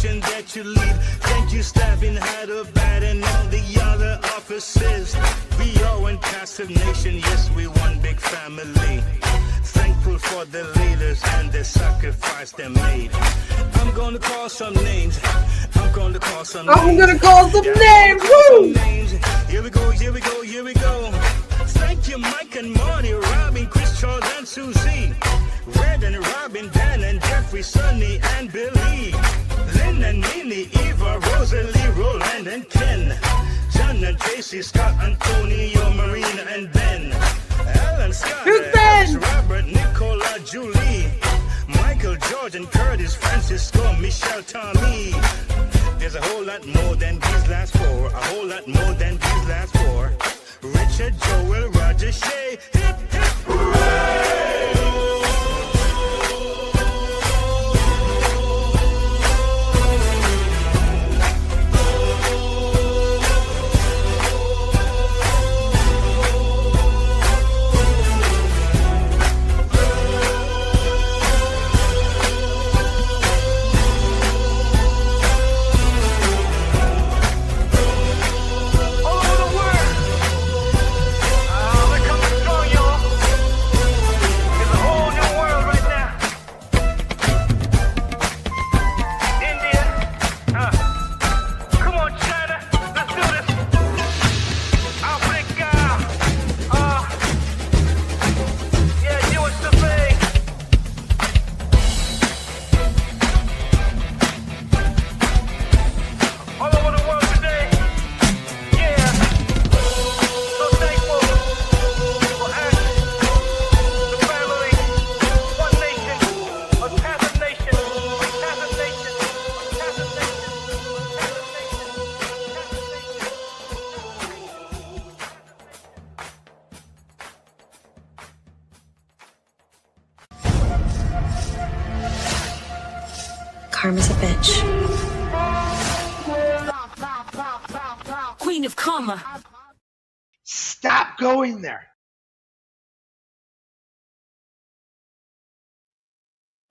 station that you lead. Thank you, staff in Hyderabad and all the other offices. We are one passive nation, yes, we one big family. Thankful for the leaders and the sacrifice they made. I'm gonna call some names. I'm gonna call some names. Woo! Here we go, here we go, here we go. Thank you, Mike and Marty, Robin, Chris, Charles, and Susie. Red and Robin, Dan and Jeffrey, Sonny and Billy. Lynn and Minnie, Eva, Rosalie, Roland and Ken. John and Tracy, Scott, Antonio, Marina and Ben. Alan, Scott, Alex, Robert, Nicola, Julie. Michael, George and Curtis, Francisco, Michelle, Tommy. There's a whole lot more than these last four. A whole lot more than these last four. Richard, Joel, Roger, Shay. Hip, hip, hooray! Karma's a bitch. Queen of Karma. Stop going there.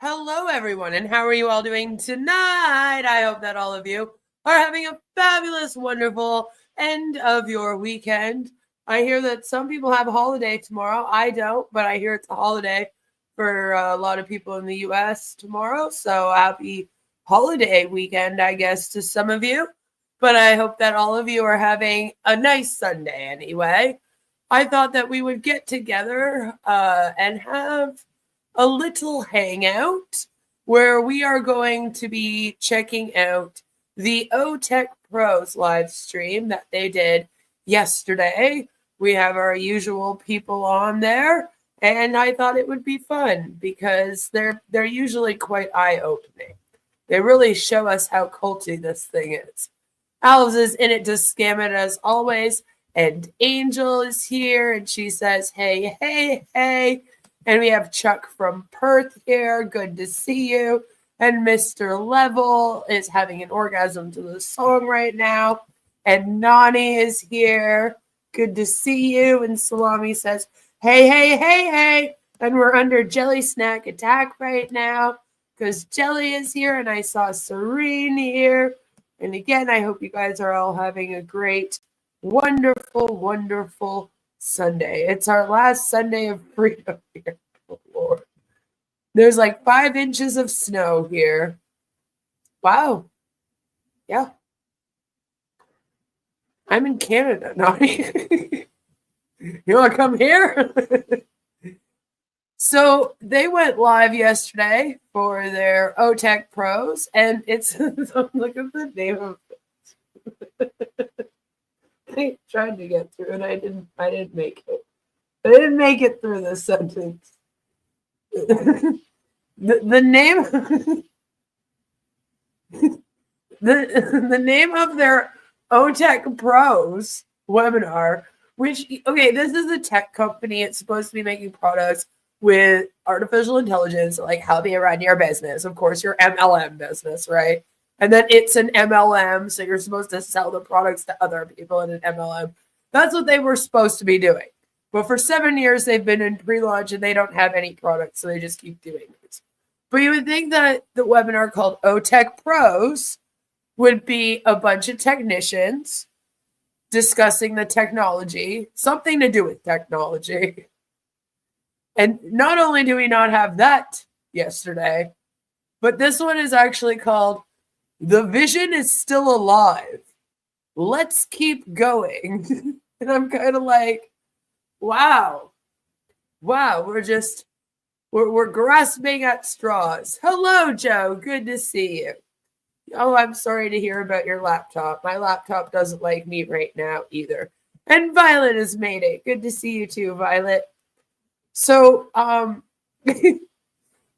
Hello, everyone, and how are you all doing tonight? I hope that all of you are having a fabulous, wonderful end of your weekend. I hear that some people have a holiday tomorrow. I don't, but I hear it's a holiday for a lot of people in the U.S. tomorrow. So happy holiday weekend, I guess, to some of you. But I hope that all of you are having a nice Sunday anyway. I thought that we would get together and have a little hangout where we are going to be checking out the OTech Pros live stream that they did yesterday. We have our usual people on there, and I thought it would be fun because they're usually quite eye-opening. They really show us how culty this thing is. Alves is in it to scam it as always, and Angel is here, and she says, hey, hey, hey. And we have Chuck from Perth here. Good to see you. And Mr. Level is having an orgasm to the song right now. And Nani is here. Good to see you. And Salami says, hey, hey, hey, hey. And we're under Jelly Snack attack right now because Jelly is here. And I saw Serene here. And again, I hope you guys are all having a great, wonderful, wonderful Sunday. It's our last Sunday of freedom here. Oh, Lord. There's like 5 inches of snow here. Wow. Yeah. I'm in Canada, Nani. You want to come here? So they went live yesterday for their OTech Pros, and it's look at the name of it. I tried to get through, and I didn't make it. I didn't make it through this sentence. The name the name of their OTech Pros webinar, which, okay, this is a tech company. It's supposed to be making products with artificial intelligence, like how you run your business. Of course, your MLM business, right? And then it's an MLM, so you're supposed to sell the products to other people in an MLM. That's what they were supposed to be doing. But for 7 years, they've been in pre-launch and they don't have any products, so they just keep doing this. But you would think that the webinar called OTech Pros would be a bunch of technicians discussing the technology, something to do with technology. And not only do we not have that yesterday, but this one is actually called The Vision is Still Alive. Let's keep going. And I'm kind of like, wow, we're grasping at straws. Hello, Joe. Good to see you. Oh, I'm sorry to hear about your laptop. My laptop doesn't like me right now either. And Violet has made it. Good to see you too, Violet. So, it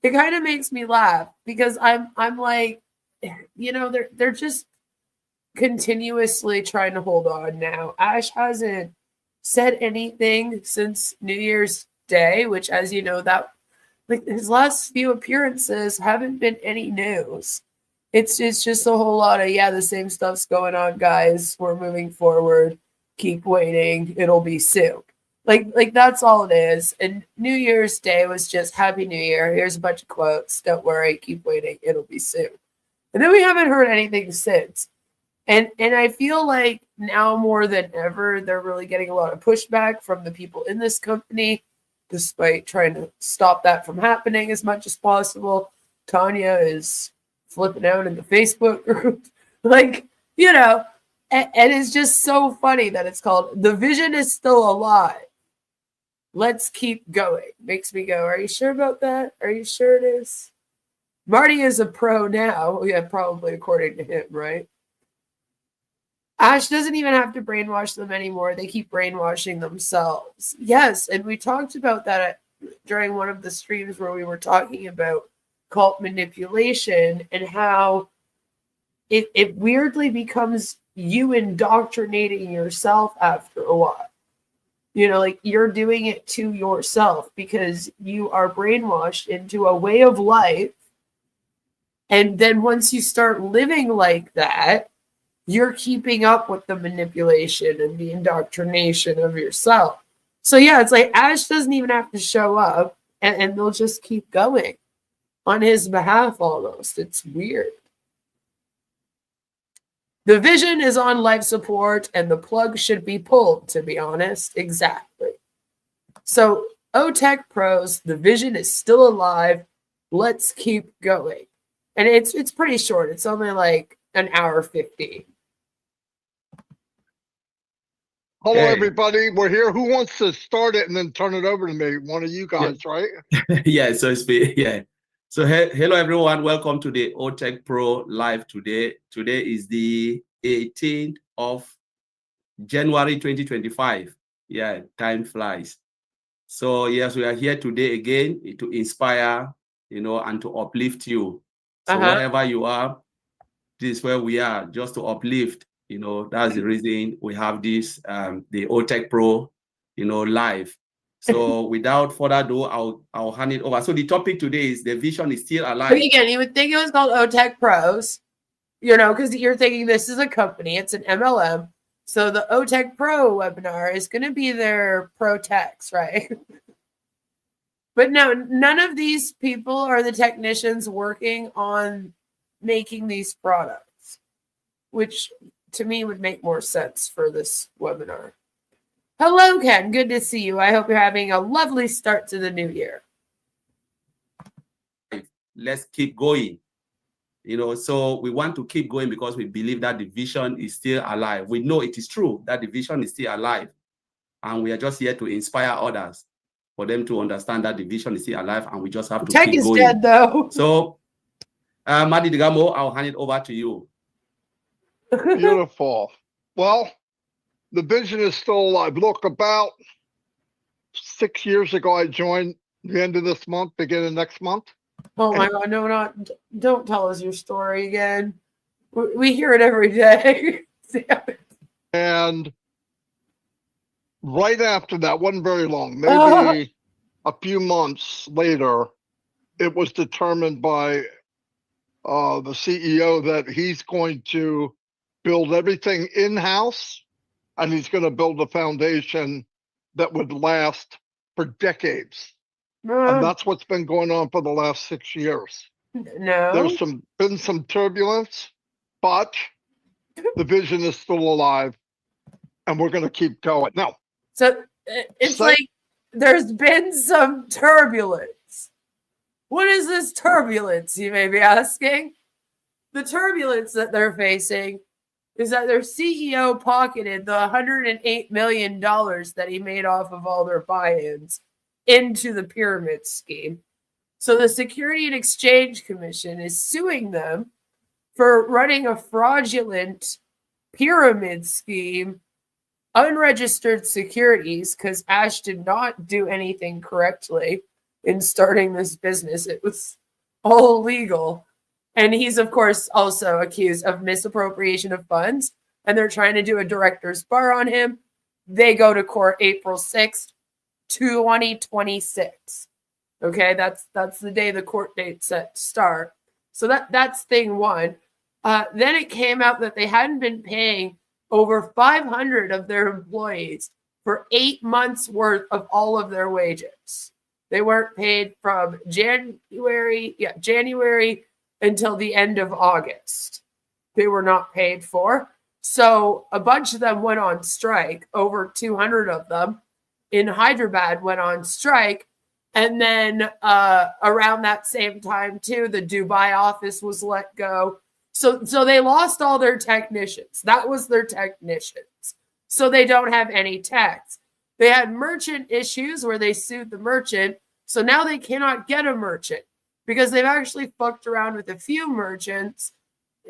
kind of makes me laugh because I'm like, they're just continuously trying to hold on now. Ash hasn't said anything since New Year's Day, which, as you know, that like his last few appearances haven't been any news. It's just a whole lot of, the same stuff's going on, guys. We're moving forward. Keep waiting. It'll be soon. Like that's all it is. And New Year's Day was just Happy New Year. Here's a bunch of quotes. Don't worry. Keep waiting. It'll be soon. And then we haven't heard anything since. And I feel like now more than ever, they're really getting a lot of pushback from the people in this company, despite trying to stop that from happening as much as possible. Tanya is flipping out in the Facebook group. And it's just so funny that it's called The Vision is Still Alive. Let's keep going. Makes me go, are you sure about that? Are you sure it is? Marty is a pro now. Yeah, probably according to him, right? Ash doesn't even have to brainwash them anymore. They keep brainwashing themselves. Yes, and we talked about that during one of the streams where we were talking about cult manipulation and how it weirdly becomes you indoctrinating yourself after a while. Like you're doing it to yourself because you are brainwashed into a way of life. And then once you start living like that, you're keeping up with the manipulation and the indoctrination of yourself. So yeah, it's like Ash doesn't even have to show up and they'll just keep going on his behalf almost. It's weird. The Vision is on life support and the plug should be pulled, to be honest. Exactly. So OTech Pros, The Vision is still alive. Let's keep going. And it's pretty short. It's only like an hour 50. Hello, everybody. We're here. Who wants to start it and then turn it over to me? One of you guys, right? Yeah, so it's me. Yeah. So hello, everyone. Welcome to the OTech Pro Live today. Today is the 18th of January 2025. Yeah, time flies. So yes, we are here today again to inspire, and to uplift you. So wherever you are, this is where we are, just to uplift. That's the reason we have this, the OTech Pro, live. So without further ado, I'll hand it over. So the topic today is the vision is still alive. But again, you would think it was called OTech Pros, because you're thinking this is a company, it's an MLM. So the OTech Pro webinar is going to be their pro techs, right? But no, none of these people are the technicians working on making these products, which to me would make more sense for this webinar. Hello, Ken. Good to see you. I hope you're having a lovely start to the new year. Let's keep going. So we want to keep going because we believe that the vision is still alive. We know it is true that the vision is still alive. And we are just here to inspire others for them to understand that the vision is still alive and we just have to Tech keep is going. dead, though. So, Marty Digamo, I'll hand it over to you. Beautiful. Well, the vision is still alive. Look, about 6 years ago, I joined the end of this month, beginning of next month. Oh my God, no, don't tell us your story again. We hear it every day. And right after that, wasn't very long, maybe a few months later, it was determined by the CEO that he's going to build everything in-house and he's going to build a foundation that would last for decades. And that's what's been going on for the last 6 years. No. There's been some turbulence, but the vision is still alive, and we're going to keep going. Now, So it's like there's been some turbulence. What is this turbulence, you may be asking? The turbulence that they're facing is that their CEO pocketed the $108 million that he made off of all their buy-ins into the pyramid scheme. So the Security and Exchange Commission is suing them for running a fraudulent pyramid scheme, unregistered securities, because Ash did not do anything correctly in starting this business. It was all illegal. And he's, of course, also accused of misappropriation of funds. And they're trying to do a director's bar on him. They go to court April 6th, 2026. Okay, that's the day the court date's set to start. So that's thing one. Then it came out that they hadn't been paying over 500 of their employees for 8 months worth of all of their wages. They weren't paid from January until the end of August. They were not paid for. So a bunch of them went on strike. Over 200 of them in Hyderabad went on strike. And then around that same time, too, the Dubai office was let go. So they lost all their technicians. That was their technicians. So they don't have any techs. They had merchant issues where they sued the merchant. So now they cannot get a merchant because they've actually fucked around with a few merchants.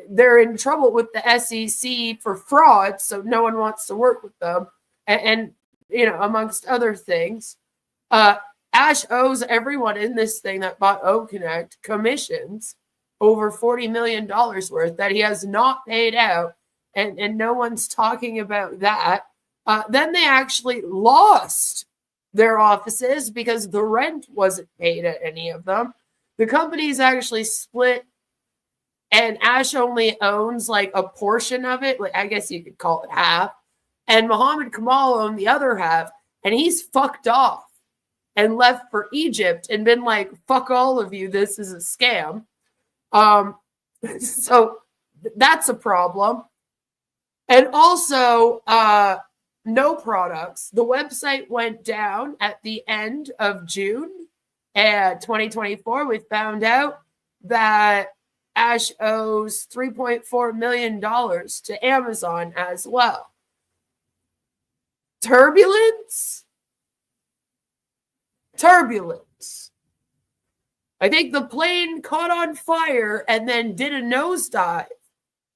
They're in trouble with the SEC for fraud, so no one wants to work with them. And you know, amongst other things, Ash owes everyone in this thing that bought OConnect commissions over $40 million worth that he has not paid out, and no one's talking about that. Then they actually lost their offices because the rent wasn't paid at any of them. The company's actually split, and Ash only owns like a portion of it. Like, I guess you could call it half. And Mohammed Kamal owned the other half, and he's fucked off and left for Egypt and been like, fuck all of you, this is a scam. So that's a problem. And also, no products. The website went down at the end of June 2024. We found out that Ash owes $3.4 million to Amazon as well. Turbulence. I think the plane caught on fire and then did a nosedive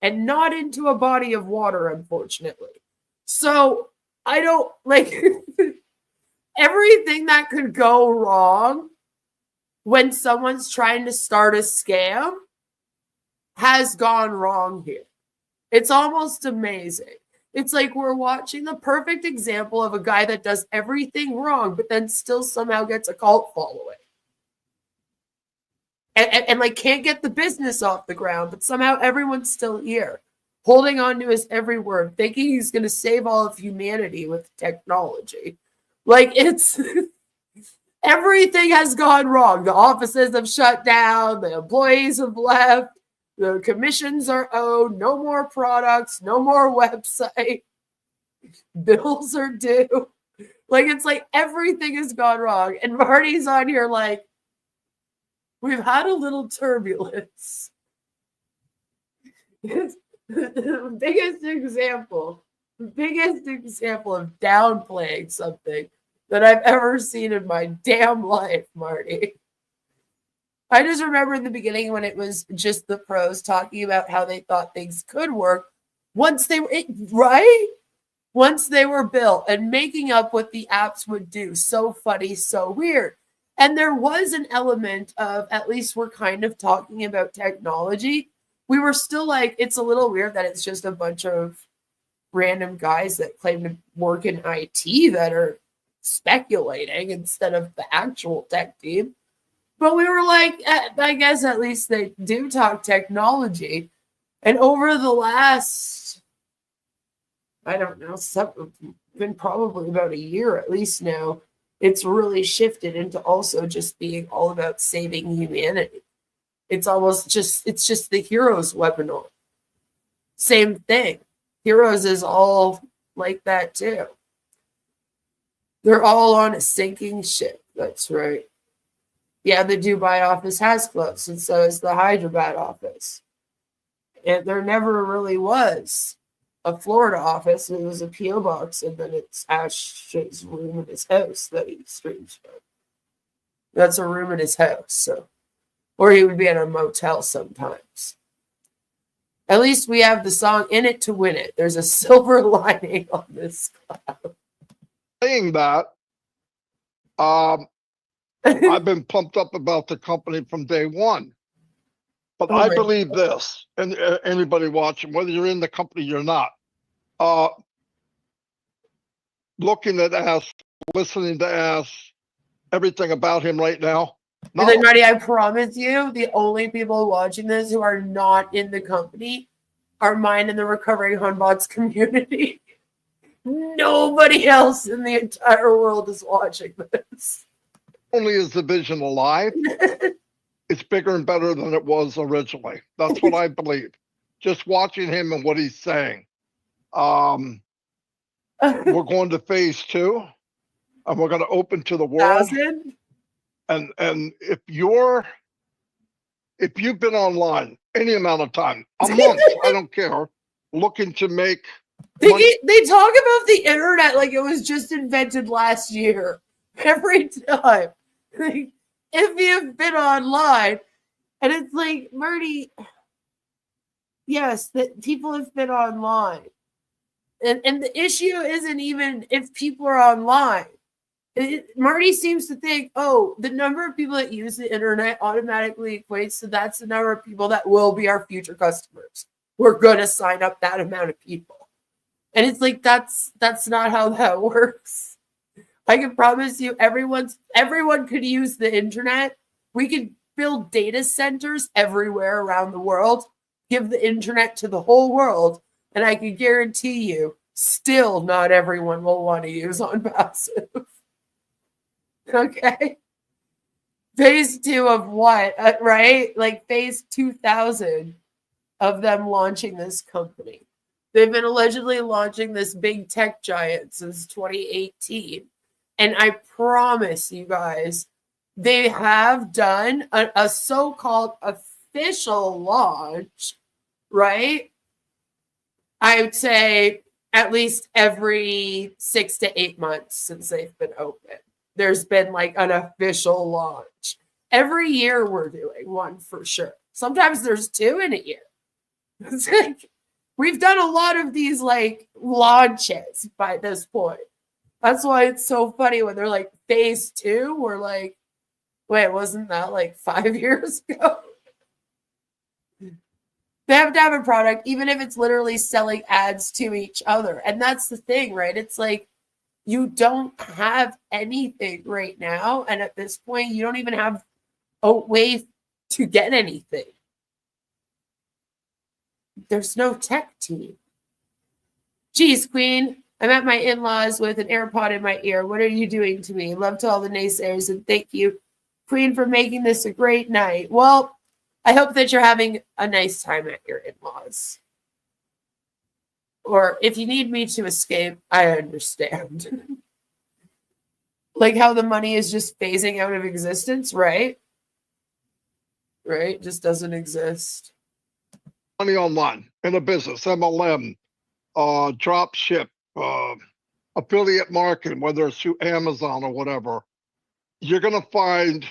and not into a body of water, unfortunately. So I don't like everything that could go wrong when someone's trying to start a scam has gone wrong here. It's almost amazing. It's like we're watching the perfect example of a guy that does everything wrong, but then still somehow gets a cult following. And like can't get the business off the ground, but somehow everyone's still here, holding on to his every word, thinking he's going to save all of humanity with technology. Like it's everything has gone wrong. The offices have shut down. The employees have left. The commissions are owed. No more products. No more website. Bills are due. Like it's like everything has gone wrong. And Marty's on here like, we've had a little turbulence. It's the biggest example of downplaying something that I've ever seen in my damn life, Marty. I just remember in the beginning when it was just the pros talking about how they thought things could work once they were once they were built and making up what the apps would do. So funny, so weird. And there was an element of, at least we're kind of talking about technology. We were still like, it's a little weird that it's just a bunch of random guys that claim to work in IT that are speculating instead of the actual tech team. But we were like, I guess at least they do talk technology. And over the last, I don't know, been probably about a year at least now, it's really shifted into also just being all about saving humanity. It's almost just, it's just the hero's webinar. Same thing. Heroes is all like that too. They're all on a sinking ship. That's right. Yeah, the Dubai office has closed, and so is the Hyderabad office. And there never really was a Florida office. It was a P.O. box, and then it's Ash's room in his house that he streams from. That's a room in his house, so. Or he would be at a motel sometimes. At least we have the song In It to Win It. There's a silver lining on this cloud. Saying that, I've been pumped up about the company from day one. But I believe this, and anybody watching, whether you're in the company or not, looking at Ash, listening to Ash, everything about him right now. And then, Marty, I promise you, the only people watching this who are not in the company are mine in the Recovering Hunbots community. Nobody else in the entire world is watching this. Only is the vision alive. It's bigger and better than it was originally. That's what I believe. Just watching him and what he's saying. We're going to phase 2, and we're going to open to the world. And if you've been online any amount of time, a month, I don't care, looking to make money. They talk about the internet like it was just invented last year. Every time. Like, if you've been online, and it's like, Marty, yes, that people have been online. And the issue isn't even if people are online. Marty seems to think, oh, the number of people that use the internet automatically equates to that's the number of people that will be our future customers. We're going to sign up that amount of people. And it's like, that's not how that works. I can promise you everyone could use the internet. We could build data centers everywhere around the world, give the internet to the whole world, and I can guarantee you, still not everyone will want to use Onpassive. Okay? Phase 2 of what? Right? Like phase 2000 of them launching this company. They've been allegedly launching this big tech giant since 2018. And I promise you guys, they have done a so-called official launch, right? I would say at least every 6 to 8 months since they've been open. There's been like an official launch. Every year we're doing one for sure. Sometimes there's 2 in a year. It's like, we've done a lot of these like launches by this point. That's why it's so funny when they're like phase 2. We're like, wait, wasn't that like 5 years ago? They have to have a product, even if it's literally selling ads to each other. And that's the thing, right? It's like, you don't have anything right now. And at this point, you don't even have a way to get anything. There's no tech team. Geez, Queen, I'm at my in-laws with an AirPod in my ear. What are you doing to me? Love to all the naysayers, and thank you, Queen, for making this a great night. Well, I hope that you're having a nice time at your in-laws. Or if you need me to escape, I understand. Like how the money is just phasing out of existence, right? Right? Just doesn't exist. Money online, in a business, MLM, drop ship, affiliate marketing, whether it's through Amazon or whatever, you're going to find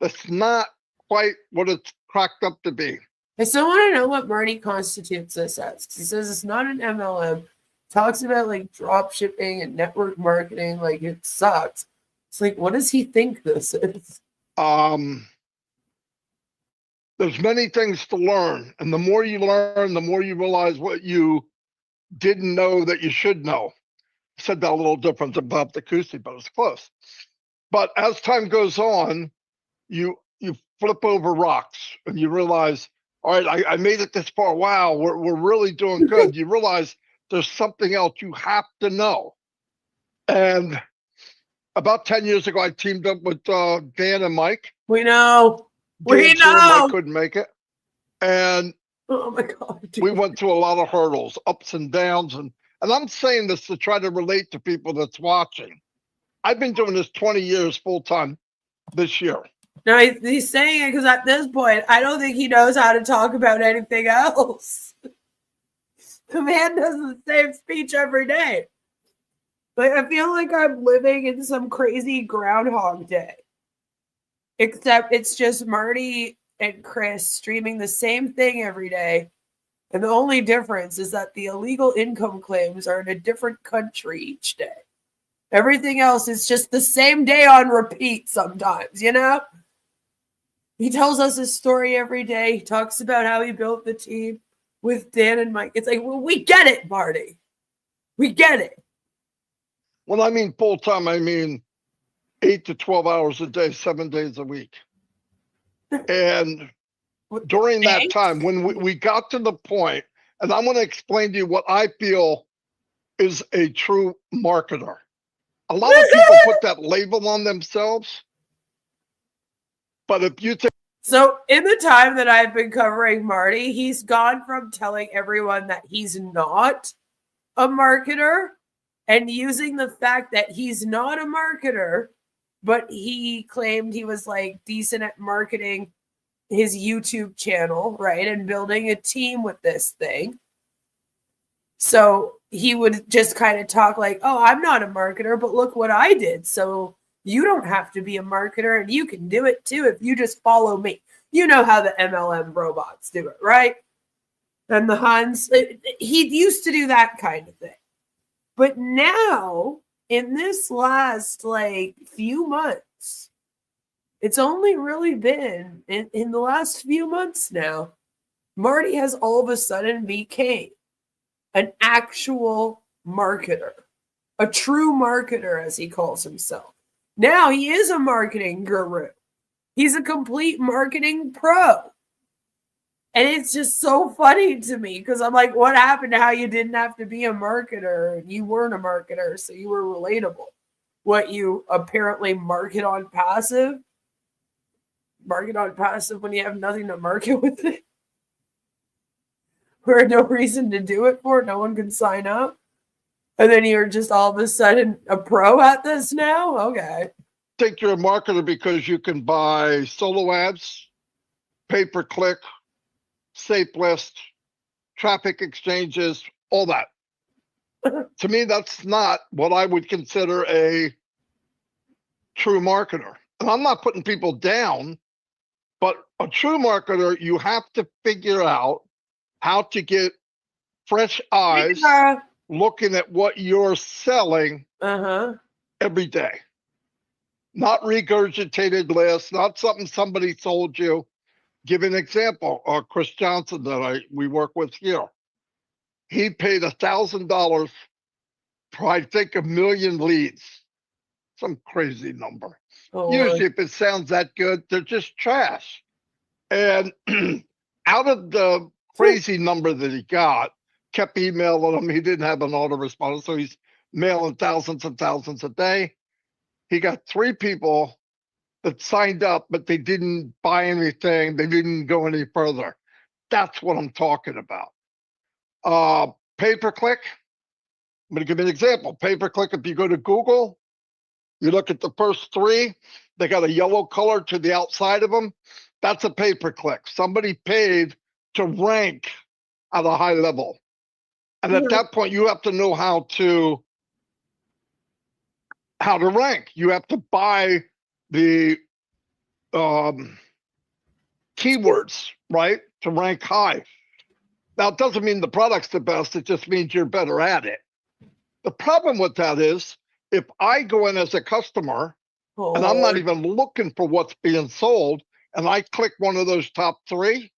that's not quite what it's cracked up to be. I still want to know what Marty constitutes this as. He says it's not an MLM. Talks about like drop shipping and network marketing, like it sucks. It's like, what does he think this is? There's many things to learn, and the more you learn, the more you realize what you didn't know that you should know. I said that a little different than Bob the Cousy, but it's close. But as time goes on, you flip over rocks and you realize, all right, I made it this far. Wow, we're really doing good. You realize there's something else you have to know. And about 10 years ago, I teamed up with Dan and Mike. We know. We know. Mike couldn't make it. And Oh my God. Dude. We went through a lot of hurdles, ups and downs, and I'm saying this to try to relate to people that's watching. I've been doing this 20 years full time this year. No, he's saying it because at this point, I don't think he knows how to talk about anything else. The man does the same speech every day. Like, I feel like I'm living in some crazy Groundhog Day. Except it's just Marty and Chris streaming the same thing every day. And the only difference is that the illegal income claims are in a different country each day. Everything else is just the same day on repeat sometimes, you know? He tells us his story every day. He talks about how he built the team with Dan and Mike. It's like, well, we get it, Marty. We get it. When I mean full time, I mean 8 to 12 hours a day, 7 days a week. And during that time, when we got to the point, and I'm going to explain to you what I feel is a true marketer. A lot of people put that label on themselves. But if you take So in the time that I've been covering Marty, he's gone from telling everyone that he's not a marketer and using the fact that he's not a marketer, but he claimed he was like decent at marketing his YouTube channel, right? And building a team with this thing. So he would just kind of talk like, oh, I'm not a marketer, but look what I did. So you don't have to be a marketer and you can do it too if you just follow me. You know how the MLM robots do it, right? And the Huns, he used to do that kind of thing. But now, in this last like few months, it's only really been in the last few months now, Marty has all of a sudden became an actual marketer, a true marketer, as he calls himself. Now he is a marketing guru. He's a complete marketing pro. And it's just so funny to me because I'm like, what happened to how you didn't have to be a marketer? You weren't a marketer, so you were relatable. What, you apparently market on passive? Market on passive when you have nothing to market with it? Or no reason to do it for, no one can sign up. And then you're just all of a sudden a pro at this now? Okay. think you're a marketer because you can buy solo ads, pay-per-click, safe list, traffic exchanges, all that. To me, that's not what I would consider a true marketer. And I'm not putting people down, but a true marketer, you have to figure out how to get fresh eyes looking at what you're selling every day. Not regurgitated lists, not something somebody told you. Give an example. Chris Johnson that we work with here. He paid $1,000 for, I think, 1 million leads. Some crazy number. Oh, usually, if it sounds that good, they're just trash. And out of the crazy number that he got, kept emailing him. He didn't have an autoresponder, so he's mailing thousands and thousands a day. He got 3 people that signed up, but they didn't buy anything. They didn't go any further. That's what I'm talking about. Pay-per-click. I'm going to give you an example. Pay-per-click, if you go to Google, you look at the first 3, they got a yellow color to the outside of them. That's a pay-per-click. Somebody paid to rank at a high level. And at that point, you have to know how to rank. You have to buy the keywords, right, to rank high. Now, it doesn't mean the product's the best. It just means you're better at it. The problem with that is if I go in as a customer and I'm not even looking for what's being sold and I click one of those top 3,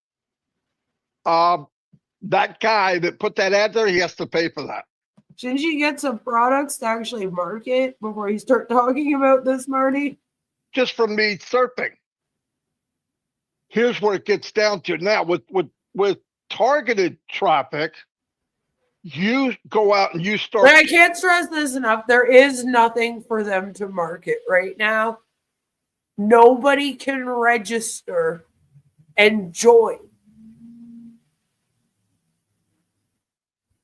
that guy that put that ad there, he has to pay for that. Shouldn't you get some products to actually market before you start talking about this, Marty? Just from me surfing. Here's where it gets down to now with targeted traffic. You go out and you start. But I can't stress this enough. There is nothing for them to market right now. Nobody can register and join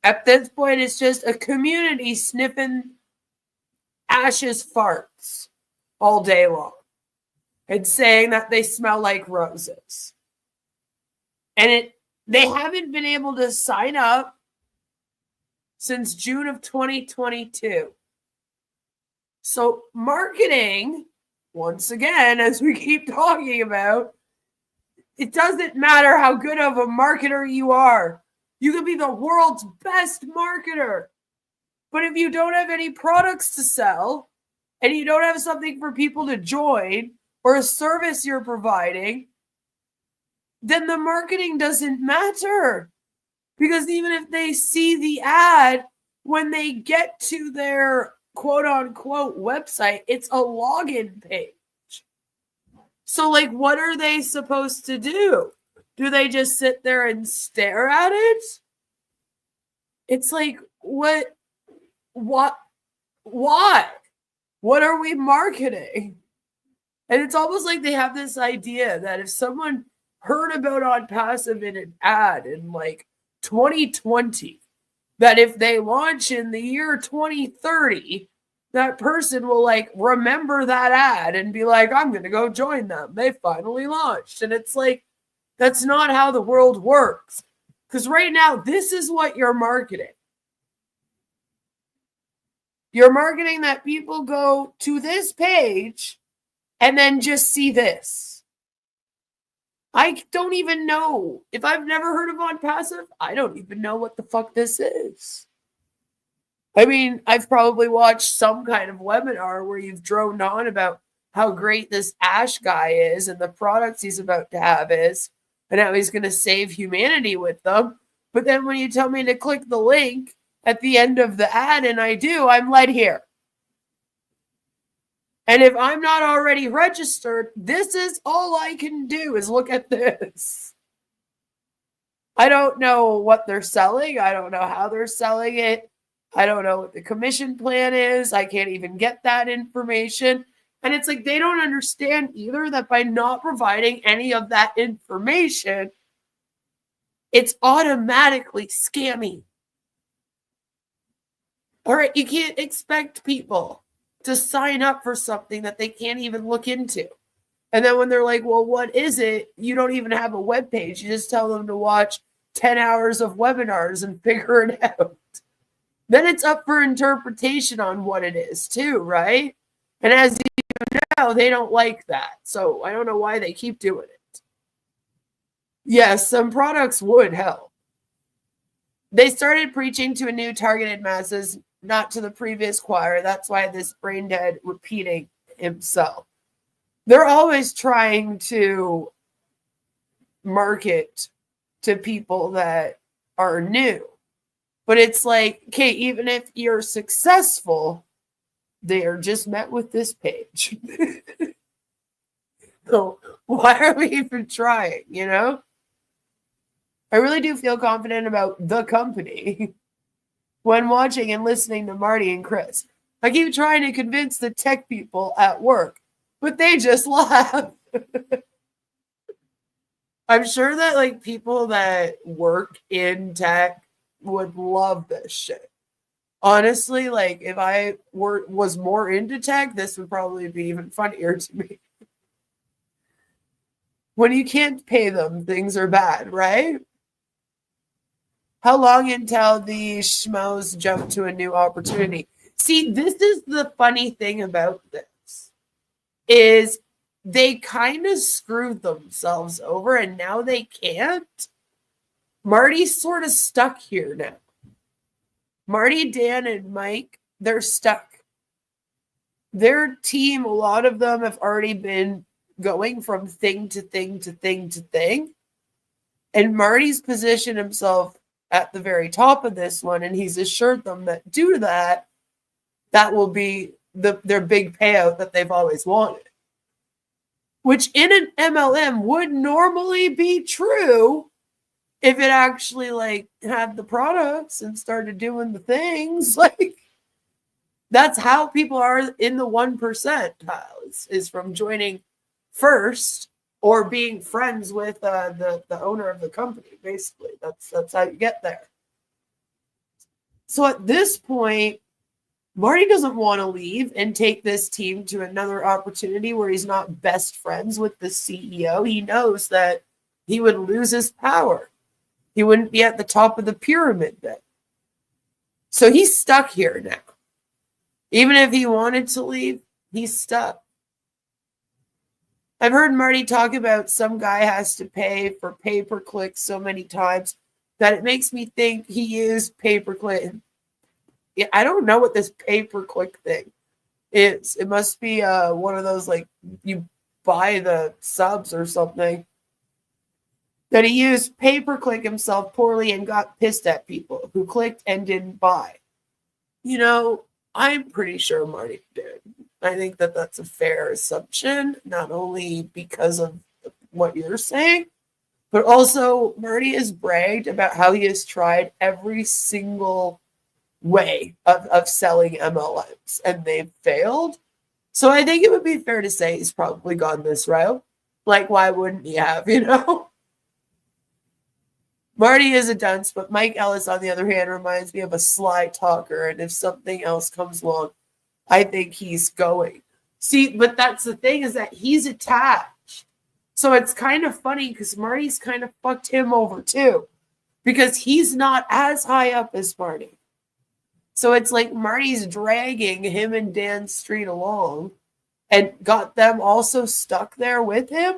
At this point, it's just a community sniffing ashes farts all day long and saying that they smell like roses. And they haven't been able to sign up since June of 2022. So marketing, once again, as we keep talking about, it doesn't matter how good of a marketer you are. You can be the world's best marketer. But if you don't have any products to sell and you don't have something for people to join or a service you're providing, then the marketing doesn't matter. Because even if they see the ad, when they get to their quote unquote website, it's a login page. So, like, what are they supposed to do? Do they just sit there and stare at it? It's like, why? What are we marketing? And it's almost like they have this idea that if someone heard about Onpassive in an ad in like 2020, that if they launch in the year 2030, that person will like remember that ad and be like, I'm going to go join them. They finally launched. And it's like, that's not how the world works. Because right now, this is what you're marketing. You're marketing that people go to this page and then just see this. I don't even know. If I've never heard of Onpassive, I don't even know what the fuck this is. I mean, I've probably watched some kind of webinar where you've droned on about how great this Ash guy is and the products he's about to have is, and how he's going to save humanity with them. But then when you tell me to click the link at the end of the ad, and I do, I'm led here. And if I'm not already registered, this is all I can do is look at this. I don't know what they're selling. I don't know how they're selling it. I don't know what the commission plan is. I can't even get that information. And it's like they don't understand either that by not providing any of that information, it's automatically scammy. All right, you can't expect people to sign up for something that they can't even look into. And then when they're like, well, what is it? You don't even have a web page. You just tell them to watch 10 hours of webinars and figure it out. Then it's up for interpretation on what it is too, right? And as you know, they don't like that. So I don't know why they keep doing it. Yes, some products would help. They started preaching to a new targeted masses, not to the previous choir. That's why this brain dead repeating himself. They're always trying to market to people that are new. But it's like, okay, even if you're successful, they are just met with this page. So why are we even trying, you know? I really do feel confident about the company when watching and listening to Marty and Chris. I keep trying to convince the tech people at work, but they just laugh. I'm sure that like people that work in tech would love this shit. Honestly, like if I was more into tech, this would probably be even funnier to me. When you can't pay them, things are bad, right? How long until the schmoes jump to a new opportunity? See, this is the funny thing about this, is they kind of screwed themselves over and now they can't. Marty's sort of stuck here now. Marty, Dan, and Mike, they're stuck. Their team, a lot of them have already been going from thing to thing to thing to thing. And Marty's positioned himself at the very top of this one, and he's assured them that due to that, that will be their big payout that they've always wanted. Which in an MLM would normally be true if it actually like had the products and started doing the things. Like that's how people are in the 1% is from joining first or being friends with the owner of the company. Basically, that's how you get there. So at this point, Marty doesn't want to leave and take this team to another opportunity where he's not best friends with the CEO. He knows that he would lose his power. He wouldn't be at the top of the pyramid then. So he's stuck here now. Even if he wanted to leave, he's stuck. I've heard Marty talk about some guy has to pay for pay-per-click so many times that it makes me think he used pay-per-click. I don't know what this pay-per-click thing is. It must be one of those, like, you buy the subs or something. That he used pay-per-click himself poorly and got pissed at people who clicked and didn't buy. You know, I'm pretty sure Marty did. I think that that's a fair assumption, not only because of what you're saying, but also Marty has bragged about how he has tried every single way of selling MLMs and they've failed. So I think it would be fair to say he's probably gone this route. Like, why wouldn't he have, you know? Marty is a dunce, but Mike Ellis, on the other hand, reminds me of a sly talker. And if something else comes along, I think he's going. See, but that's the thing, is that he's attached. So it's kind of funny because Marty's kind of fucked him over too, because he's not as high up as Marty. So it's like Marty's dragging him and Dan Street along and got them also stuck there with him,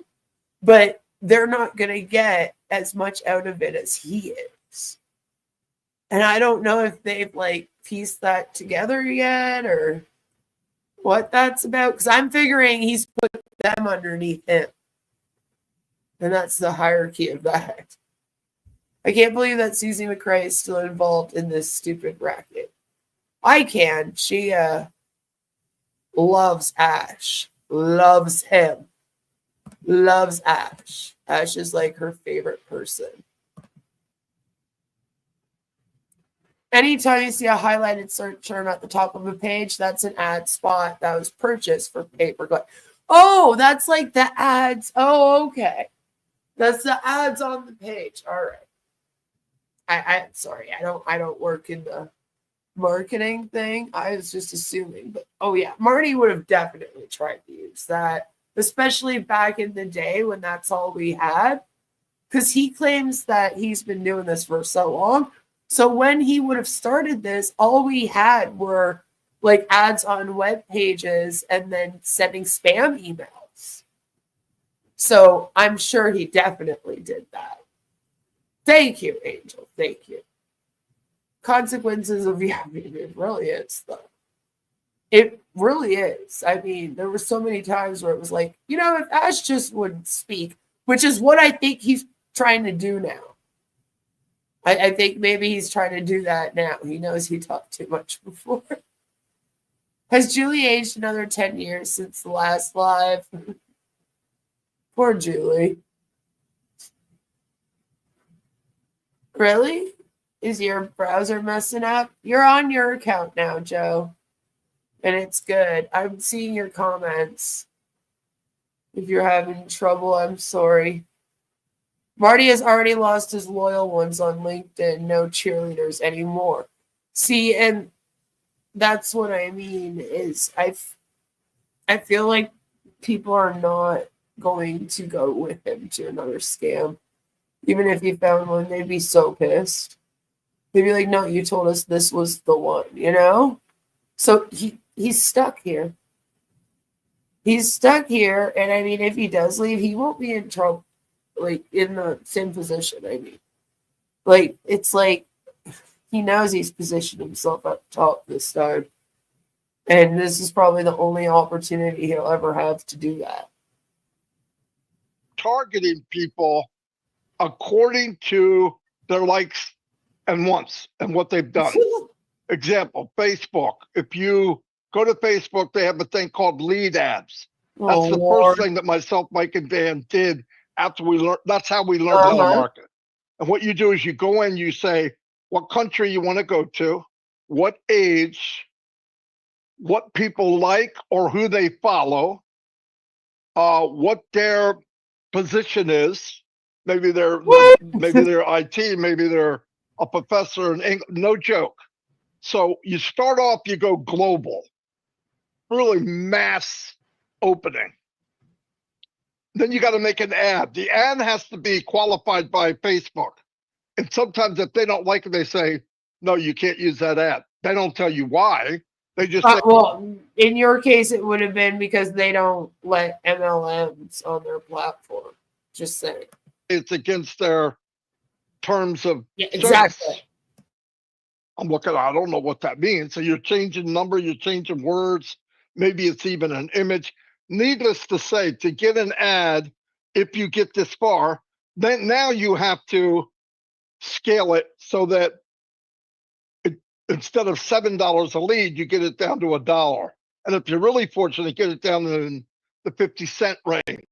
but they're not going to get as much out of it as he is. And I don't know if they've like pieced that together yet or what that's about, because I'm figuring he's put them underneath him. And that's the hierarchy of that. I can't believe that Susie McRae is still involved in this stupid racket. I can. She loves Ash. Loves him. Loves Ash. Ash is like her favorite person. Anytime you see a highlighted search term at the top of a page, that's an ad spot that was purchased for pay-per-click. Oh, that's like the ads. Oh, okay. That's the ads on the page. All right. I'm sorry. I don't work in the marketing thing. I was just assuming. But oh yeah, Marty would have definitely tried to use that, especially back in the day when that's all we had. Because he claims that he's been doing this for so long. So when he would have started this, all we had were like ads on web pages and then sending spam emails. So I'm sure he definitely did that. Thank you, Angel. Thank you. Consequences of, yeah, I mean, it really is, though. It really is. I mean, there were so many times where it was like, you know, if Ash just would speak, which is what I think he's trying to do now. I think maybe he's trying to do that now. He knows he talked too much before. Has Julie aged another 10 years since the last live? Poor Julie. Really? Is your browser messing up? You're on your account now, Joe. And it's good. I'm seeing your comments. If you're having trouble, I'm sorry. Marty has already lost his loyal ones on LinkedIn. No cheerleaders anymore. See, and that's what I mean is I feel like people are not going to go with him to another scam. Even if you found one, they'd be so pissed. They'd be like, no, you told us this was the one, you know? So he's stuck here. He's stuck here, and I mean, if he does leave, he won't be in trouble, like, in the same position, I mean. Like, it's like, he knows he's positioned himself up top this time. And this is probably the only opportunity he'll ever have to do that. Targeting people according to their likes and wants and what they've done. Example, Facebook. If you go to Facebook, they have a thing called lead ads. That's the first thing that myself, Mike, and Dan did after we learned. That's how we learned how to market. And what you do is you go in, you say what country you want to go to, what age, what people like or who they follow, what their position is. Maybe they're IT, maybe they're a professor in English. No joke. So you start off, you go global, really mass opening. Then you got to make an ad. The ad has to be qualified by Facebook. And sometimes if they don't like it, they say, no, you can't use that ad. They don't tell you why. They just say, well, in your case, it would have been because they don't let MLMs on their platform. Just saying. it's against their terms of exactly. service. I'm looking, I don't know what that means. So you're changing number, you're changing words. Maybe it's even an image. Needless to say, to get an ad, if you get this far, then now you have to scale it so that instead of $7 a lead, you get it down to $1. And if you're really fortunate, get it down in the 50-cent range.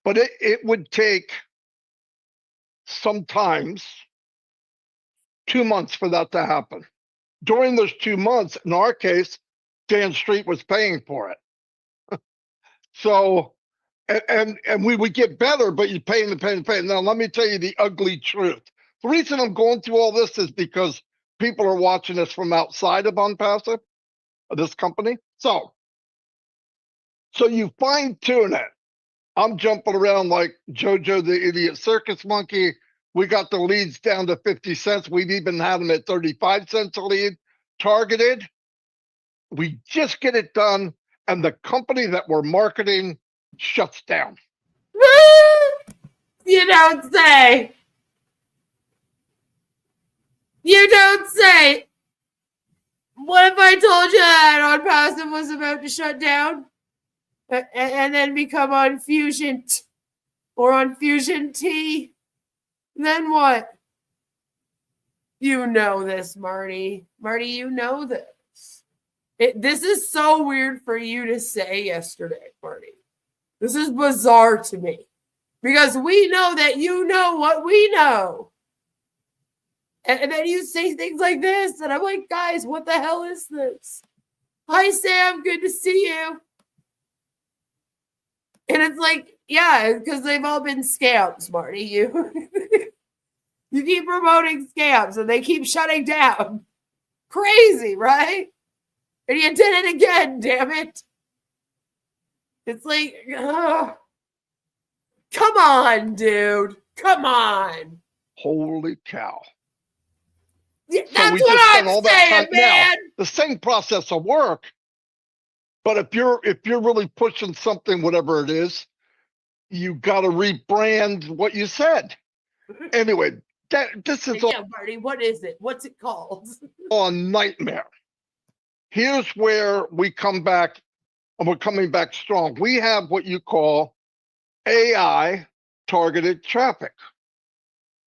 But it would take sometimes 2 months for that to happen. During those 2 months, in our case, Dan Street was paying for it. So, and we would get better, but you're paying and paying and paying. Now, let me tell you the ugly truth. The reason I'm going through all this is because people are watching us from outside of Onpassive, this company. So you fine tune it. I'm jumping around like JoJo the Idiot Circus Monkey. We got the leads down to 50 cents. We've even had them at 35 cents a lead, targeted. We just get it done, and the company that we're marketing shuts down. You don't say. You don't say. What if I told you that Onpassive was about to shut down and then become on Fusion or on Fusion T? Then what? You know this, Marty. Marty, you know this. This is so weird for you to say yesterday, Marty. This is bizarre to me because we know that you know what we know. And then you say things like this, and I'm like, guys, what the hell is this? Hi, Sam. Good to see you. And it's like, yeah, because they've all been scams, Marty. You keep promoting scams, and they keep shutting down. Crazy, right? And you did it again, damn it. It's like, come on, dude. Come on. Holy cow. Yeah, that's what I'm saying, man. Now, the same process will work, but if you're really pushing something, whatever it is, you got to rebrand what you said. Anyway, this is yeah, Marty. What is it? What's it called? A nightmare. Here's where we come back, and we're coming back strong. We have what you call AI targeted traffic.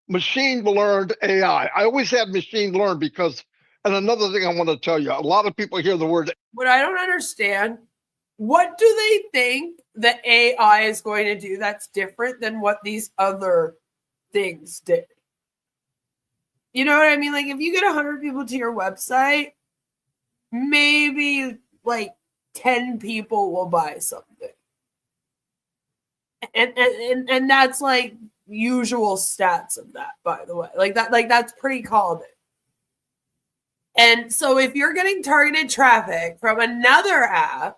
Machine learned AI. I always have machine learned because, and another thing I want to tell you, a lot of people hear the word. What I don't understand, what do they think the AI is going to do that's different than what these other things did? You know what I mean? Like if you get 100 people to your website, maybe like 10 people will buy something. And that's like usual stats of that, by the way. Like that's pretty common. And so if you're getting targeted traffic from another app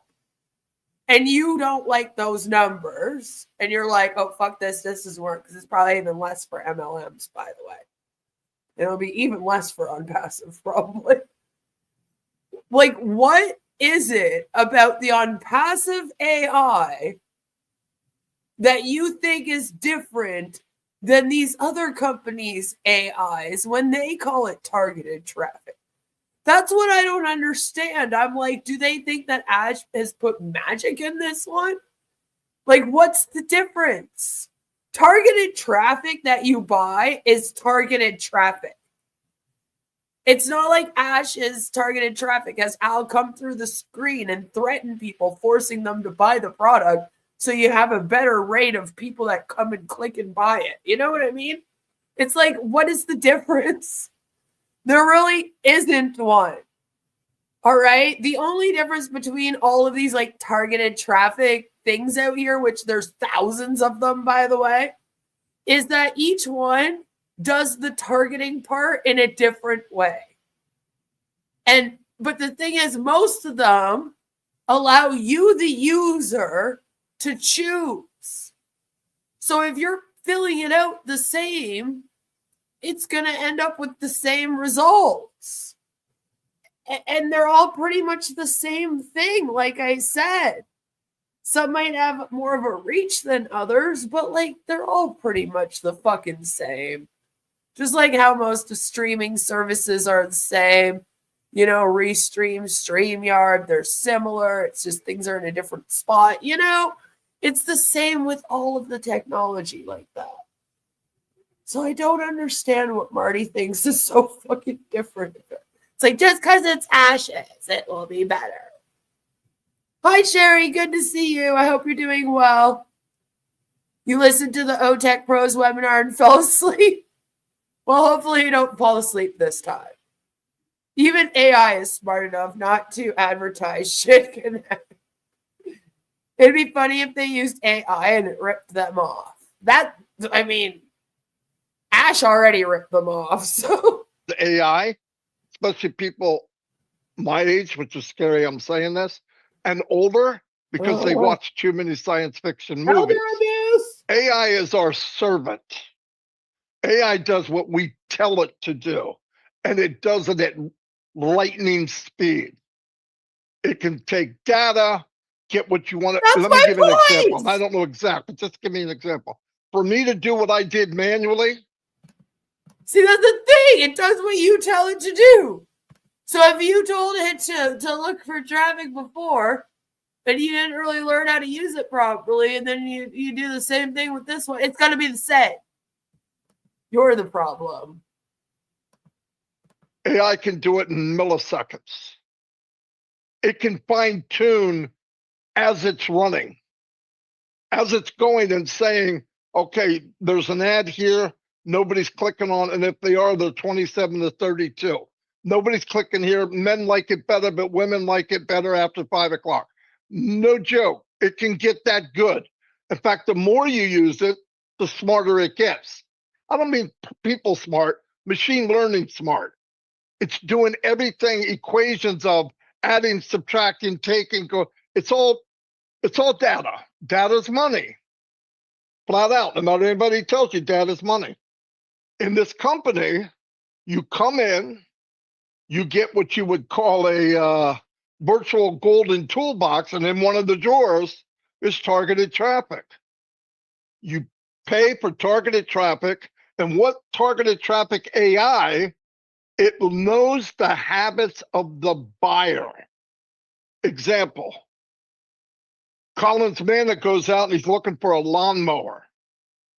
and you don't like those numbers and you're like, oh, fuck this is work, because it's probably even less for MLMs, by the way. It'll be even less for Onpassive, probably. Like, what is it about the Onpassive AI that you think is different than these other companies' AIs when they call it targeted traffic? That's what I don't understand. I'm like, do they think that Ash has put magic in this one? Like, what's the difference? Targeted traffic that you buy is targeted traffic. It's not like Ash's targeted traffic has Al come through the screen and threaten people, forcing them to buy the product so you have a better rate of people that come and click and buy it. You know what I mean? It's like, what is the difference? There really isn't one. All right? The only difference between all of these like targeted traffic things out here, which there's thousands of them, by the way, is that each one does the targeting part in a different way. But the thing is, most of them allow you, the user, to choose. So if you're filling it out the same, it's going to end up with the same results. And they're all pretty much the same thing, like I said. Some might have more of a reach than others, but like they're all pretty much the fucking same. Just like how most of streaming services are the same. You know, Restream, StreamYard, they're similar. It's just things are in a different spot. You know, it's the same with all of the technology like that. So I don't understand what Marty thinks is so fucking different. It's like, just because it's ashes, it will be better. Hi, Sherry. Good to see you. I hope you're doing well. You listened to the OTech Pros webinar and fell asleep? Well, hopefully you don't fall asleep this time. Even AI is smart enough not to advertise shit. It'd be funny if they used AI and it ripped them off. Ash already ripped them off, so. The AI, especially people my age, which is scary, I'm saying this, and older, because they watch too many science fiction movies. AI is our servant. AI does what we tell it to do, and it does it at lightning speed. It can take data, get what you want. Let me give you an example. I don't know exactly, just give me an example. For me to do what I did manually. See, that's the thing. It does what you tell it to do. So if you told it to look for traffic before, but you didn't really learn how to use it properly, and then you do the same thing with this one, it's going to be the same. You're the problem. AI can do it in milliseconds. It can fine tune as it's running, as it's going and saying, okay, there's an ad here. Nobody's clicking on, and if they are, they're 27 to 32. Nobody's clicking here. Men like it better, but women like it better after 5 o'clock. No joke. It can get that good. In fact, the more you use it, the smarter it gets. I don't mean people smart, machine learning smart. It's doing everything, equations of adding, subtracting, taking, go. It's all data. Data's money. Flat out. No matter anybody tells you, data's money. In this company, you come in, you get what you would call a virtual golden toolbox, and in one of the drawers is targeted traffic. You pay for targeted traffic, and what targeted traffic AI, it knows the habits of the buyer. Example, Collins Manna goes out and he's looking for a lawnmower.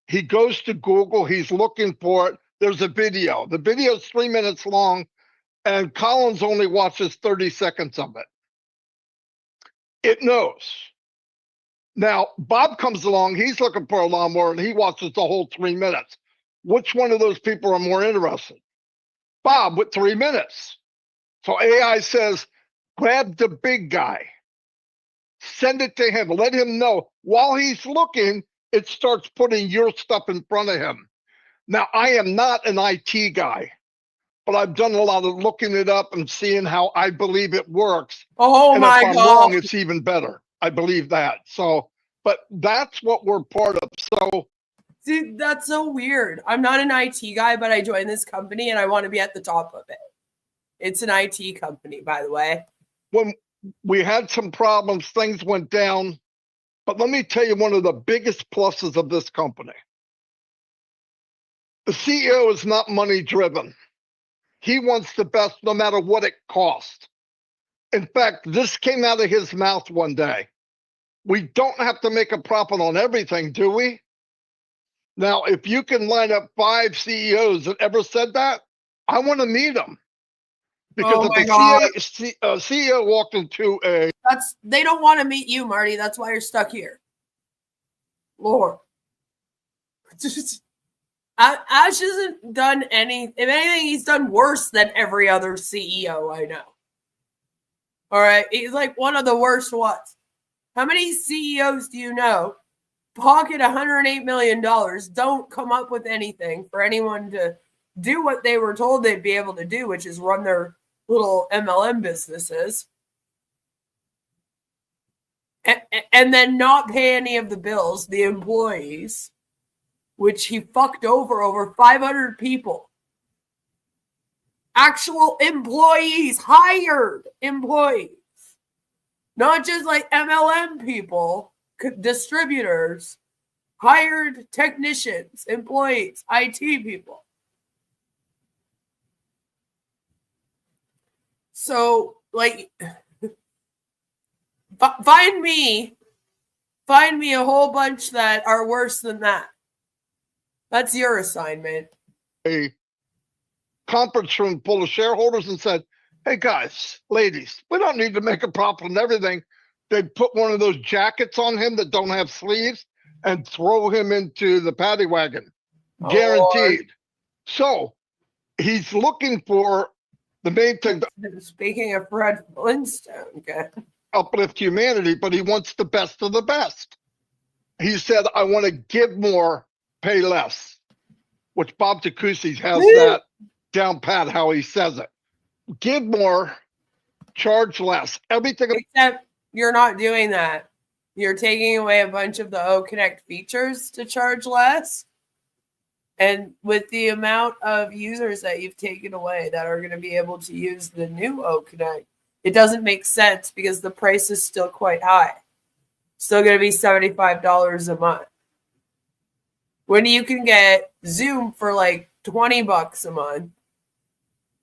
He goes to Google, he's looking for it. There's a video. The video is 3 minutes long, and Collins only watches 30 seconds of it. It knows. Now, Bob comes along, he's looking for a lawnmower, and he watches the whole 3 minutes. Which one of those people are more interested? Bob with 3 minutes. So AI says, grab the big guy. Send it to him. Let him know. While he's looking, it starts putting your stuff in front of him. Now, I am not an IT guy, but I've done a lot of looking it up and seeing how I believe it works. Oh, my God. If I'm wrong, it's even better. I believe that. So, but that's what we're part of. So, dude, that's so weird. I'm not an IT guy, but I joined this company and I want to be at the top of it. It's an IT company, by the way. When we had some problems, things went down. But let me tell you one of the biggest pluses of this company. The CEO is not money driven. He wants the best no matter what it costs. In fact, this came out of his mouth one day. We don't have to make a profit on everything, do we? Now, if you can line up 5 CEOs that ever said that, I want to meet them. Because if the CEO walked into they don't want to meet you, Marty. That's why you're stuck here. Lord. Ash hasn't done any. If anything, he's done worse than every other CEO I know. All right. He's like one of the worst ones. How many CEOs do you know pocket $108 million, don't come up with anything for anyone to do what they were told they'd be able to do, which is run their little MLM businesses, and then not pay any of the bills, the employees, which he fucked over 500 people. Actual employees, hired employees, not just like MLM people, distributors, hired technicians, employees, IT people. So, like, find me a whole bunch that are worse than that. That's your assignment. A conference room full of shareholders and said, hey guys, ladies, we don't need to make a profit on everything. They put one of those jackets on him that don't have sleeves and throw him into the paddy wagon. Guaranteed. So he's looking for the main thing to Speaking of Fred Flintstone, okay. uplift humanity, but he wants the best of the best. He said, I want to give more, pay less, which Bob Tacusi has that down pat how he says it. Give more, charge less. Everything. Except you're not doing that. You're taking away a bunch of the O Connect features to charge less. And with the amount of users that you've taken away that are going to be able to use the new O Connect, it doesn't make sense because the price is still quite high. Still going to be $75 a month. When you can get Zoom for like $20 a month,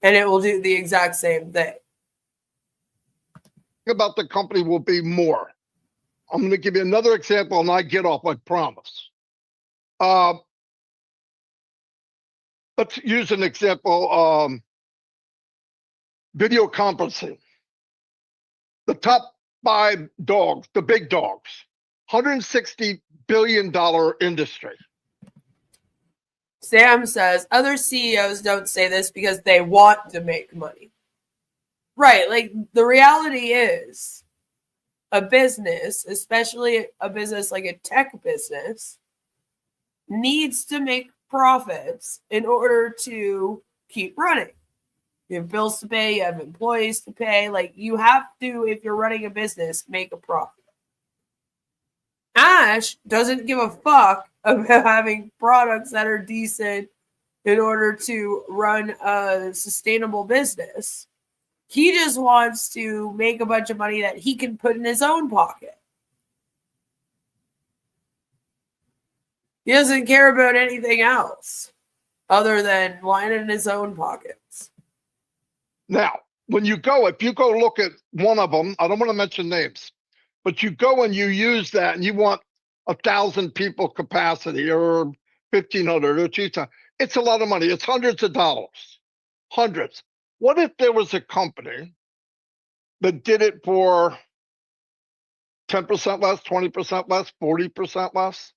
and it will do the exact same thing. About the company will be more. I'm going to give you another example and I get off, I promise. Let's use an example. Video conferencing. The top 5 dogs, the big dogs, $160 billion industry. Sam says, other CEOs don't say this because they want to make money. Right, like the reality is a business, especially a business like a tech business, needs to make profits in order to keep running. You have bills to pay, you have employees to pay. Like you have to, if you're running a business, make a profit. Ash doesn't give a fuck about having products that are decent in order to run a sustainable business. He just wants to make a bunch of money that he can put in his own pocket. He doesn't care about anything else other than lining his own pockets. Now, when you go, if you go look at one of them, I don't want to mention names, but you go and you use that and you want 1,000 people capacity or 1,500 or 2,000. It's a lot of money. It's hundreds of dollars. Hundreds. What if there was a company that did it for 10% less, 20% less, 40% less?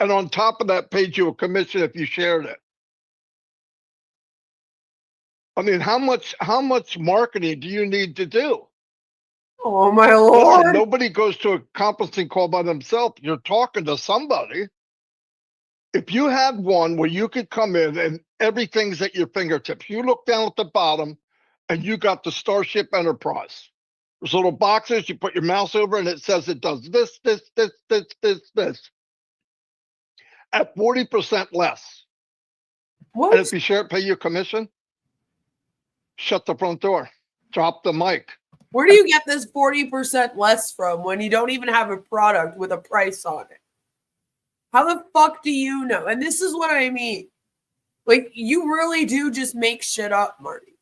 And on top of that, paid you a commission if you shared it. I mean, how much marketing do you need to do? Oh, my Lord. Listen, nobody goes to a conferencing call by themselves. You're talking to somebody. If you had one where you could come in and everything's at your fingertips, you look down at the bottom and you got the Starship Enterprise. There's little boxes, you put your mouse over and it says it does this, this. At 40% less. What? And if you share it, pay you a commission, shut the front door, drop the mic. Where do you get this 40% less from when you don't even have a product with a price on it? How the fuck do you know? And this is what I mean. Like, you really do just make shit up, Marty.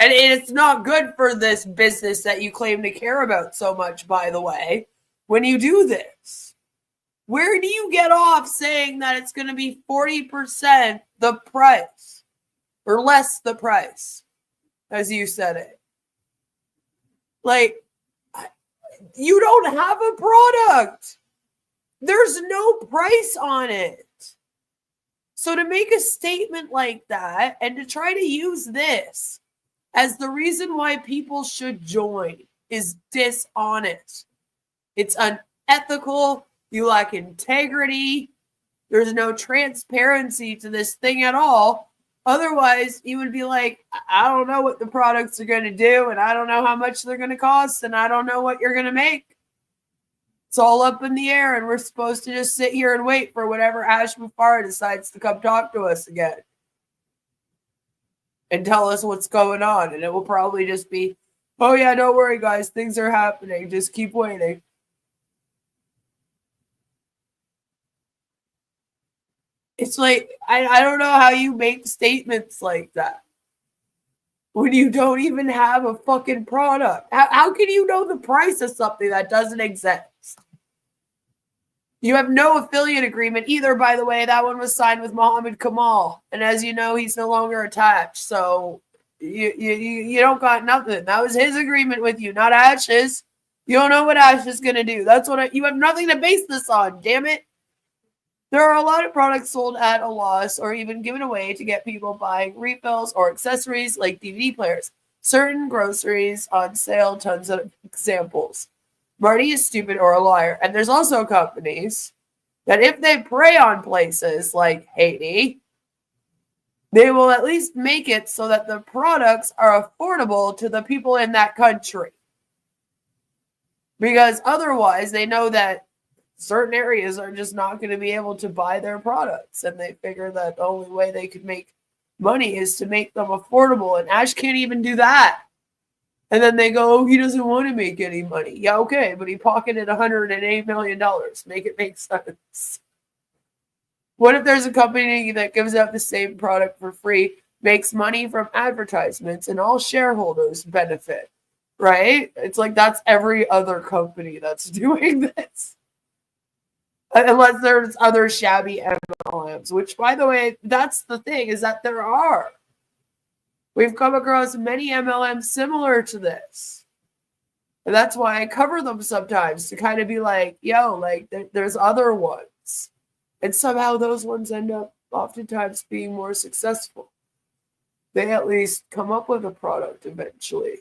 And it's not good for this business that you claim to care about so much, by the way, when you do this. Where do you get off saying that it's going to be 40% the price? Or less the price, as you said it. Like, you don't have a product. There's no price on it. So to make a statement like that and to try to use this as the reason why people should join is dishonest. It's unethical. You lack integrity. There's no transparency to this thing at all. Otherwise, you would be like, I don't know what the products are going to do, and I don't know how much they're going to cost, and I don't know what you're going to make. It's all up in the air, and we're supposed to just sit here and wait for whatever Ash Mufara decides to come talk to us again and tell us what's going on. And it will probably just be, oh yeah, don't worry, guys, things are happening. Just keep waiting. It's like, I don't know how you make statements like that when you don't even have a fucking product. How can you know the price of something that doesn't exist? You have no affiliate agreement either, by the way. That one was signed with Muhammad Kamal. And as you know, he's no longer attached. So you don't got nothing. That was his agreement with you, not Ash's. You don't know what Ash is going to do. That's what you have nothing to base this on, damn it. There are a lot of products sold at a loss or even given away to get people buying refills or accessories like DVD players. Certain groceries on sale, tons of examples. Marty is stupid or a liar. And there's also companies that if they prey on places like Haiti, they will at least make it so that the products are affordable to the people in that country. Because otherwise, they know that certain areas are just not going to be able to buy their products. And they figure that the only way they could make money is to make them affordable. And Ash can't even do that. And then they go, oh, he doesn't want to make any money. Yeah, okay, but he pocketed $108 million. Make it make sense. What if there's a company that gives out the same product for free, makes money from advertisements, and all shareholders benefit, right? It's like that's every other company that's doing this. Unless there's other shabby MLMs, which, by the way, that's the thing, is that there are. We've come across many MLMs similar to this. And that's why I cover them sometimes, to kind of be like, yo, like, there's other ones. And somehow those ones end up oftentimes being more successful. They at least come up with a product eventually.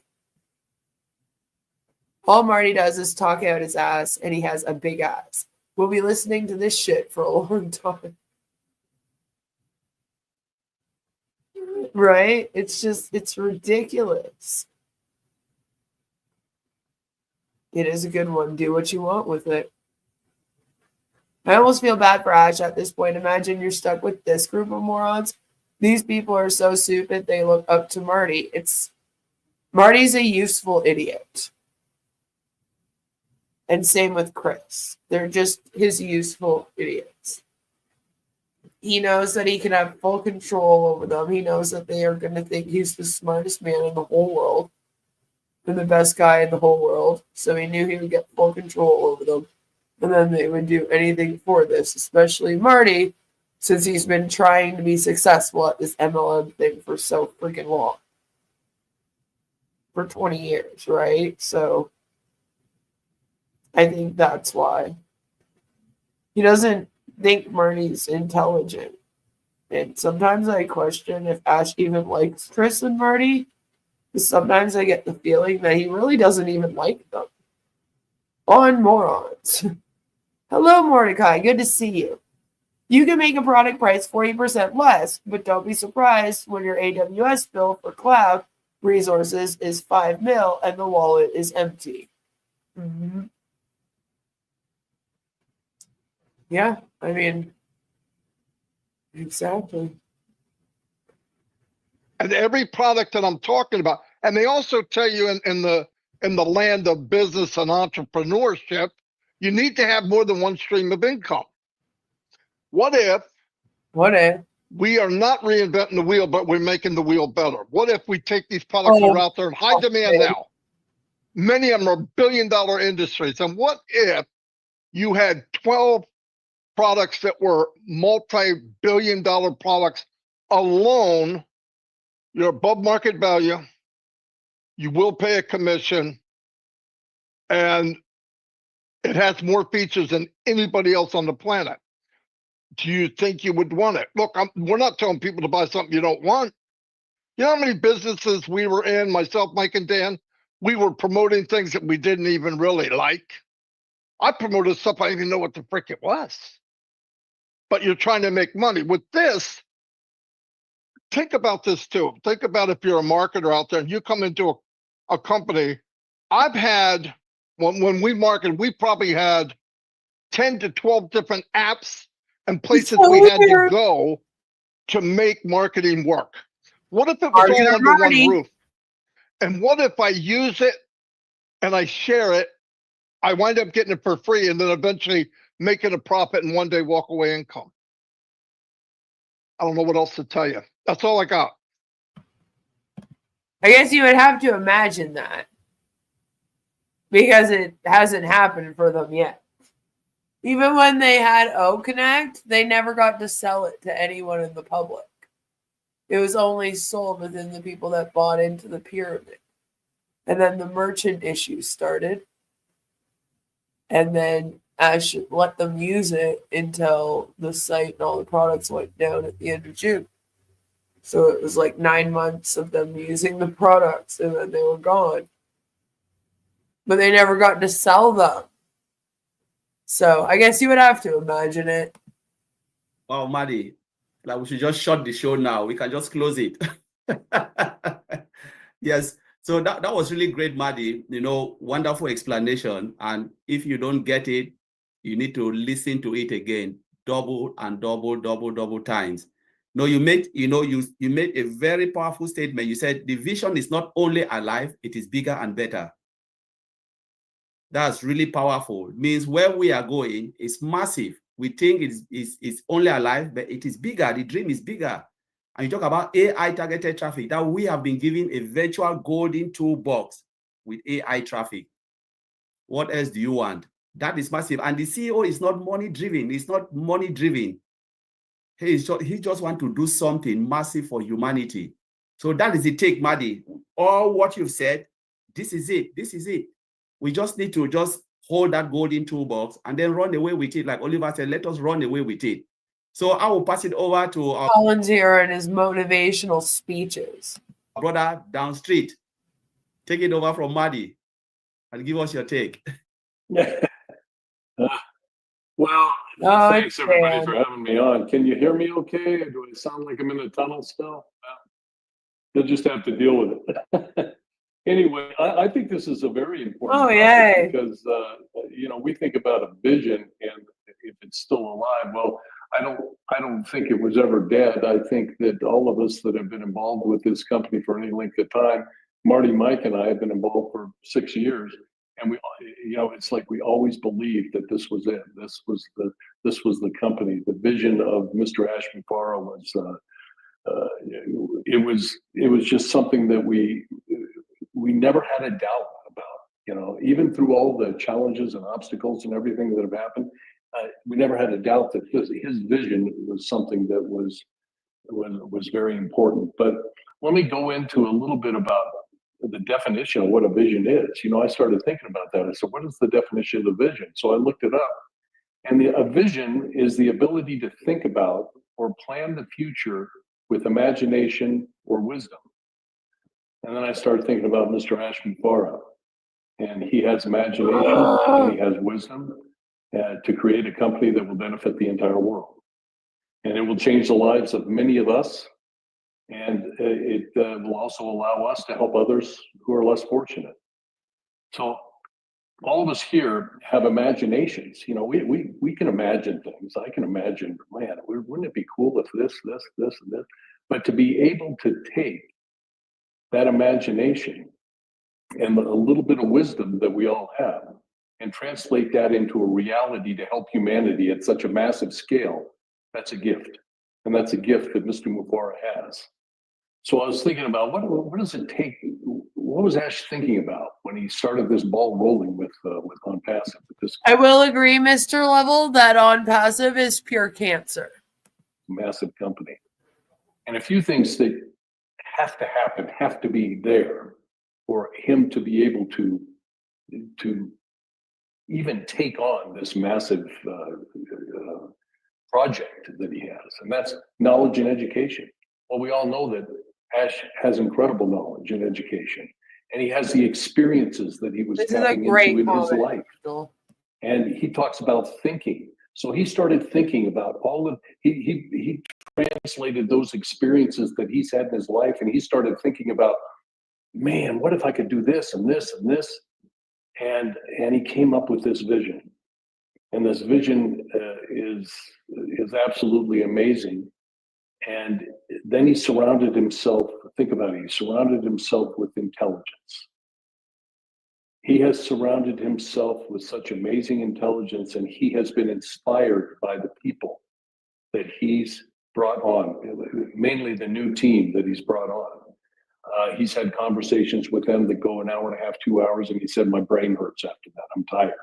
All Marty does is talk out his ass, and he has a big ass. We'll be listening to this shit for a long time. Right? It's ridiculous. It is a good one. Do what you want with it. I almost feel bad for Ash at this point. Imagine you're stuck with this group of morons. These people are so stupid they look up to Marty. Marty's a useful idiot. And same with Chris. They're just his useful idiots. He knows that he can have full control over them. He knows that they are going to think he's the smartest man in the whole world and the best guy in the whole world. So he knew he would get full control over them. And then they would do anything for this, especially Marty, since he's been trying to be successful at this MLM thing for so freaking long. For 20 years, right? So I think that's why. He doesn't think Marty's intelligent. And sometimes I question if Ash even likes Chris and Marty. Because sometimes I get the feeling that he really doesn't even like them. On morons. Hello, Mordecai. Good to see you. You can make a product price 40% less, but don't be surprised when your AWS bill for cloud resources is $5 million and the wallet is empty. Mm-hmm. Yeah, I mean, exactly. And every product that I'm talking about, and they also tell you in the land of business and entrepreneurship, you need to have more than one stream of income. What if we are not reinventing the wheel, but we're making the wheel better? What if we take these products that are out there in high demand now? Many of them are billion-dollar industries. And what if you had 12 products that were multi-billion-dollar products alone? You're above market value. You will pay a commission, and it has more features than anybody else on the planet. Do you think you would want it? Look, we're not telling people to buy something you don't want. You know how many businesses we were in, myself, Mike, and Dan? We were promoting things that we didn't even really like. I promoted stuff I didn't even know what the frick it was. But you're trying to make money. With this, think about this too. Think about if you're a marketer out there and you come into a company. I've had, when we marketed, we probably had 10 to 12 different apps and places so we had to weird. go to make marketing work. What if it was Marty, all under one Marty. roof? And what if I use it and I share it, I wind up getting it for free and then eventually making a profit and one day walk away income? I don't know what else to tell you. That's all I got. I guess you would have to imagine that because it hasn't happened for them yet. Even when they had O-Connect, they never got to sell it to anyone in the public. It was only sold within the people that bought into the pyramid. And then the merchant issue started. And then Ash let them use it until the site and all the products went down at the end of June. So it was like 9 months of them using the products and then they were gone. But they never got to sell them. So I guess you would have to imagine it. Wow, Marty, like we should just shut the show now. We can just close it. Yes. So that was really great, Marty. Wonderful explanation. And if you don't get it, you need to listen to it again, double and double times. No, you made a very powerful statement. You said the vision is not only alive, it is bigger and better. That's really powerful. It means where we are going is massive. We think it's only alive, but it is bigger. The dream is bigger. And you talk about AI targeted traffic, that we have been given a virtual golden toolbox with AI traffic. What else do you want? That is massive. And the CEO is not money driven. It's not money driven. He just wants to do something massive for humanity. So that is the take, Marty. All what you've said, this is it. This is it. We just need to just hold that golden toolbox and then run away with it. Like Oliver said, let us run away with it. So I will pass it over to Collins here and his motivational speeches. Brother down street. Take it over from Marty and give us your take. Well, Oh, thanks everybody Dan. for having me on. Can you hear me okay? Or do I sound like I'm in a tunnel still? You'll just have to deal with it. Anyway, I think this is a very important topic yay. because we think about a vision and if it's still alive. Well, I don't think it was ever dead. I think that all of us that have been involved with this company for any length of time, Marty, Mike, and I have been involved for 6 years. And we, it's like we always believed that this was it. This was the company. The vision of Mr. Ashmi Farah was, it was just something that we never had a doubt about. Even through all the challenges and obstacles and everything that have happened, we never had a doubt that his vision was something that was very important. But let me go into a little bit about the definition of what a vision is. I started thinking about that. I said, what is the definition of the vision? So I looked it up. And a vision is the ability to think about or plan the future with imagination or wisdom. And then I started thinking about Mr. Ashmi Farah. And he has imagination and he has wisdom to create a company that will benefit the entire world. And it will change the lives of many of us. And it will also allow us to help others who are less fortunate. So all of us here have imaginations. We can imagine things. I can imagine, man, wouldn't it be cool if this, and this. But to be able to take that imagination and a little bit of wisdom that we all have and translate that into a reality to help humanity at such a massive scale, that's a gift. And that's a gift that Mr. Mubarak has. So I was thinking about what does it take? What was Ash thinking about when he started this ball rolling with Onpassive? I will agree, Mr. Level, that Onpassive is pure cancer. Massive company. And a few things that have to happen, have to be there for him to be able to even take on this massive project that he has. And that's knowledge and education. Well, we all know that Ash has incredible knowledge and education, and he has the experiences that he was tapping into in his life. And he talks about thinking. So he started thinking about he translated those experiences that he's had in his life, and he started thinking about, man, what if I could do this and this and this? And he came up with this vision. And this vision is absolutely amazing. And then he surrounded himself, think about it, he surrounded himself with intelligence. He has surrounded himself with such amazing intelligence, and he has been inspired by the people that he's brought on, mainly the new team that he's brought on. He's had conversations with them that go an hour and a half, 2 hours, and he said, my brain hurts after that, I'm tired.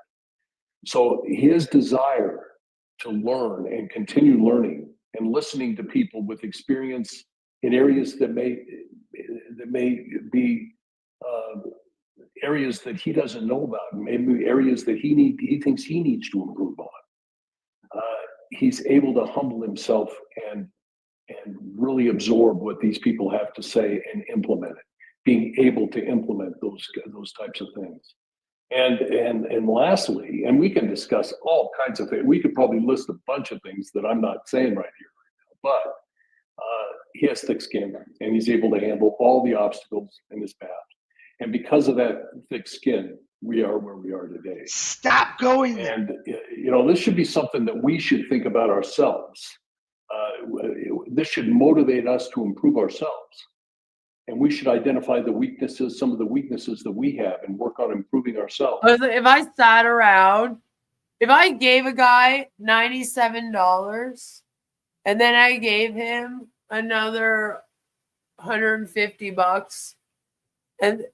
So his desire to learn and continue learning and listening to people with experience in areas that may be areas that he doesn't know about, maybe areas that he thinks he needs to improve on. He's able to humble himself and really absorb what these people have to say and implement it, being able to implement those types of things. And lastly, and we can discuss all kinds of things. We could probably list a bunch of things that I'm not saying right here, but he has thick skin, and he's able to handle all the obstacles in his path. And because of that thick skin, we are where we are today. Stop going there. And this should be something that we should think about ourselves. This should motivate us to improve ourselves. And we should identify some of the weaknesses that we have, and work on improving ourselves. If I sat around, if I gave a guy $97 and then I gave him another $150 and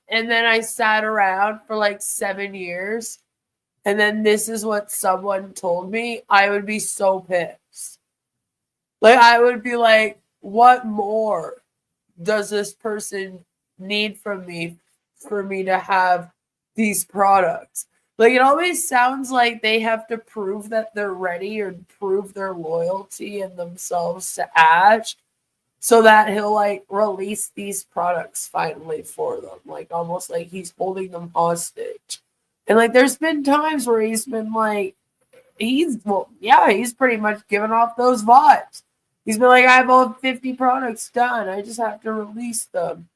then I sat around for like 7 years, and then this is what someone told me, I would be so pissed. Like, I would be like, what more does this person need from me for me to have these products? Like, it always sounds like they have to prove that they're ready or prove their loyalty and themselves to Ash so that he'll like release these products finally for them. Like, almost like he's holding them hostage. And like, there's been times where he's been like, he's pretty much given off those vibes. He's been like, I have all 50 products done. I just have to release them.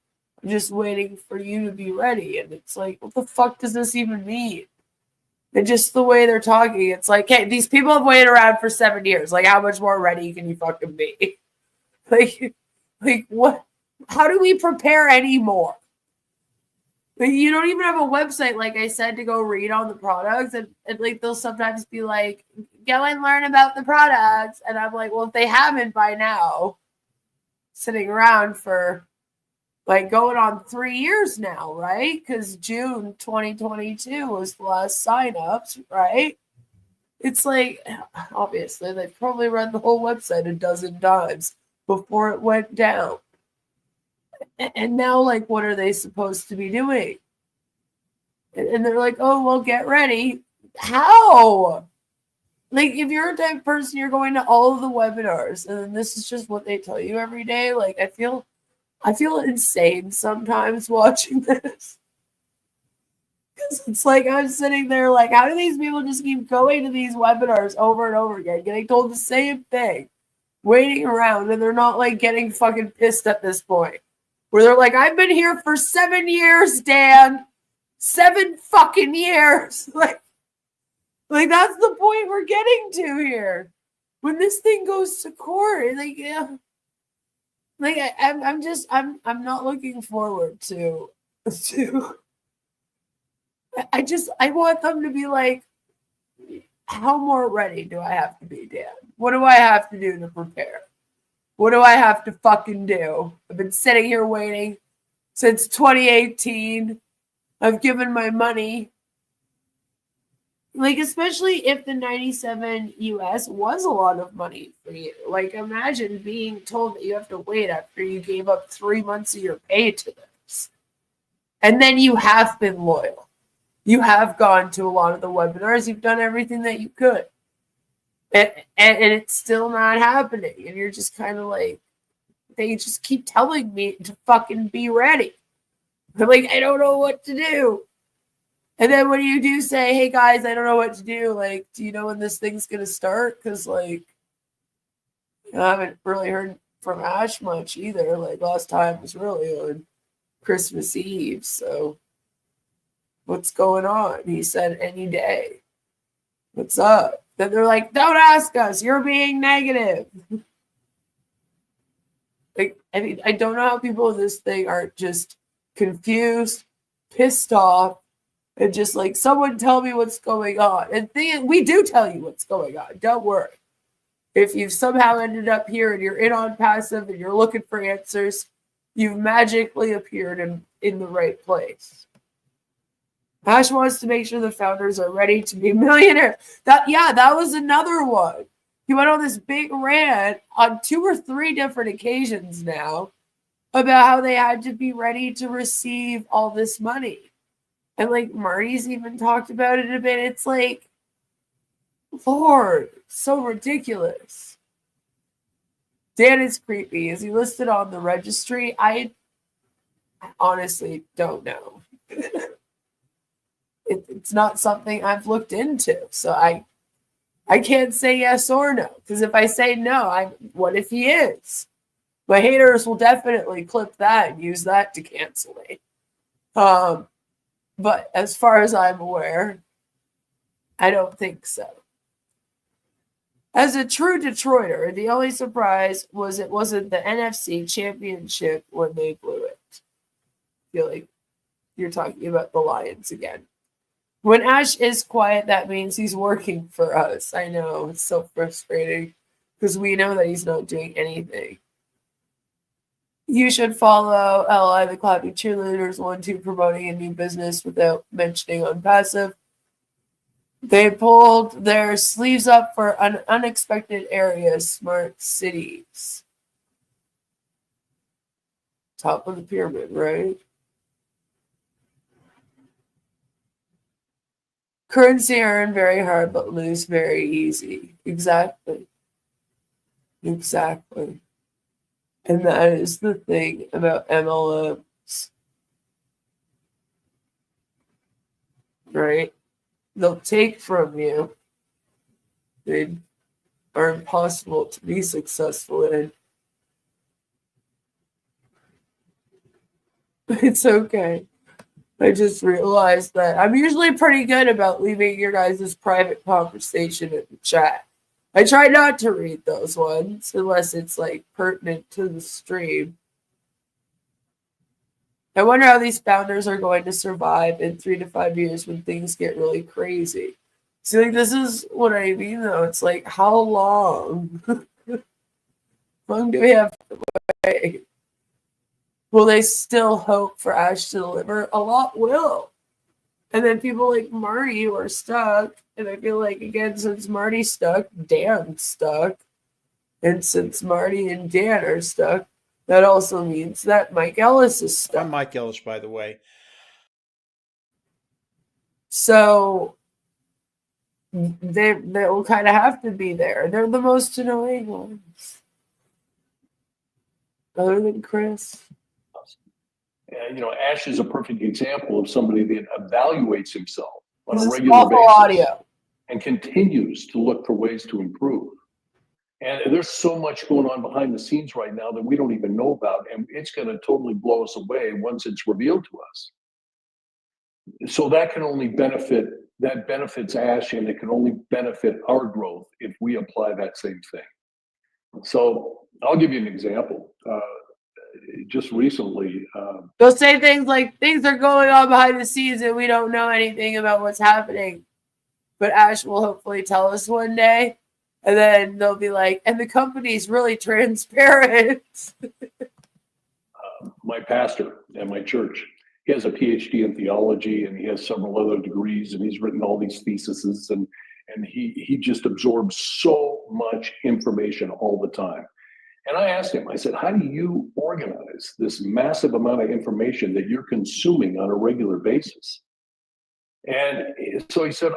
I'm just waiting for you to be ready. And it's like, what the fuck does this even mean? And just the way they're talking, it's like, hey, these people have waited around for 7 years. Like, how much more ready can you fucking be? Like what? How do we prepare anymore? Like, you don't even have a website, like I said, to go read on the products. And like, they'll sometimes be like, go and learn about the products. And I'm like, well, if they haven't by now, sitting around for like going on 3 years now, right? Because June 2022 was the last sign-ups, right? It's like, obviously, they probably read the whole website a dozen times before it went down. And now, like, what are they supposed to be doing? And they're like, oh, well, get ready. How? Like, if you're a type of person, you're going to all of the webinars, and then this is just what they tell you every day. Like, I feel insane sometimes watching this. Because it's like, I'm sitting there like, how do these people just keep going to these webinars over and over again, getting told the same thing, waiting around, and they're not like getting fucking pissed at this point? Where they're like, I've been here for 7 years, Dan. 7 fucking years. Like that's the point we're getting to here. When this thing goes to court, like, yeah. Like, I'm not looking forward to I want them to be like, how more ready do I have to be, Dan? What do I have to do to prepare? What do I have to fucking do? I've been sitting here waiting since 2018. I've given my money. Like, especially if the 97 US was a lot of money for you. Like, imagine being told that you have to wait after you gave up 3 months of your pay to this. And then you have been loyal. You have gone to a lot of the webinars. You've done everything that you could. And it's still not happening. And you're just kind of like, they just keep telling me to fucking be ready. I'm like, I don't know what to do. And then when you do say, hey guys, I don't know what to do, like, do you know when this thing's gonna start? Because like, I haven't really heard from Ash much either. Like last time was really on Christmas Eve. So what's going on? He said any day. What's up? Then they're like, don't ask us, you're being negative. Like, I mean, I don't know how people in this thing aren't just confused, pissed off, and just like, someone tell me what's going on. And we do tell you what's going on. Don't worry. If you've somehow ended up here and you're in Onpassive and you're looking for answers, you've magically appeared in the right place. Ash wants to make sure the founders are ready to be millionaires. That was another one. He went on this big rant on 2 or 3 different occasions now about how they had to be ready to receive all this money. And like Marty's even talked about it a bit. It's like, Lord, so ridiculous. Dan is creepy. Is he listed on the registry? I honestly don't know. It's not something I've looked into. So I can't say yes or no. Because if I say no, what if he is? My haters will definitely clip that and use that to cancel me. But as far as I'm aware, I don't think so. As a true Detroiter, the only surprise was it wasn't the NFC Championship when they blew it. I feel like you're talking about the Lions again. When Ash is quiet, that means he's working for us. I know, it's so frustrating because we know that he's not doing anything. You should follow LI the Clappy Cheerleaders 1-2 promoting a new business without mentioning Onpassive. They pulled their sleeves up for an unexpected area, smart cities. Top of the pyramid, right? Currency earn very hard, but lose very easy. Exactly. And that is the thing about MLMs. Right? They'll take from you. They are impossible to be successful in. It's okay. I just realized that I'm usually pretty good about leaving your guys' private conversation in the chat. I try not to read those ones unless it's like pertinent to the stream. I wonder how these founders are going to survive in 3 to 5 years when things get really crazy. See, like, this is what I mean, though. It's like, how long? How long do we have to wait? Will they still hope for Ash to deliver? A lot will. And then people like Marty who are stuck. And I feel like, again, since Marty's stuck, Dan's stuck. And since Marty and Dan are stuck, that also means that Mike Ellis is stuck. I'm Mike Ellis, by the way. So they will kind of have to be there. They're the most annoying ones. Other than Chris. And, Ash is a perfect example of somebody that evaluates himself on This a is regular awful basis audio. and continues to look for ways to improve. And there's so much going on behind the scenes right now that we don't even know about, and it's going to totally blow us away once it's revealed to us. So that benefits Ash, and it can only benefit our growth if we apply that same thing. So I'll give you an example. Just recently, They'll say things like, things are going on behind the scenes and we don't know anything about what's happening. But Ash will hopefully tell us one day. And then they'll be like, and the company's really transparent. my pastor at my church, he has a PhD in theology and he has several other degrees and he's written all these theses and he just absorbs so much information all the time. And I asked him, I said, how do you organize this massive amount of information that you're consuming on a regular basis? And so he said,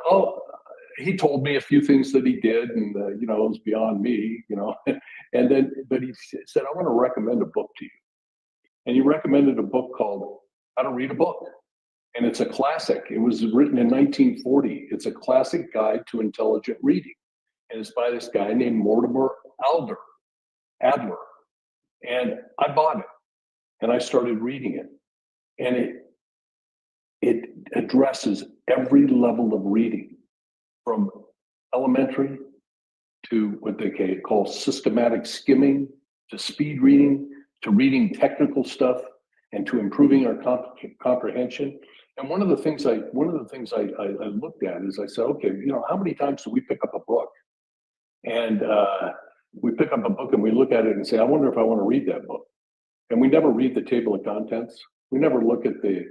he told me a few things that he did and, it was beyond me, and then, but he said, I want to recommend a book to you. And he recommended a book called How to Read a Book. And it's a classic. It was written in 1940. It's a classic guide to intelligent reading. And it's by this guy named Mortimer Adler. And I bought it and I started reading it. And it addresses every level of reading, from elementary to what they call systematic skimming, to speed reading, to reading technical stuff, and to improving our comprehension. And one of the things I looked at is I said, okay, how many times do we pick up a book? And we pick up a book and we look at it and say, I wonder if I want to read that book. And we never read the table of contents. We never look at the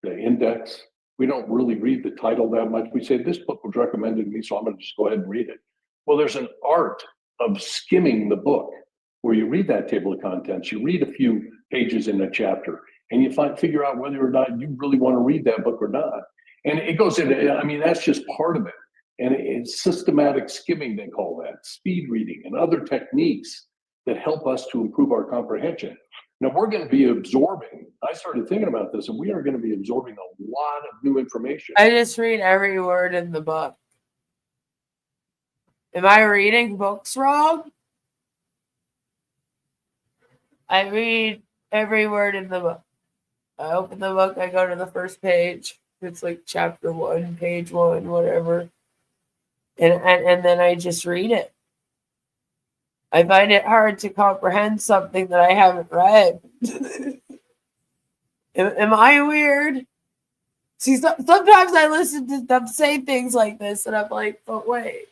index. We don't really read the title that much. We say, this book was recommended to me, so I'm going to just go ahead and read it. Well, there's an art of skimming the book where you read that table of contents, you read a few pages in a chapter, and you figure out whether or not you really want to read that book or not. And it goes into, that's just part of it. And it's systematic skimming, they call that, speed reading, and other techniques that help us to improve our comprehension. Now, we're going to be absorbing, I started thinking about this, and we are going to be absorbing a lot of new information. I just read every word in the book. Am I reading books wrong? I read every word in the book. I open the book, I go to the first page. It's like chapter 1, page 1, whatever. And then I just read it. I find it hard to comprehend something that I haven't read. Am I weird? See, sometimes I listen to them say things like this, and I'm like, but wait.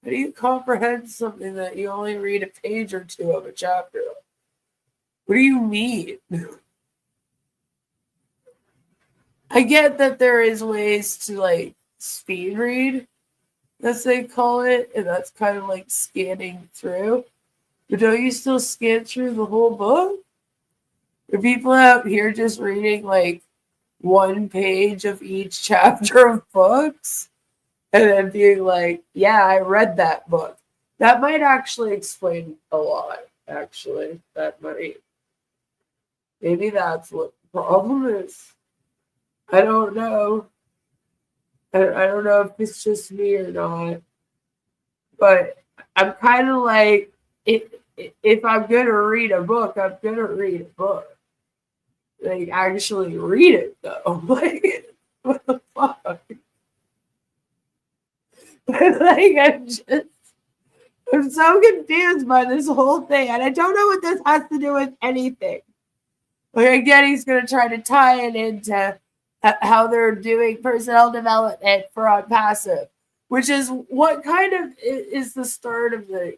How do you comprehend something that you only read a page or two of a chapter? What do you mean? I get that there is ways to speed read, as they call it, and that's kind of like scanning through. But don't you still scan through the whole book? Are people out here just reading one page of each chapter of books? And then being like, yeah, I read that book. That might actually explain a lot, actually. That might. Maybe that's what the problem is. I don't know. I don't know if it's just me or not. But I'm kind of like, if I'm going to read a book, I'm going to read a book. Actually read it, though. What the fuck? I'm so confused by this whole thing, and I don't know what this has to do with anything. Again, he's going to try to tie it into how they're doing personnel development for Onpassive, which is what kind of is the start of the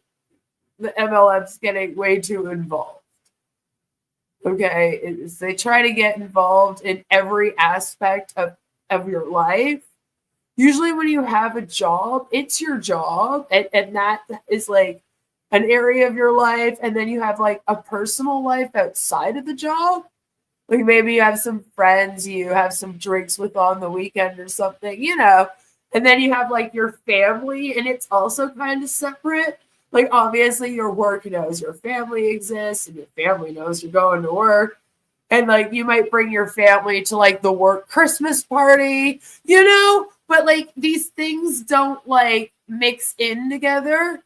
MLMs getting way too involved. Okay, they try to get involved in every aspect of your life. Usually when you have a job, it's your job, and that is an area of your life, and then you have a personal life outside of the job. Maybe you have some friends you have some drinks with on the weekend or something, and then you have your family, and it's also kind of separate. Obviously your work knows your family exists, and your family knows you're going to work. And you might bring your family to the work Christmas party, but these things don't mix in together.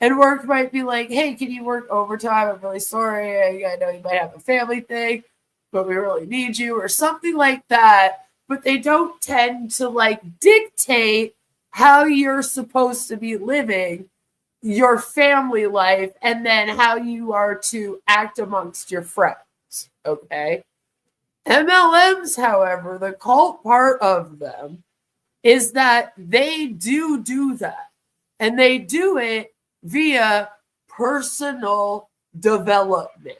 And work might be hey, can you work overtime? I'm really sorry. I know you might have a family thing, but we really need you, or something like that. But they don't tend to dictate how you're supposed to be living your family life, and then how you are to act amongst your friends. Okay. MLMs, however, the cult part of them is that they do that. And they do it via personal development.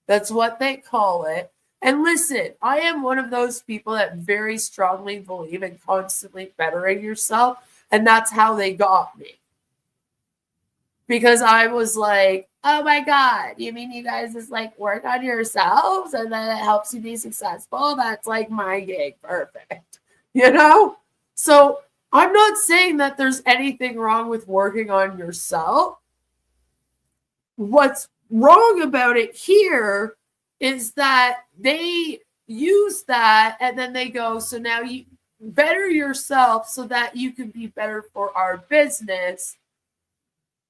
That's what they call it. And listen, I am one of those people that very strongly believe in constantly bettering yourself. And that's how they got me. Because I was like, oh my God, you mean you guys just work on yourselves and then it helps you be successful? That's my gig. Perfect. So I'm not saying that there's anything wrong with working on yourself. What's wrong about it here is that they use that, and then they go, so now you better yourself so that you can be better for our business.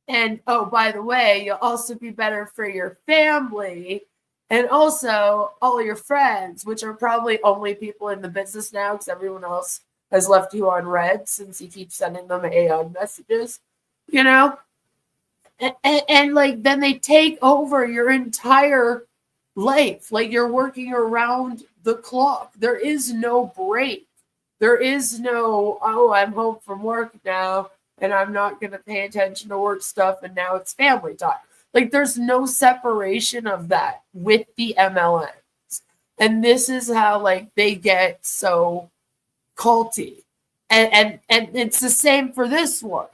And oh, by the way, you'll also be better for your family and also all your friends, which are probably only people in the business now because everyone else has left you on red since you keep sending them AI messages, you know? And like then they take over your entire life. Like you're working around the clock. There is no break. There is no, oh, I'm home from work now and I'm not going to pay attention to work stuff and now it's family time. Like there's no separation of that with the MLMs. And this is how like they get so culty. And it's the same for this one,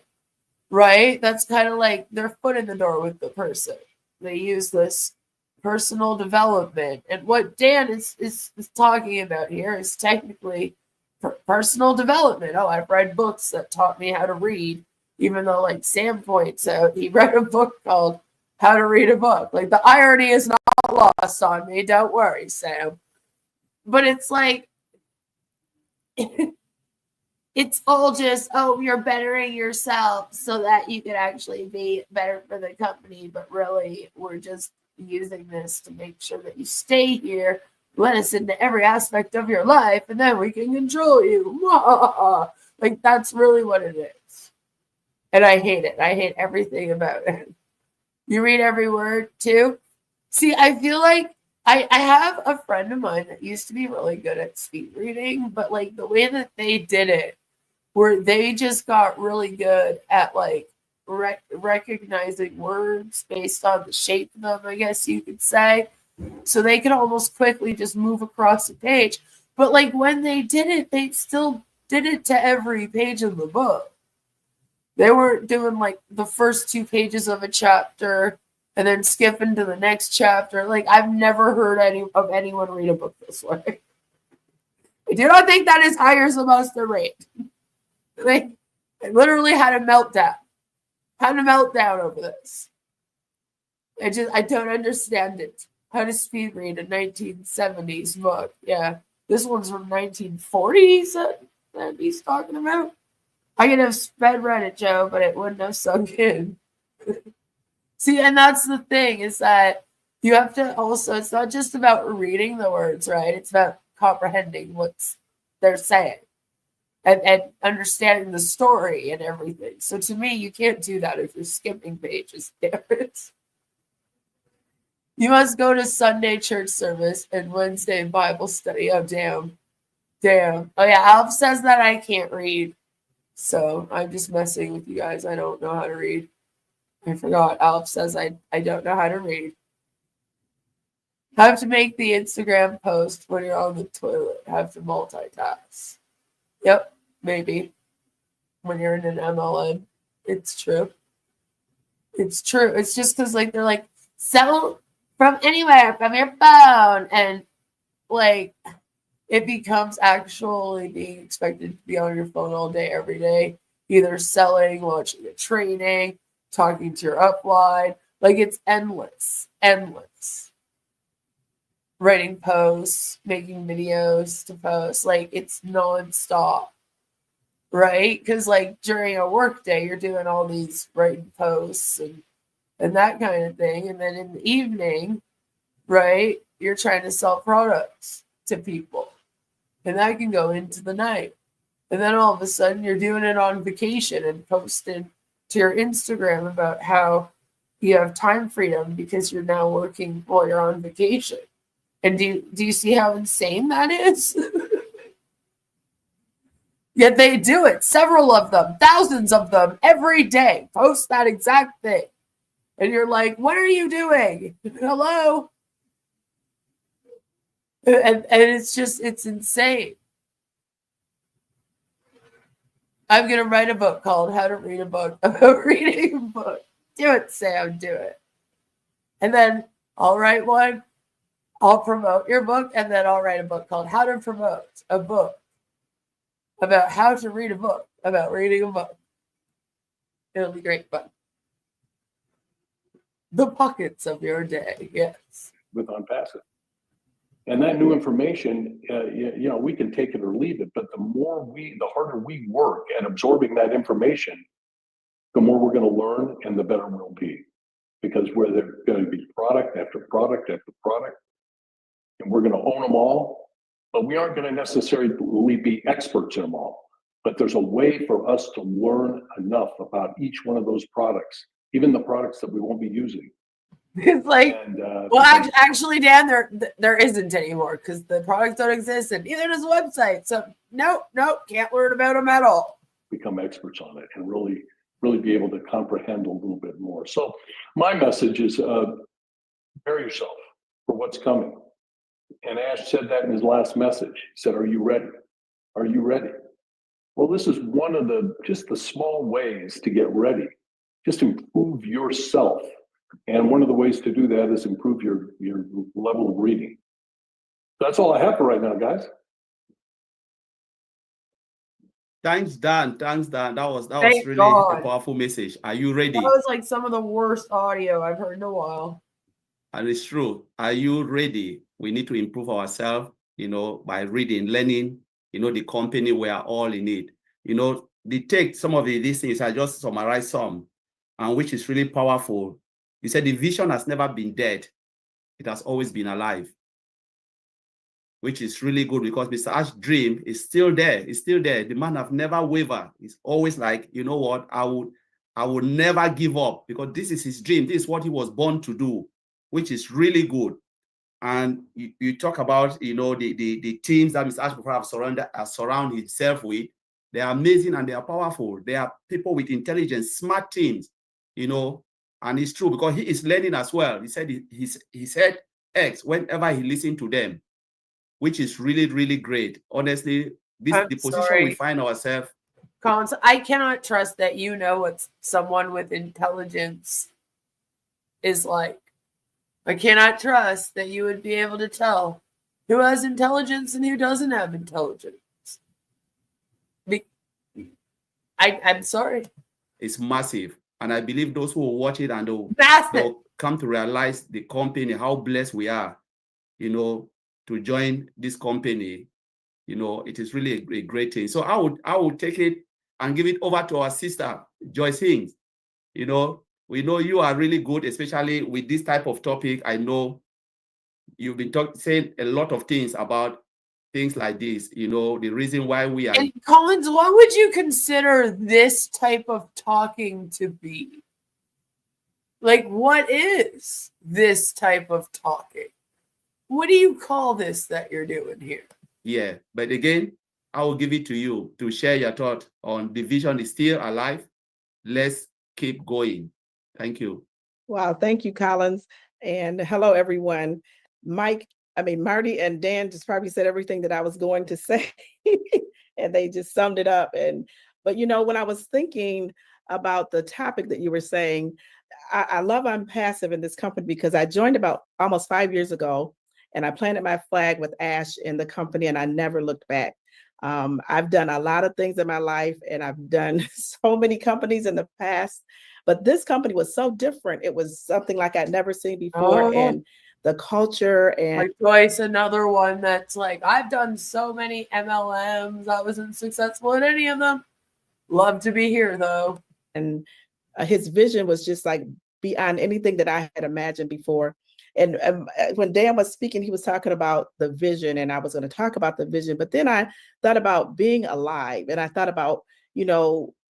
right? That's kind of like their foot in the door with the person. They use this personal development. And what Dan is talking about here is technically personal development. Oh, I've read books that taught me how to read, even though like Sam points out, he read a book called How to Read a Book. Like the irony is not lost on me. Don't worry, Sam. But it's like, it's all just, oh, you're bettering yourself so that you can actually be better for the company. But really, we're just using this to make sure that you stay here, let us into every aspect of your life, and then we can control you. Like, that's really what it is. And I hate it. I hate everything about it. You read every word, too? See, I feel like I have a friend of mine that used to be really good at speed reading, but, like, the way that they did it, where they just got really good at, like, recognizing words based on the shape of them, I guess you could say. So they could almost quickly just move across the page. But like when they did it, they still did it to every page of the book. They weren't doing like the first 2 pages of a chapter and then skipping to the next chapter. Like I've never heard of anyone read a book this way. I do not think that is how you're supposed to read. Like I literally had a meltdown. Had a meltdown over this. I don't understand it. How to speed read a 1970s book. Yeah. This one's from 1940s that he's talking about. I could have sped read it, Joe, but it wouldn't have sunk in. See, and that's the thing, is that you have to also, it's not just about reading the words, right? It's about comprehending what they're saying and understanding the story and everything. So to me, you can't do that if you're skipping pages. Damn it. You must go to Sunday church service and Wednesday Bible study. Oh, damn. Damn. Oh, yeah. Alf says that I can't read. So I'm just messing with you guys. I don't know how to read. I forgot. Alf says I don't know how to read. Have to make the Instagram post when you're on the toilet. Have to multitask. Yep. Maybe. When you're in an MLM. It's true. It's true. It's just because like they're like, sell from anywhere, from your phone, and like it becomes actually being expected to be on your phone all day, every day, either selling, watching a training, talking to your upline. Like it's endless. Writing posts, making videos to post, like it's nonstop, right? Because like during a work day, you're doing all these writing posts and that kind of thing. And then in the evening, right, you're trying to sell products to people. And that can go into the night. And then all of a sudden you're doing it on vacation and posting to your Instagram about how you have time freedom because you're now working while you're on vacation. And do you see how insane that is? Yet they do it. Several of them, thousands of them every day post that exact thing. And you're like, what are you doing? Hello? And it's insane. I'm going to write a book called How to Read a Book about reading a book. Do it, Sam, do it. And then I'll write one. I'll promote your book, and then I'll write a book called How to Promote a Book about how to read a book, about reading a book. It'll be great fun. The pockets of your day, yes. With Onpassive. And that new information, we can take it or leave it, but the harder we work at absorbing that information, the more we're going to learn and the better we'll be. Because where there's going to be product after product after product, and we're going to own them all, but we aren't going to necessarily be experts in them all. But there's a way for us to learn enough about each one of those products, even the products that we won't be using. It's like, And, actually, Dan, there isn't anymore because the products don't exist and neither does the website. So nope, can't learn about them at all. Become experts on it and really be able to comprehend a little bit more. So my message is prepare yourself for what's coming. And Ash said that in his last message. He said, are you ready? Are you ready? Well, this is one of just the small ways to get ready. Just improve yourself. And one of the ways to do that is improve your level of reading. That's all I have for right now, guys. Thanks, Dan. That was Thank really God. a powerful message. Are you ready? That was like some of the worst audio I've heard in a while. And it's true. Are you ready? We need to improve ourselves, by reading, learning, the company, we are all in it. Some of these things, I just summarize some, and which is really powerful. He said the vision has never been dead. It has always been alive, which is really good because Mr. Ash's dream is still there. It's still there. The man have never wavered. It's always like, you know what, I would never give up because this is his dream. This is what he was born to do, which is really good. And you talk about, the teams that Mr. Ash have surround himself with. They are amazing and they are powerful. They are people with intelligence, smart teams, and it's true because he is learning as well. He said he said X whenever he listened to them, which is really, really great. Honestly, the position we find ourselves. Collins, I cannot trust that you know what someone with intelligence is like. I cannot trust that you would be able to tell who has intelligence and who doesn't have intelligence. I'm sorry. It's massive. And I believe those who will watch it and they'll come to realize the company, how blessed we are, to join this company. It is really a great thing. So I would take it and give it over to our sister, Joyce Hings. We know you are really good, especially with this type of topic. I know you've been saying a lot of things about things like this, the reason why we are. And Collins, what would you consider this type of talking to be? Like, what is this type of talking? What do you call this that you're doing here? Yeah, but again, I will give it to you to share your thought on the vision is still alive. Let's keep going. Thank you. Wow, thank you, Collins. And hello, everyone. Marty and Dan just probably said everything that I was going to say, and they just summed it up. But when I was thinking about the topic that you were saying, I love Onpassive in this company because I joined about almost 5 years ago, and I planted my flag with Ash in the company, and I never looked back. I've done a lot of things in my life, and I've done so many companies in the past, but this company was so different. It was something like I'd never seen before, and the culture and like Joyce, another one that's like, I've done so many MLMs. I wasn't successful in any of them. Love to be here though. And his vision was just like beyond anything that I had imagined before. And when Dan was speaking, he was talking about the vision, and I was going to talk about the vision, but then I thought about being alive, and I thought about,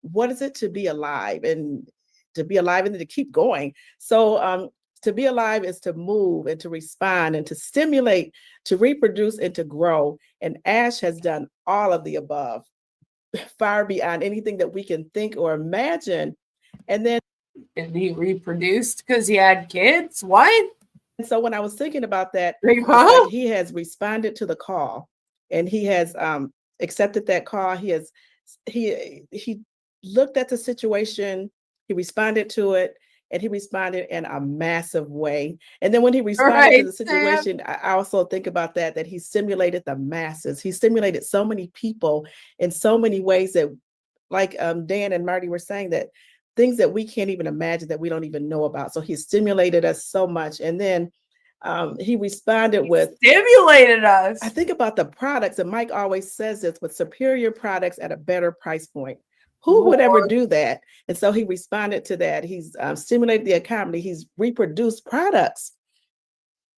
what is it to be alive, and to be alive and to keep going. So to be alive is to move and to respond and to stimulate, to reproduce and to grow. And Ash has done all of the above, far beyond anything that we can think or imagine. And he reproduced because he had kids. What? And so when I was thinking about that, he has responded to the call, and he has accepted that call. He looked at the situation, he responded to it, and he responded in a massive way. And then when he responded to the situation, I also think about that he stimulated the masses. He stimulated so many people in so many ways that, like Dan and Marty were saying, that things that we can't even imagine, that we don't even know about. So he stimulated us so much. And then he responded with, Stimulated us. I think about the products, and Mike always says this, with superior products at a better price point. Who would ever do that? And so he responded to that. He's stimulated the economy. He's reproduced products.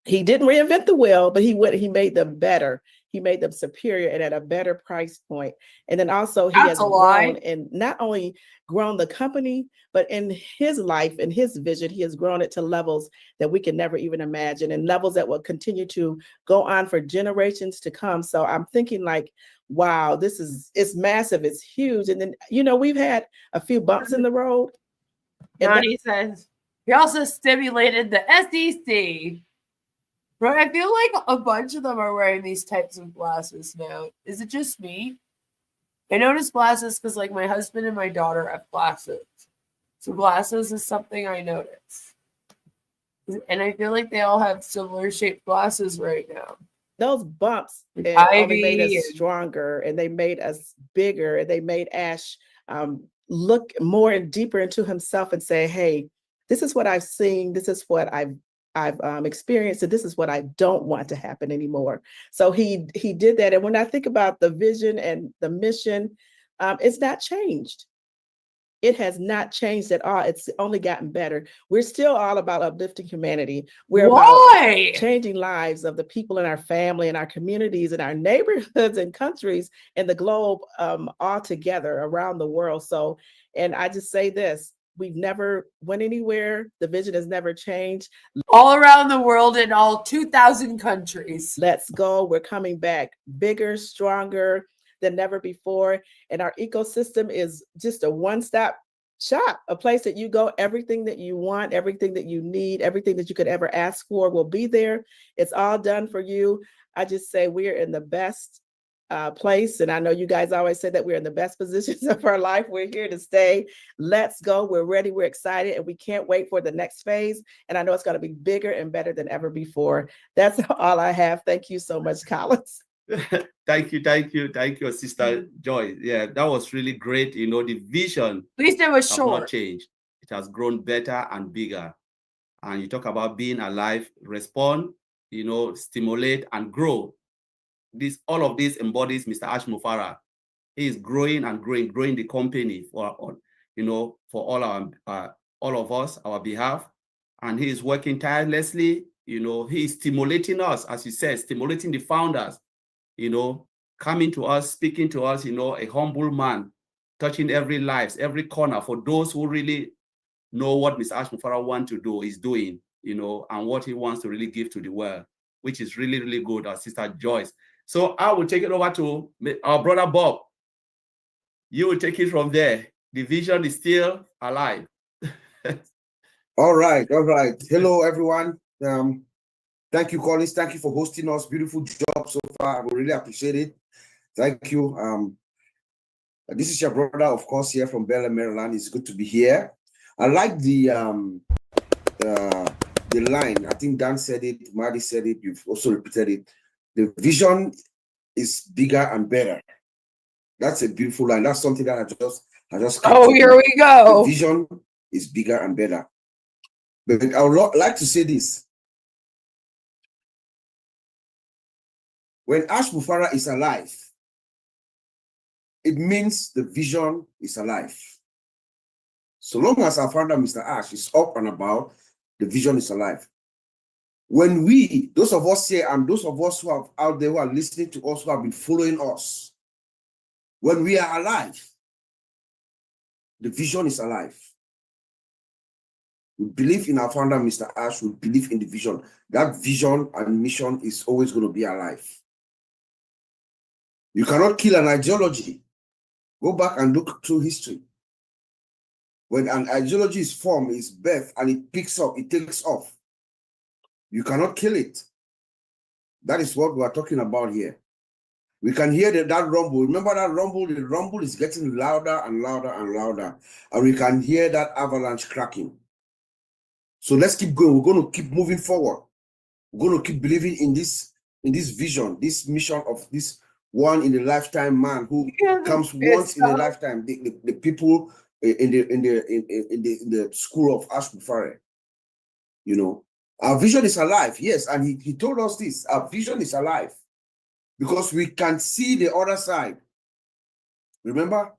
He didn't reinvent the wheel, but he made them better. He made them superior and at a better price point. And then also he has grown, and not only grown the company, but in his life and his vision, he has grown it to levels that we can never even imagine, and levels that will continue to go on for generations to come. So I'm thinking like, wow, it's massive, it's huge. And then, we've had a few bumps in the road. Johnny says, he also stimulated the SEC. Right, I feel like a bunch of them are wearing these types of glasses now. Is it just me? I notice glasses because, like, my husband and my daughter have glasses. So glasses is something I notice. And I feel like they all have similar shaped glasses right now. Those bumps only made us stronger, and they made us bigger, and they made Ash look more and deeper into himself and say, hey, this is what I've seen. This is what I've experienced, and this is what I don't want to happen anymore. So he did that. And when I think about the vision and the mission, it's not changed. It has not changed at all. It's only gotten better. We're still all about uplifting humanity. We're about changing lives of the people in our family, and our communities, and our neighborhoods and countries, and the globe all together around the world. So, and I just say this, we've never went anywhere. The vision has never changed. All around the world in all 2,000 countries. Let's go. We're coming back bigger, stronger than never before. And our ecosystem is just a one-stop shop, a place that you go, everything that you want, everything that you need, everything that you could ever ask for will be there. It's all done for you. I just say we're in the best place. And I know you guys always say that we're in the best positions of our life. We're here to stay. Let's go. We're ready. We're excited. And we can't wait for the next phase. And I know it's going to be bigger and better than ever before. That's all I have. Thank you so much, Collins. Thank you, Sister Joy. Yeah, that was really great. The vision, at least it was has short. not changed. It has grown better and bigger. And you talk about being alive, respond, stimulate and grow. All of this embodies Mr. Ash Mufarah. He is growing and growing the company for all of us, our behalf. And he is working tirelessly. He is stimulating us, as you said, stimulating the founders, coming to us, speaking to us, a humble man, touching every life, every corner for those who really know what Mr. Ash Mufarah wants to do, is doing, and what he wants to really give to the world, which is really, really good, our Sister Joyce. So I will take it over to our brother Bob. You will take it from there. The vision is still alive. All right. Hello, everyone. Thank you, Collins. Thank you for hosting us. Beautiful job so far. I really appreciate it. Thank you. This is your brother, of course, here from Bel Air, Maryland. It's good to be here. I like the line. I think Dan said it, Marty said it, you've also repeated it. The vision is bigger and better. That's a beautiful line. That's something that I just here we go. The vision is bigger and better. But I would like to say this. When Ash Mufarah is alive, it means the vision is alive. So long as our founder, Mr. Ash, is up and about, the vision is alive. When those of us here and those of us who are out there who are listening to us, who have been following us, when we are alive, the vision is alive. We believe in our founder, Mr. Ash. We believe in the vision. That vision and mission is always going to be alive. You cannot kill an ideology. Go back and look through history. When an ideology is formed, is birthed, and it picks up, it takes off. You cannot kill it. That is what we are talking about here. We can hear that rumble. Remember that rumble? The rumble is getting louder and louder and louder. And we can hear that avalanche cracking. So let's keep going. We're going to keep moving forward. We're going to keep believing in this vision, this mission of this one in a lifetime man who comes once in a lifetime. The people in the school of Ash Mufarah, Our vision is alive, yes, and he told us this. Our vision is alive because we can see the other side. Remember,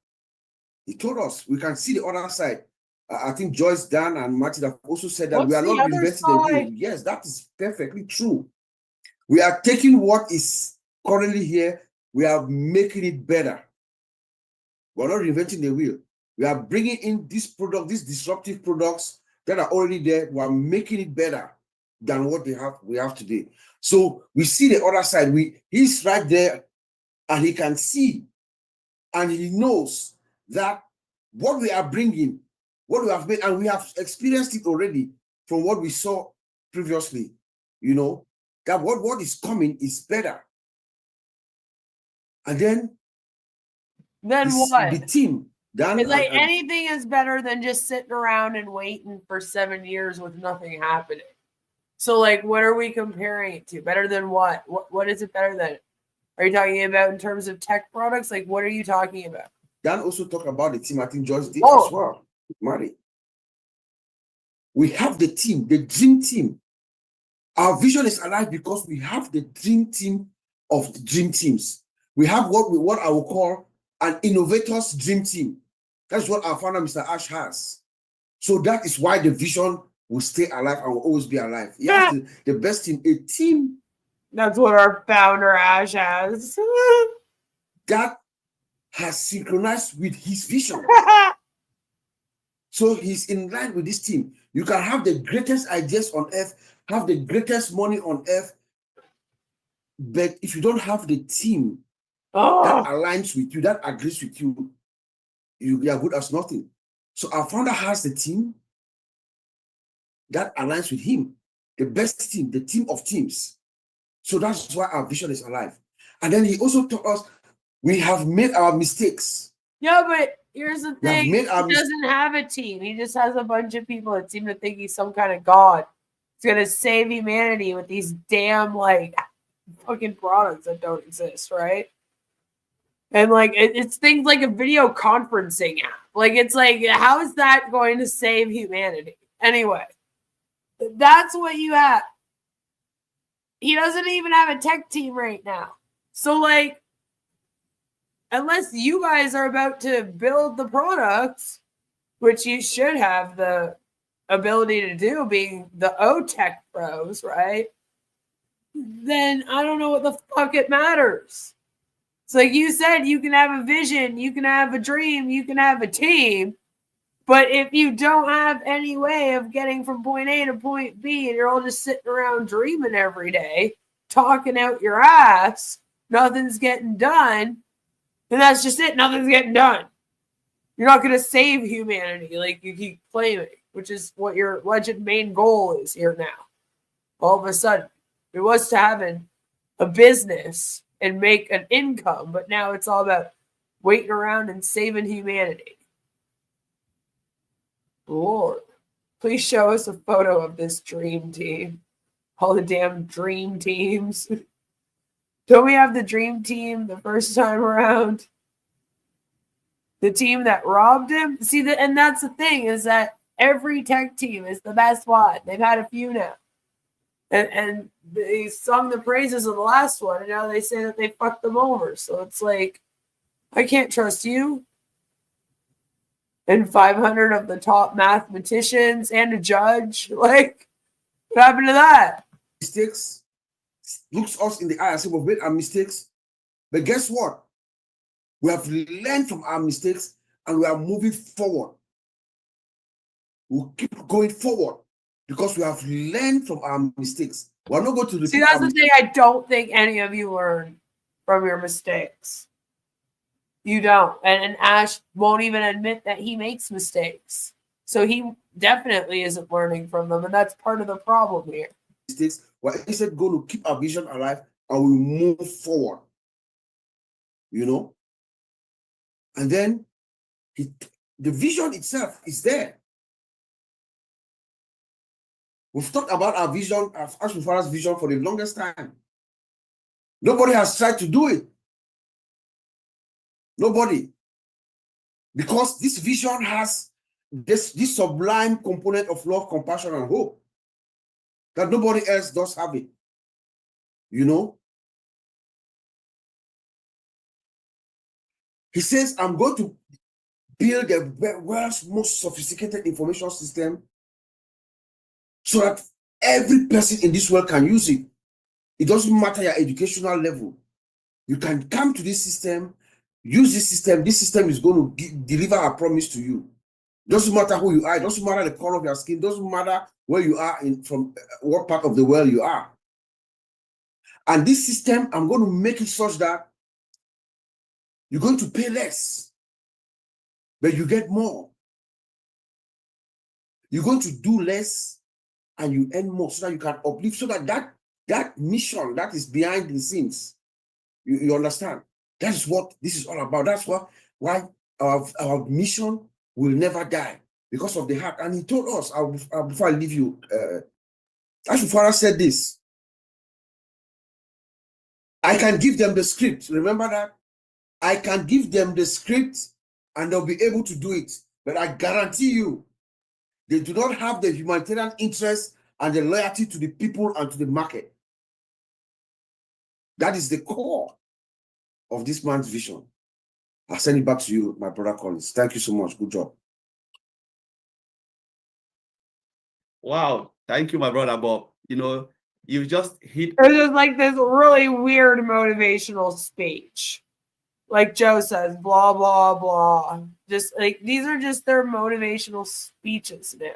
he told us we can see the other side. I think Joyce, Dan, and Marty have also said that we are not reinventing the wheel. Yes, that is perfectly true. We are taking what is currently here, we are making it better. We're not reinventing the wheel. We are bringing in this product, these disruptive products that are already there. We are making it better than what we have today. So we see the other side. He's right there, and he can see, and he knows that what we are bringing, what we have made, and we have experienced it already from what we saw previously, you know, that what is coming is better. And then what? The team. It's like anything is better than just sitting around and waiting for 7 years with nothing happening. So, like, what are we comparing it to? Better than what? What is it better than? Are you talking about in terms of tech products? Like, what are you talking about? Dan also talked about the team. I think Joyce did as well. Marty. We have the team, the dream team. Our vision is alive because we have the dream team of the dream teams. We have what I will call an innovator's dream team. That's what our founder, Mr. Ash, has. So that is why the vision will stay alive and will always be alive. He has the best team, a team. That's what our founder, Ash, has. That has synchronized with his vision. So he's in line with this team. You can have the greatest ideas on earth, have the greatest money on earth, but if you don't have the team that aligns with you, that agrees with you, you are good as nothing. So our founder has the team that aligns with him, the best team, the team of teams. So that's why our vision is alive. And then he also taught us we have made our mistakes. Yeah, but here's the thing. He doesn't have a team. He just has a bunch of people that seem to think he's some kind of god. He's going to save humanity with these damn, like, fucking products that don't exist, right? And, like, it's things like a video conferencing app. Like, it's like, how is that going to save humanity? Anyway, that's what you have. He doesn't even have a tech team right now. So, like, unless you guys are about to build the products, which you should have the ability to do, being the O-Tech pros, right? Then I don't know what the fuck it matters. It's like you said, you can have a vision, you can have a dream, you can have a team, but if you don't have any way of getting from point A to point B and you're all just sitting around dreaming every day, talking out your ass, nothing's getting done, and that's just it. Nothing's getting done. You're not going to save humanity like you keep claiming, which is what your alleged main goal is here now. All of a sudden, it was to having a business and make an income, but now it's all about waiting around and saving humanity. Lord, please show us a photo of this dream team. All the damn dream teams. Don't we have the dream team the first time around? The team that robbed him? See, and that's the thing, is that every tech team is the best one. They've had a few now. And they sung the praises of the last one, and now they say that they fucked them over. So it's like, I can't trust you. And 500 of the top mathematicians and a judge. Like, what happened to that? Mistakes, looks us in the eye and say we've made our mistakes. But guess what? We have learned from our mistakes and we are moving forward. We'll keep going forward because we have learned from our mistakes. We're not going to repeat. See, that's the thing. I don't think any of you learn from your mistakes. You don't. And Ash won't even admit that he makes mistakes. So he definitely isn't learning from them. And that's part of the problem here. Mistakes. We're instead going to keep our vision alive and we move forward. You know? And then the vision itself is there. We've talked about our vision, our Ash's vision for the longest time. Nobody has tried to do it. Nobody. Because this vision has this sublime component of love, compassion, and hope. that nobody else does have it. You know? He says, I'm going to build the world's most sophisticated information system so that every person in this world can use it. It doesn't matter your educational level. You can come to this system, use this system. This system is going to deliver a promise to you. Doesn't matter who you are. It doesn't matter the color of your skin. Doesn't matter where you are from what part of the world you are. And this system, I'm going to make it such that you're going to pay less, but you get more. You're going to do less and you earn more so that you can uplift, so that mission that is behind the scenes, you understand? That is what this is all about. That's why our mission will never die, because of the heart. And he told us, before I leave you, as the father said this, I can give them the script. Remember that? I can give them the script and they'll be able to do it. But I guarantee you, they do not have the humanitarian interest and the loyalty to the people and to the market. That is the core of this man's vision. I'll send it back to you, my brother Collins. Thank you so much. Good job. Wow. Thank you, my brother Bob. You know, you just hit. It was just like this really weird motivational speech. Like Joe says, blah, blah, blah. Just like, these are just their motivational speeches now.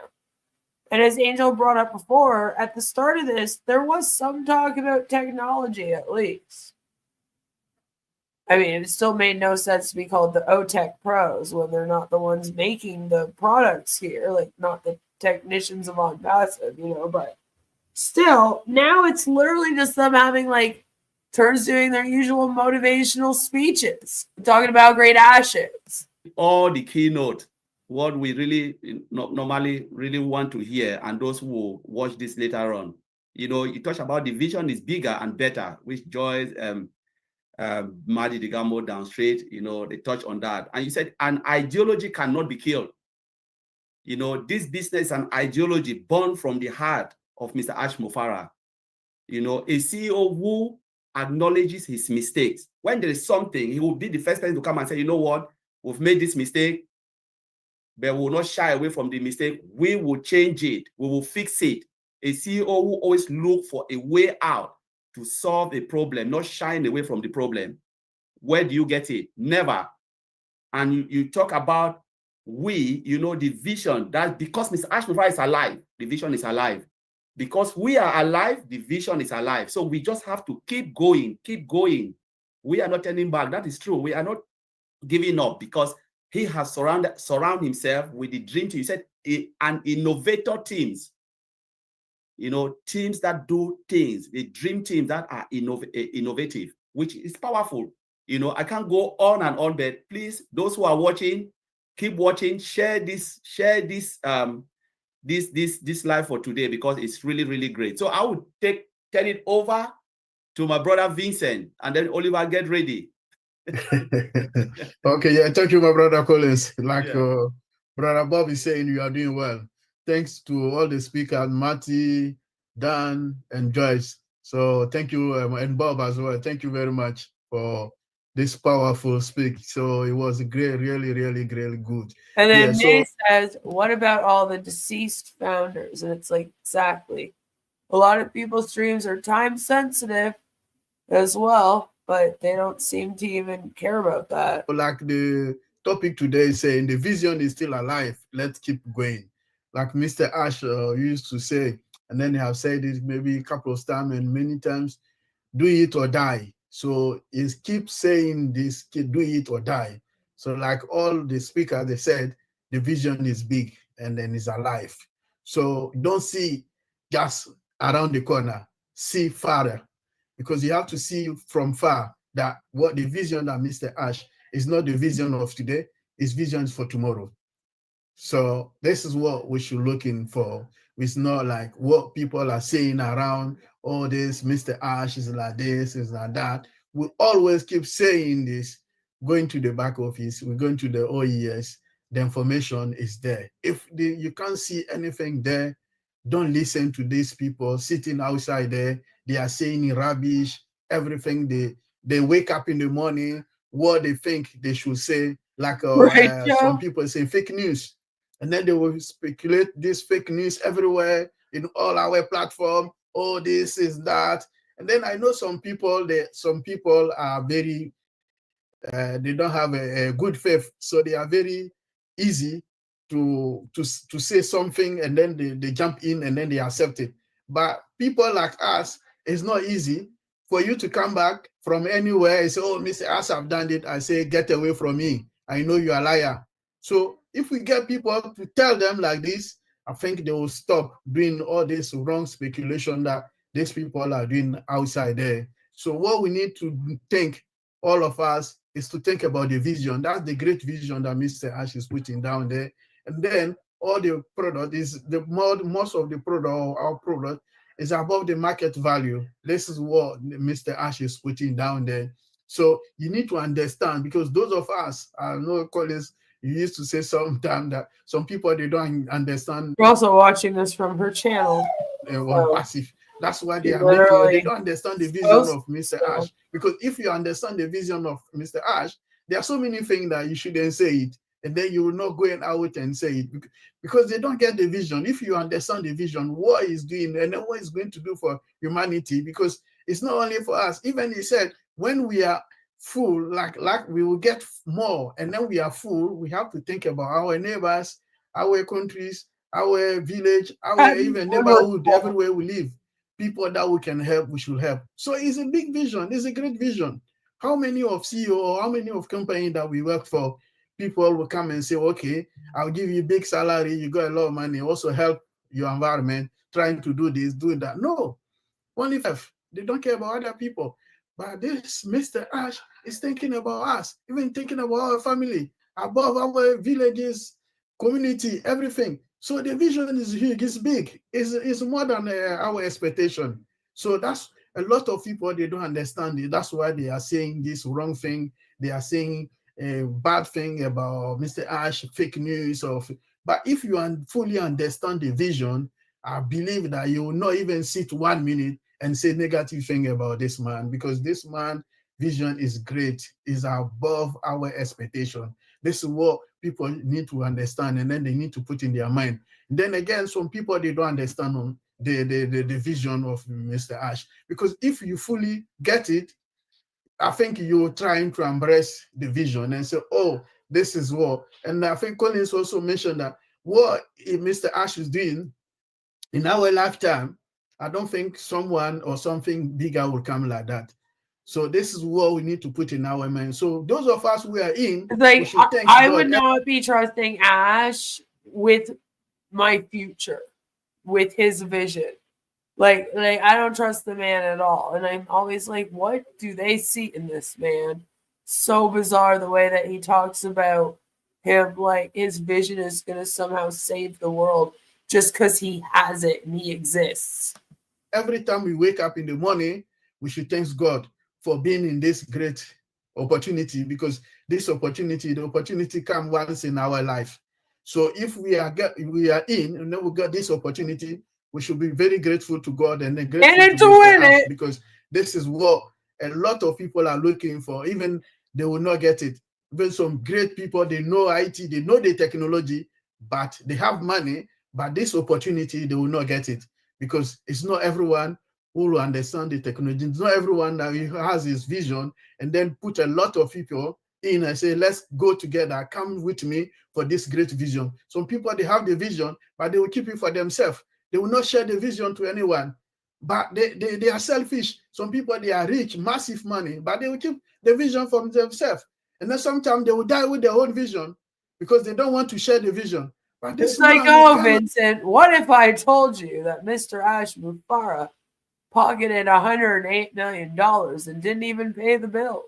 And as Angel brought up before, at the start of this, there was some talk about technology, at least. I mean, it still made no sense to be called the OTech pros when they're not the ones making the products here, like not the technicians of Onpassive, you know, but still, now it's literally just them having like turns doing their usual motivational speeches, talking about great ashes. All the keynote, what we really normally really want to hear, and those who will watch this later on, you know, you touch about the vision is bigger and better, which Joyce, Marty the Gambo down straight, you know, they touch on that. And you said an ideology cannot be killed. You know, this business and ideology born from the heart of Mr. Ash Mofara. You know, a CEO who acknowledges his mistakes. When there is something, he will be the first person to come and say, you know what, we've made this mistake, but we will not shy away from the mistake. We will change it. We will fix it. A CEO who always look for a way out to solve a problem, not shying away from the problem. Where do you get it? Never. And you talk about you know, the vision, that because Mr. Ash Mofara is alive, the vision is alive. Because we are alive, the vision is alive. So we just have to keep going, keep going. We are not turning back. That is true. We are not giving up, because he has surround himself with the dream team. He said an innovator teams. You know, teams that do things, the dream teams that are innovative, which is powerful. You know, I can't go on and on, but please, those who are watching, keep watching, share this live for today, because it's really, really great. So I would turn it over to my brother Vincent, and then Oliver, get ready. Okay, yeah, thank you, my brother Collins. Like brother Bob is saying, you are doing well. Thanks to all the speakers, Marty, Dan, and Joyce. So thank you, and Bob as well. Thank you very much for this powerful speak. So it was great, really, really, really good. And then May says, what about all the deceased founders? And it's like, exactly. A lot of people's dreams are time sensitive as well, but they don't seem to even care about that. Like the topic today is saying, the vision is still alive. Let's keep going. Like Mr. Ash used to say, and then I have said it maybe a couple of times and many times, do it or die. So he keeps saying this, do it or die. So like all the speakers, they said, the vision is big and then it's alive. So don't see just around the corner, see farther, because you have to see from far that what the vision that Mr. Ash is not the vision of today, it's visions for tomorrow. So this is what we should look in for. It's not like what people are saying around, oh, this Mr. Ash is like this, is like that. We always keep saying this, going to the back office, we're going to the OES, the information is there. If you can't see anything there, don't listen to these people sitting outside there. They are saying rubbish, everything. They wake up in the morning, what they think they should say, like Right, Joe? some people say fake news. And then they will speculate this fake news everywhere in all our platform. Oh, this is that. And then I know some people are very, they don't have a good faith. So they are very easy to say something, and then they jump in and then they accept it. But people like us, it's not easy for you to come back from anywhere and say, oh, Mr. Ash, I've done it. I say, get away from me. I know you're a liar. So if we get people to tell them like this, I think they will stop doing all this wrong speculation that these people are doing outside there. So what we need to think, all of us, is to think about the vision. That's the great vision that Mr. Ash is putting down there. And then all the product is most of the product, or our product, is above the market value. This is what Mr. Ash is putting down there. So you need to understand, because those of us, I know Collins, you used to say sometimes that some people, they don't understand. We're also watching this from her channel. Onpassive. That's why they are making, they don't understand the vision of Mr. Ash. Because if you understand the vision of Mr. Ash, there are so many things that you shouldn't say it. And then you will not go out and say it, because they don't get the vision. If you understand the vision, what he's doing and what he's going to do for humanity, because it's not only for us. Even he said, when we are full, like we will get more, and then we are full, we have to think about our neighbors, our countries, our village, our even neighborhood, everywhere we live. People that we can help, we should help. So it's a big vision. It's a great vision. How many of CEO or how many of company that we work for, people will come and say, okay, I'll give you a big salary, you got a lot of money, also help your environment, trying to do this, doing that. No, only if they don't care about other people. But this Mr. Ash is thinking about us, even thinking about our family, above our villages, community, everything. So the vision is huge, it's big, it's more than our expectation. So that's a lot of people, they don't understand it. That's why they are saying this wrong thing. They are saying a bad thing about Mr. Ash, fake news. But if you fully understand the vision, I believe that you will not even sit 1 minute and say negative thing about this man, because this man vision is great, is above our expectation. This is what people need to understand, and then they need to put in their mind. And then again, some people, they don't understand the vision of Mr. Ash, because if you fully get it, I think you're trying to embrace the vision and say, oh, this is what. And I think Collins also mentioned that what Mr. Ash is doing in our lifetime, I don't think someone or something bigger will come like that. So this is what we need to put in our mind. So those of us who are in, like, we should thank I God. would not be trusting Ash with my future, with his vision. Like I don't trust the man at all. And I'm always like, what do they see in this man? So bizarre the way that he talks about him, like his vision is going to somehow save the world just because he has it and he exists. Every time we wake up in the morning, we should thank God for being in this great opportunity, because this opportunity, the opportunity comes once in our life. So if we are in, and then we got this opportunity, we should be very grateful to God and then grateful to win it, because this is what a lot of people are looking for. Even they will not get it. Even some great people, they know IT, they know the technology, but they have money, but this opportunity, they will not get it, because it's not everyone who will understand the technology. It's not everyone that has his vision, and then put a lot of people in and say, let's go together, come with me for this great vision. Some people, they have the vision, but they will keep it for themselves. They will not share the vision to anyone, but they are selfish. Some people, they are rich, massive money, but they will keep the vision for themselves. And then sometimes they will die with their own vision because they don't want to share the vision. But this it's like, oh, Vincent, what if I told you that Mr. Ash Mufara pocketed $108 million and didn't even pay the bills?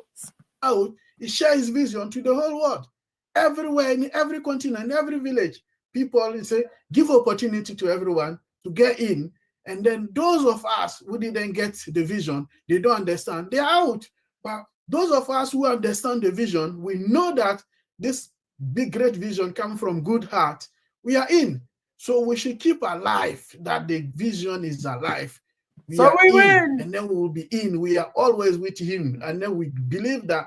Out, he shares his vision to the whole world. Everywhere, in every continent, every village, people say, give opportunity to everyone to get in. And then those of us who didn't get the vision, they don't understand, they're out. But those of us who understand the vision, we know that this big, great vision comes from good heart. We are in. So we should keep alive that the vision is alive. So are we in, win. and then we will be in. We are always with him, and then we believe that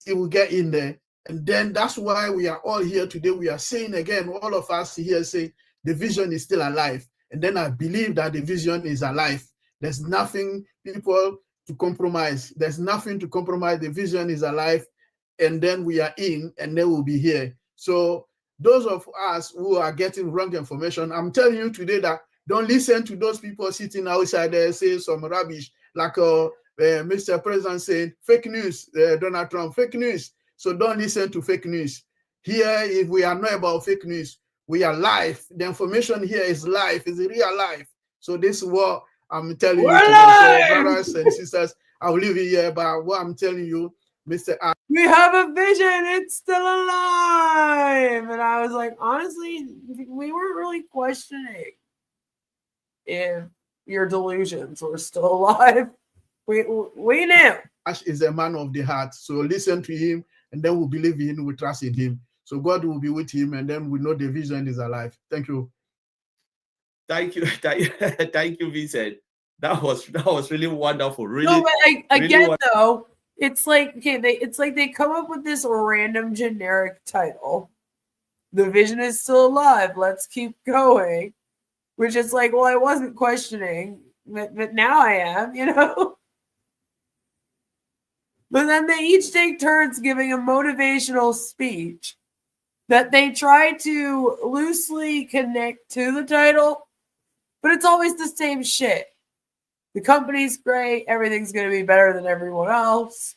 he will get in there. And then that's why we are all here today. We are saying again, all of us here say the vision is still alive. And then I believe that the vision is alive. There's nothing, people, to compromise. There's nothing to compromise. The vision is alive. And then we are in, and then we'll be here. So those of us who are getting wrong information, I'm telling you today that don't listen to those people sitting outside there saying some rubbish, like Mr. President saying fake news, Donald Trump, fake news. So don't listen to fake news. Here, if we are not about fake news, we are live. The information here is live, is real life. So this is what I'm telling you today. So brothers and sisters, I'll leave it here, but what I'm telling you, Mr. We have a vision, it's still alive. And I was like, honestly, we weren't really questioning if your delusions were still alive. We knew. Ash is a man of the heart. So listen to him, and then we'll believe in him, we trust in him. So God will be with him, and then we know the vision is alive. Thank you. Thank you. Thank you, Vincent. That was really wonderful. Really. No, but again, really though, it's like, okay, it's like they come up with this random generic title. The vision is still alive. Let's keep going. Which is like, well, I wasn't questioning, but now I am, you know? But then they each take turns giving a motivational speech that they try to loosely connect to the title, but it's always the same shit. The company's great. Everything's going to be better than everyone else.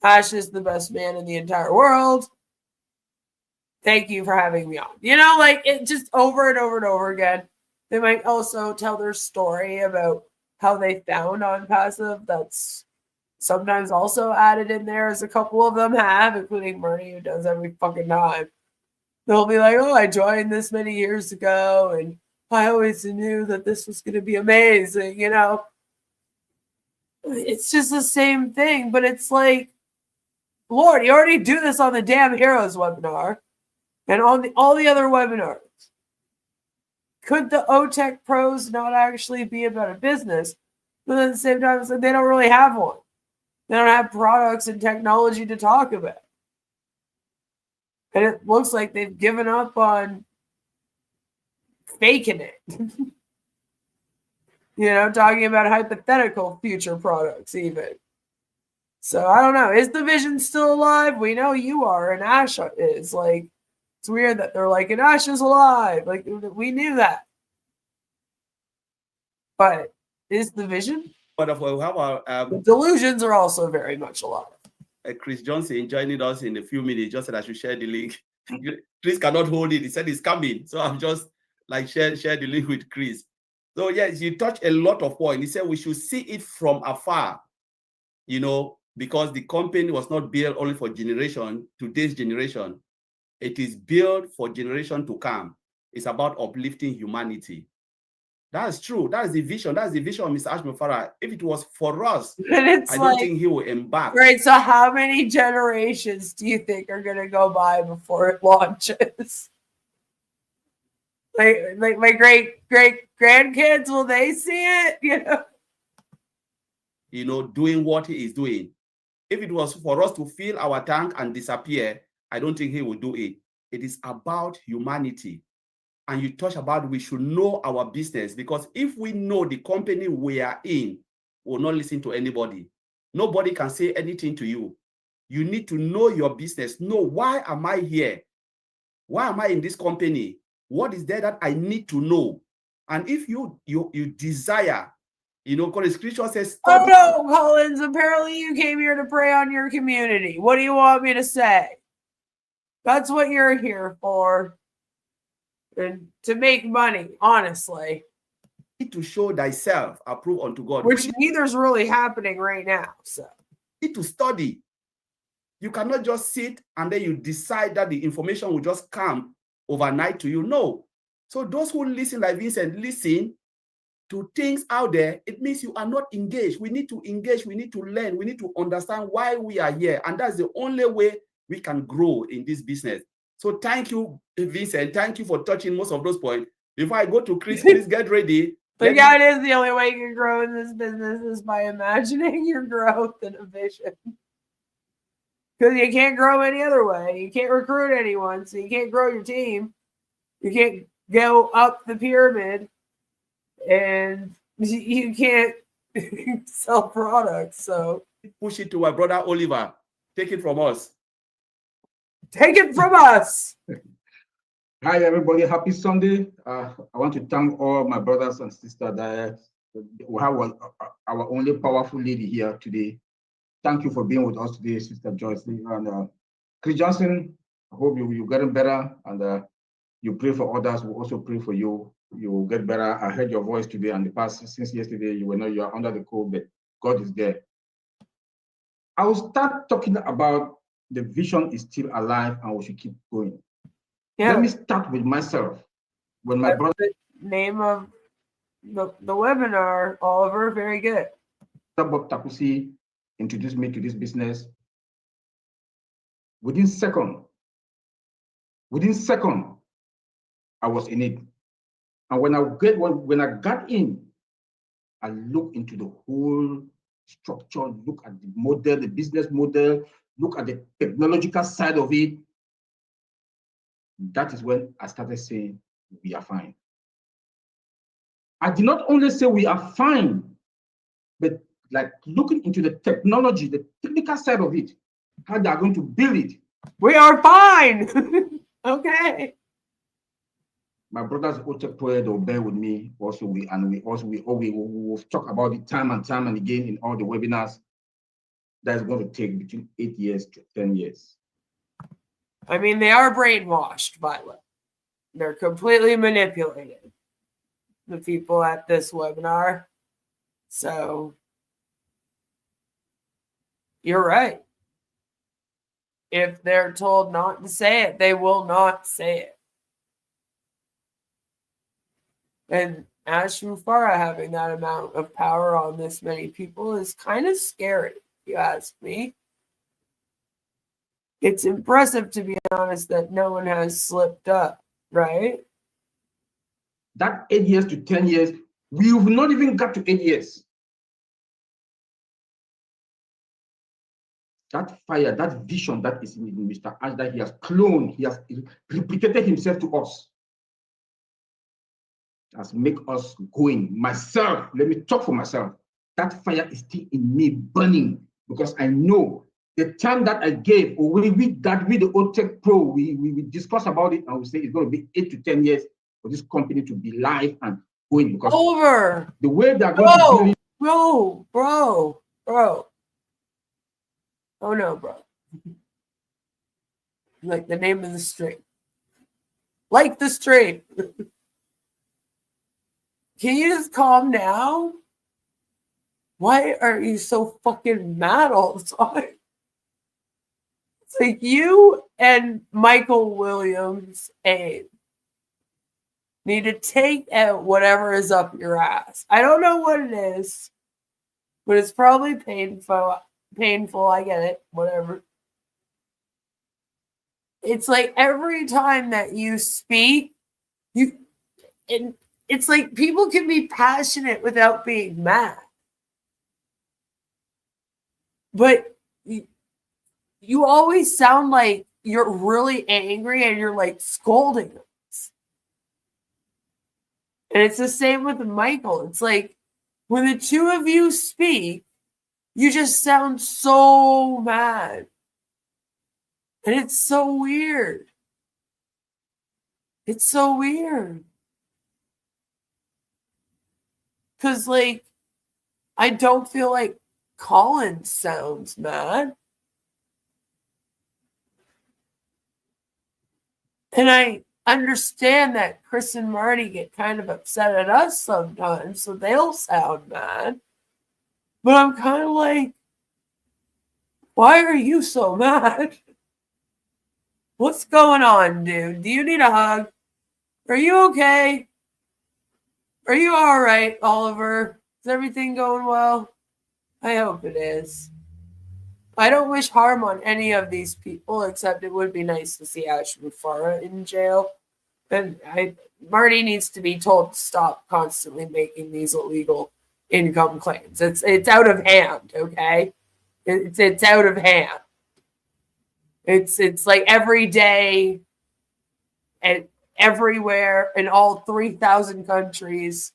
Ash is the best man in the entire world. Thank you for having me on. You know, like it just over and over and over again. They might also tell their story about how they found Onpassive. That's sometimes also added in there, as a couple of them have, including Marty, who does every fucking time. They'll be like, oh, I joined this many years ago, and I always knew that this was going to be amazing, you know? It's just the same thing, but it's like, Lord, you already do this on the Damn Heroes webinar and on all the other webinars. Could the OTech pros not actually be about a business? But at the same time, it's like they don't really have one. They don't have products and technology to talk about. And it looks like they've given up on faking it. You know, talking about hypothetical future products even. So I don't know. Is the vision still alive? We know you are, and Ash is. Like, it's weird that they're like, and Ash is alive. Like, we knew that. But is the vision? But how about the delusions are also very much alive. Chris Johnson joining us in a few minutes, just said I should share the link. Chris cannot hold it. He said it's coming. So I'm just like share the link with Chris. So yes, you touched a lot of points. He said we should see it from afar, you know, because the company was not built only for today's generation. It is built for generation to come. It's about uplifting humanity. That's true. That's the vision. That's the vision of Mr. Ashmufara. If it was for us, I don't think he will embark. Right. So how many generations do you think are going to go by before it launches? Like my great grandkids, will they see it? You know, doing what he is doing. If it was for us to fill our tank and disappear, I don't think he will do it. It is about humanity. And you touch about we should know our business, because if we know the company we are in, we'll not listen to anybody. Nobody can say anything to you. You need to know your business. Know, why am I here? Why am I in this company? What is there that I need to know? And if you desire, you know, because the scripture says, oh no, Collins, apparently you came here to pray on your community. What do you want me to say? That's what you're here for. And to make money, honestly. You need to show thyself approved unto God. Which neither's really happening right now. So you need to study. You cannot just sit and then you decide that the information will just come overnight to you. No. So those who listen like Vincent, listen to things out there, it means you are not engaged. We need to engage. We need to learn. We need to understand why we are here. And that's the only way we can grow in this business. So thank you, Vincent. Thank you for touching most of those points. If I go to Chris, please get ready. But yeah, it is the only way you can grow in this business is by imagining your growth and a vision. Because you can't grow any other way. You can't recruit anyone, so you can't grow your team. You can't go up the pyramid, and you can't sell products. So push it to my brother Oliver. Take it from us. Take it from us. Hi, everybody. Happy Sunday. I want to thank all my brothers and sisters that we have our only powerful lady here today. Thank you for being with us today, Sister Joyce. And Chris Johnson, I hope you're getting better, and you pray for others. We also pray for you. You will get better. I heard your voice today and the past since yesterday. You are under the cold, but God is there. I will start talking about the vision is still alive and we should keep going. Yeah. Let me start with myself. When my brother, the name of the webinar, Oliver, very good. Bob Takusi introduced me to this business. Within second, I was in it. And when I got in, I looked into the whole structure, look at the model, the business model, look at the technological side of it. That is when I started saying, we are fine. I did not only say we are fine, but like looking into the technology, the technical side of it, how they are going to build it. We are fine. Okay. My brothers also prayed or bear with me. Also, we will talk about it time and again in all the webinars. That's going to take between 8 years to 10 years. I mean, they are brainwashed by it. They're completely manipulated, the people at this webinar. So you're right. If they're told not to say it, they will not say it. And Ashton Farah having that amount of power on this many people is kind of scary, if you ask me. It's impressive, to be honest, that no one has slipped up, right? That 8 years to 10 years, we've not even got to 8 years. That fire, that vision that is in Mr. Ash, that he has cloned, he has replicated himself to us, has make us going. Myself, let me talk for myself. That fire is still in me burning, because I know the time that I gave, or with the OTech Pro, we discuss about it, and we say it's going to be 8 to 10 years for this company to be live and going, because over the way they're going to build it. Bro. Oh no, bro. Like the name of the stream. Like the stream. Can you just calm down? Why are you so fucking mad all the time? It's like you and Michael Williams need to take out whatever is up your ass. I don't know what it is, but it's probably painful. I get it. Whatever. It's like every time that you speak, it's like people can be passionate without being mad. But you always sound like you're really angry and you're like scolding us. And it's the same with Michael. It's like when the two of you speak, you just sound so mad. And it's so weird. It's so weird. Because, like, I don't feel like Colin sounds mad. And I understand that Chris and Marty get kind of upset at us sometimes, so they'll sound mad. But I'm kind of like, why are you so mad? What's going on, dude? Do you need a hug? Are you okay? Are you all right, Oliver? Is everything going well? I hope it is. I don't wish harm on any of these people, except it would be nice to see Ashton Farah in jail. And Marty needs to be told to stop constantly making these illegal income claims. It's out of hand, okay? It's out of hand. It's like every day and everywhere in all 3,000 countries.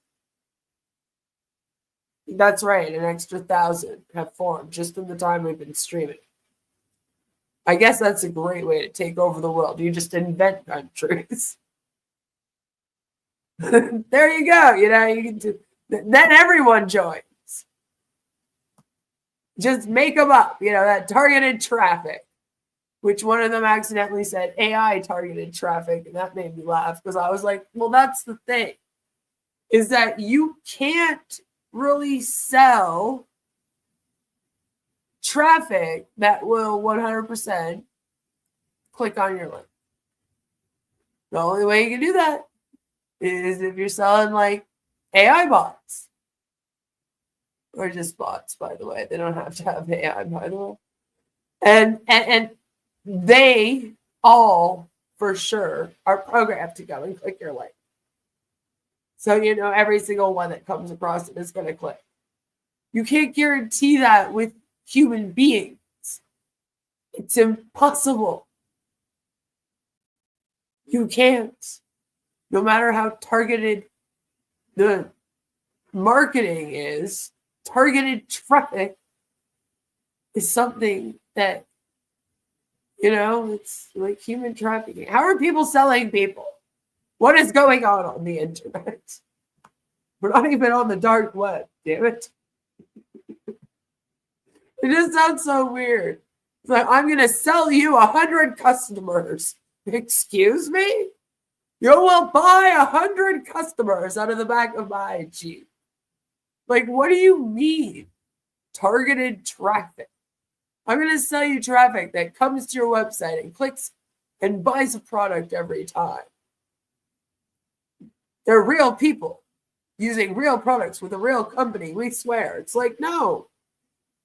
That's right, an extra 1,000 have formed just in the time we've been streaming. I guess that's a great way to take over the world. You just invent countries. There you go. You know, you can do, then everyone joins. Just make them up. You know, that targeted traffic, which one of them accidentally said AI targeted traffic, and that made me laugh because I was like, well, that's the thing, is that you can't really sell traffic that will 100% click on your link. The only way you can do that is if you're selling like AI bots, or just bots, by the way. They don't have to have AI, by the way. And they all for sure are programmed to go and click your link. So you know every single one that comes across it is going to click. You can't guarantee that with human beings. It's impossible. You can't. No matter how targeted the marketing is, targeted traffic is something that, you know, it's like human trafficking. How are people selling people? What is going on the internet? We're not even on the dark web, damn it. It just sounds so weird. It's like, I'm going to sell you 100 customers. Excuse me? You will buy 100 customers out of the back of my Jeep. Like, what do you mean? Targeted traffic. I'm going to sell you traffic that comes to your website and clicks and buys a product every time. They're real people using real products with a real company. We swear. It's like, no.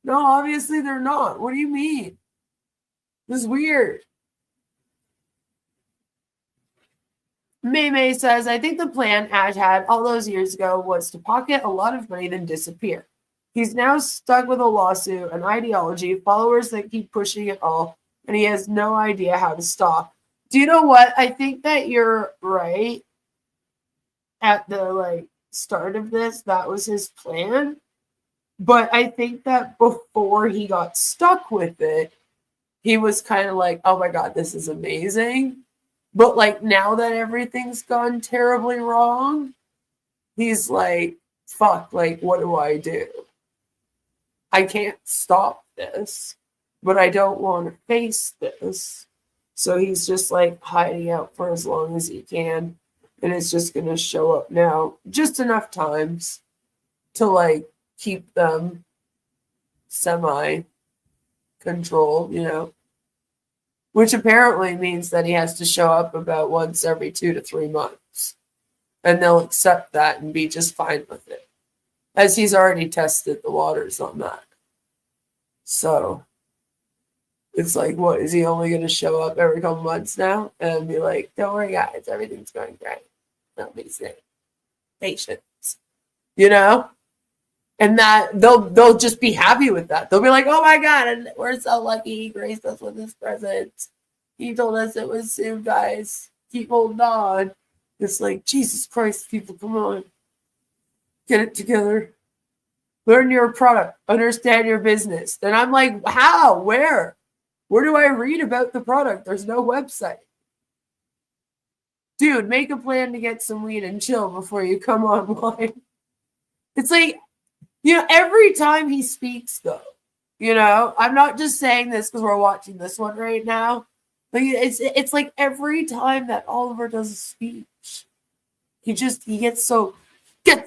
No, obviously they're not. What do you mean? This is weird. May says, I think the plan Ash had all those years ago was to pocket a lot of money then disappear. He's now stuck with a lawsuit, an ideology, followers that keep pushing it all, and he has no idea how to stop. Do you know what? I think that you're right. At the start of this, that was his plan. But I think that before he got stuck with it, he was kind of like, oh my God, this is amazing. But like now that everything's gone terribly wrong, he's like, fuck, like, what do I do? I can't stop this, but I don't want to face this. So he's just like hiding out for as long as he can. And it's just going to show up now just enough times to like keep them semi-controlled, you know, which apparently means that he has to show up about once every 2 to 3 months. And they'll accept that and be just fine with it, as he's already tested the waters on that. So it's like, what, is he only going to show up every couple months now and be like, don't worry, guys, everything's going great. Don't be sick. Patience, you know? And that they'll just be happy with that. They'll be like, oh my God, and we're so lucky he graced us with his present. He told us it was soon, guys. Keep holding on. It's like, Jesus Christ, people, come on. Get it together. Learn your product. Understand your business. Then I'm like, how? Where? Where do I read about the product? There's no website. Dude, make a plan to get some weed and chill before you come online. It's like, you know, every time he speaks, though, you know, I'm not just saying this because we're watching this one right now. Like it's like every time that Oliver does a speech, he gets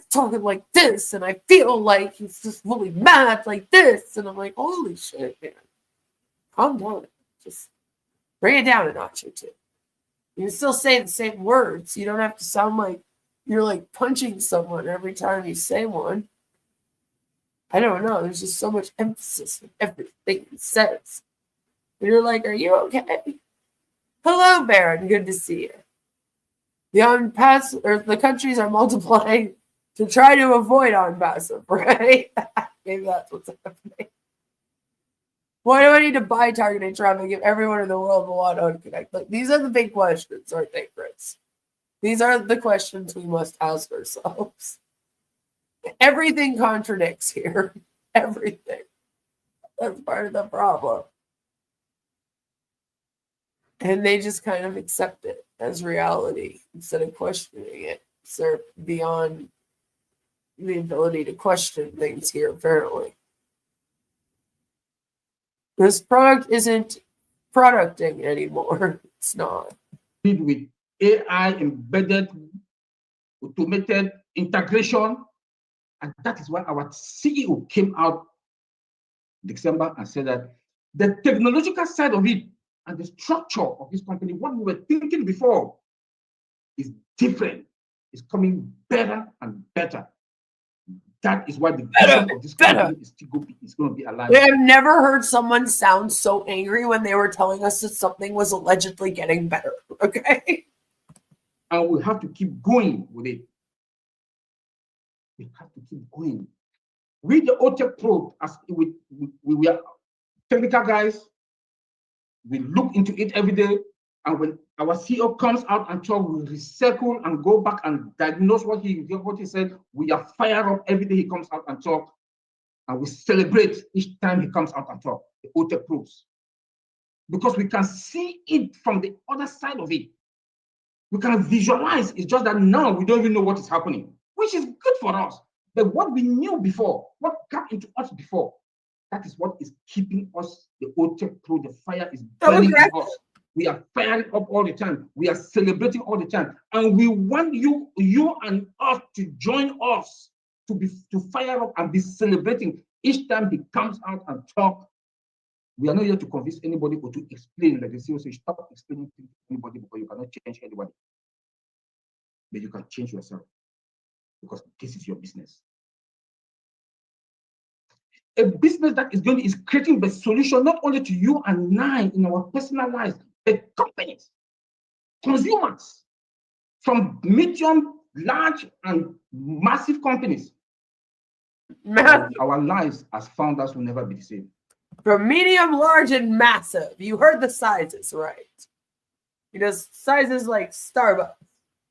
talking like this, and I feel like he's just really mad like this, and I'm like, holy shit, man, calm down, just bring it down a notch or two. You can still say the same words. You don't have to sound like you're like punching someone every time you say one. I don't know. There's just so much emphasis in everything he says. And you're like, are you okay? Hello, Baron. Good to see you. the countries are multiplying to try to avoid Onpassive, right? Maybe that's what's happening. Why do I need to buy targeted traffic if everyone in the world will want to connect? Like, these are the big questions, aren't they, Chris? These are the questions we must ask ourselves. Everything contradicts here. Everything. That's part of the problem. And they just kind of accept it as reality instead of questioning it. So they're beyond the ability to question things here, apparently. This product isn't producting anymore. It's not. With AI embedded, automated integration. And that is why our CEO came out December and said that the technological side of it and the structure of this company, what we were thinking before, is different. It's coming better and better. That is why the vision of this company is going to be alive. I've never heard someone sound so angry when they were telling us that something was allegedly getting better. Okay. And we have to keep going with it. We have to keep going. With the OTEC Pro, as we are technical guys, we look into it every day. And when our CEO comes out and talk, we recycle and go back and diagnose what he said. We are fired up every day he comes out and talk. And we celebrate each time he comes out and talk, the OTEC Pros. Because we can see it from the other side of it. We can visualize. It's just that now we don't even know what is happening, which is good for us. But what we knew before, what got into us before, that is what is keeping us, the OTEC Pro, the fire is burning in us. We are firing up all the time. We are celebrating all the time. And we want you and us to join us to fire up and be celebrating each time he comes out and talk. We are not here to convince anybody or to explain, like the CEO says, stop explaining to anybody because you cannot change anybody. But you can change yourself because this is your business. A business that is creating the solution not only to you and I in our personal lives, but companies, consumers, from medium, large, and massive companies. Our lives as founders will never be the same. From medium, large, and massive. You heard the sizes, right? Because sizes like Starbucks.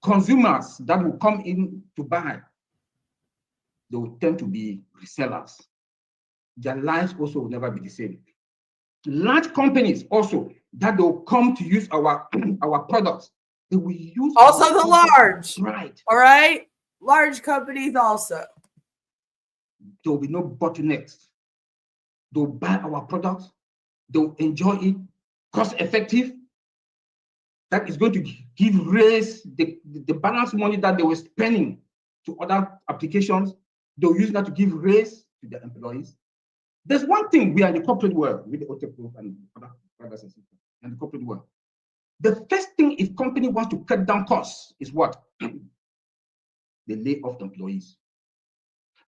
Consumers that will come in to buy, they will tend to be resellers. Their lives also will never be the same. Large companies also that they will come to use our products. They will use also the large, right? All right, large companies also. There will be no bottlenecks. They'll buy our products. They'll enjoy it. Cost effective. That is going to raise the balance money that they were spending to other applications. They'll use that to give raise to their employees. There's one thing we are in the corporate world with the OTEC Group and other brothers and sisters in the corporate world. The first thing if company wants to cut down costs is what? They lay off employees.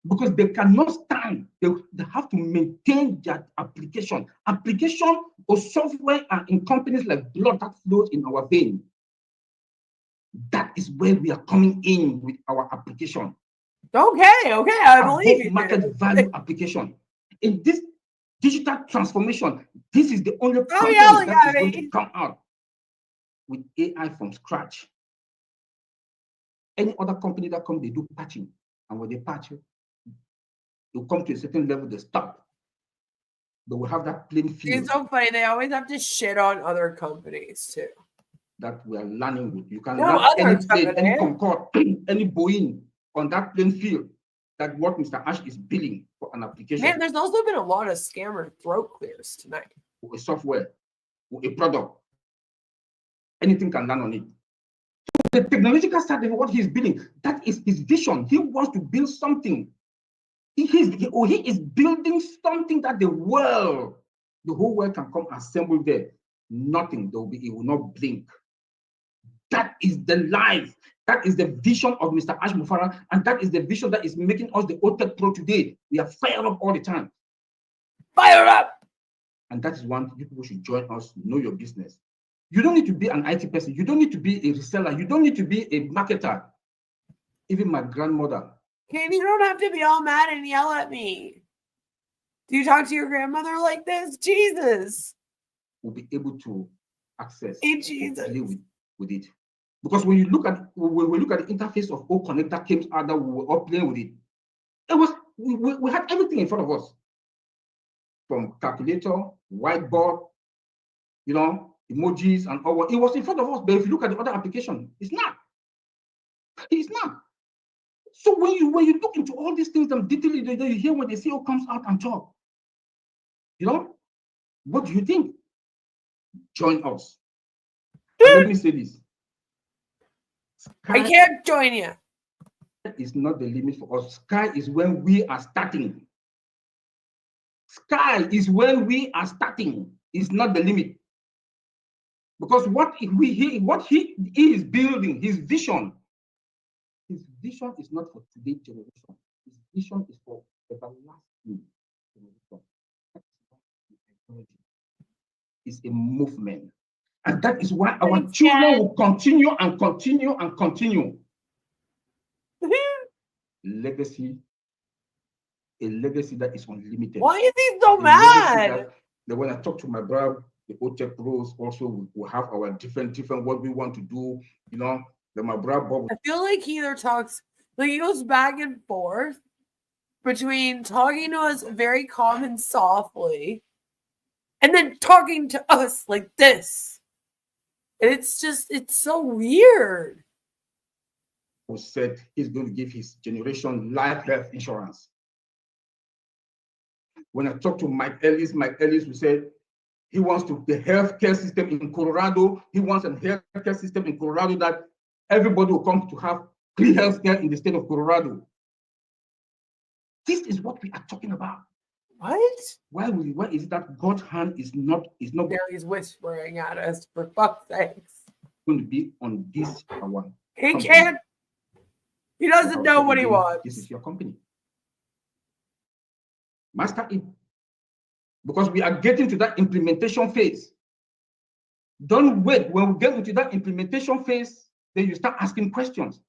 Because they cannot stand, they have to maintain their application. Application or software are in companies like blood that flows in our vein. That is where we are coming in with our application. Okay, I believe you. Market value application. In this digital transformation, this is the only company that is going to come out with AI from scratch. Any other company that comes, they do patching. And when they patch it, they'll come to a certain level, they stop. They will have that plain field. It's so funny. They always have to shit on other companies too. That we are learning with. You can learn any plane, any Concorde, any Boeing on that plain field. That what Mr. Ash is billing for an application. Man, there's also been a lot of scammer throat clears tonight. Or a software, or a product. Anything can land on it. So the technological side of what he's building, that is his vision. He wants to build something. He is building something that the whole world can come assemble there. Nothing, it will not blink. That is the life. That is the vision of Mr. Ash Mufara, and that is the vision that is making us the OTEC Pro today. We are fired up all the time. Fire up! And that is one you people should join us, know your business. You don't need to be an IT person. You don't need to be a reseller. You don't need to be a marketer. Even my grandmother. Kane, you don't have to be all mad and yell at me. Do you talk to your grandmother like this? Jesus. Will be able to access Jesus. play with it. Because when we look at the interface of O Connector came out that we were all playing with it, it was we had everything in front of us. From calculator, whiteboard, you know, emojis and all. It was in front of us. But if you look at the other application, it's not. It's not. So when you look into all these things, them detail, you hear when the CEO comes out and talk. You know, what do you think? Join us. Let me say this. I can't join you. It's not the limit for us. Sky is when we are starting. Sky is when we are starting. It's not the limit. Because what he is building, his vision is not for today's generation. His vision is for everlasting generation. It's a movement. And that is why our children will continue and continue and continue. Legacy, a legacy that is unlimited. Why is he so mad? That when I talk to my brother, the OTech pros also will have our different what we want to do. You know, that my brother Bob. I feel like he either talks, like he goes back and forth between talking to us very calm and softly, and then talking to us like this. And it's so weird. Who said he's going to give his generation life health insurance. When I talked to Mike Ellis who said he wants the healthcare system in Colorado. He wants a healthcare system in Colorado that everybody will come to have free healthcare in the state of Colorado. This is what we are talking about. What? Why is it that God's hand is not there? He's whispering at us, for fuck's sakes. Going to be on this one. He can't. He doesn't know what he wants. This is your company. Master it. Because we are getting to that implementation phase. Don't wait. When we get into that implementation phase, then you start asking questions.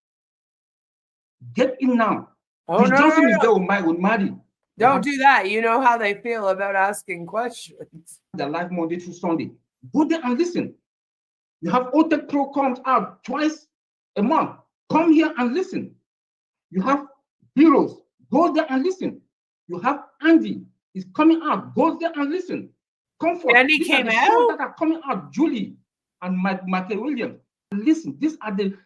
Get in now. Oh, Johnson is there with Marty. Don't do that. You know how they feel about asking questions. The live Monday through Sunday. Go there and listen. You have OTech Pro comes out twice a month. Come here and listen. You have Heroes. Go there and listen. You have Andy. Is coming out. Go there and listen. Comfort. Andy came out. Shows that are coming out. Julie and Michael Williams. Listen. These are the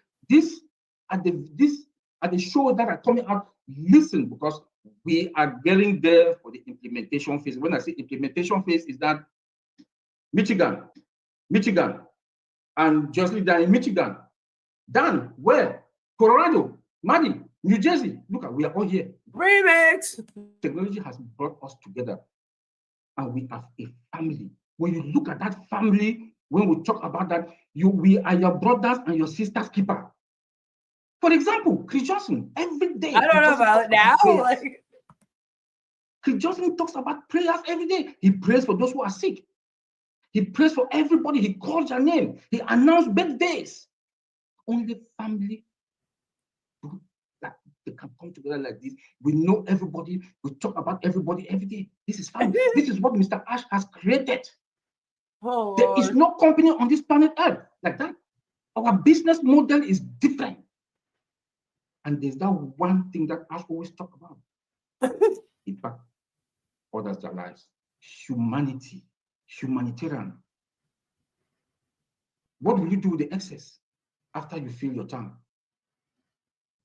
shows that are coming out. Listen, because we are getting there for the implementation phase. When I say implementation phase, is that Michigan, and Jocelyn down in Michigan. Dan, where? Colorado, Marty, New Jersey. Look, we are all here. Remix. Technology has brought us together, and we have a family. When you look at that family, when we talk about that, we are your brothers and your sisters keeper. For example, Chris Johnson, every day. I don't know about it now. Chris Johnson talks about prayers every day. He prays for those who are sick. He prays for everybody. He calls their name. He announced birthdays. Only family that they can come together like this. We know everybody. We talk about everybody every day. This is family. This is what Mr. Ash has created. Oh, there is no company on this planet Earth like that. Our business model is different. And there's that one thing that Ash always talk about. Impact others' their lives. Humanity. Humanitarian. What will you do with the excess after you fill your tank?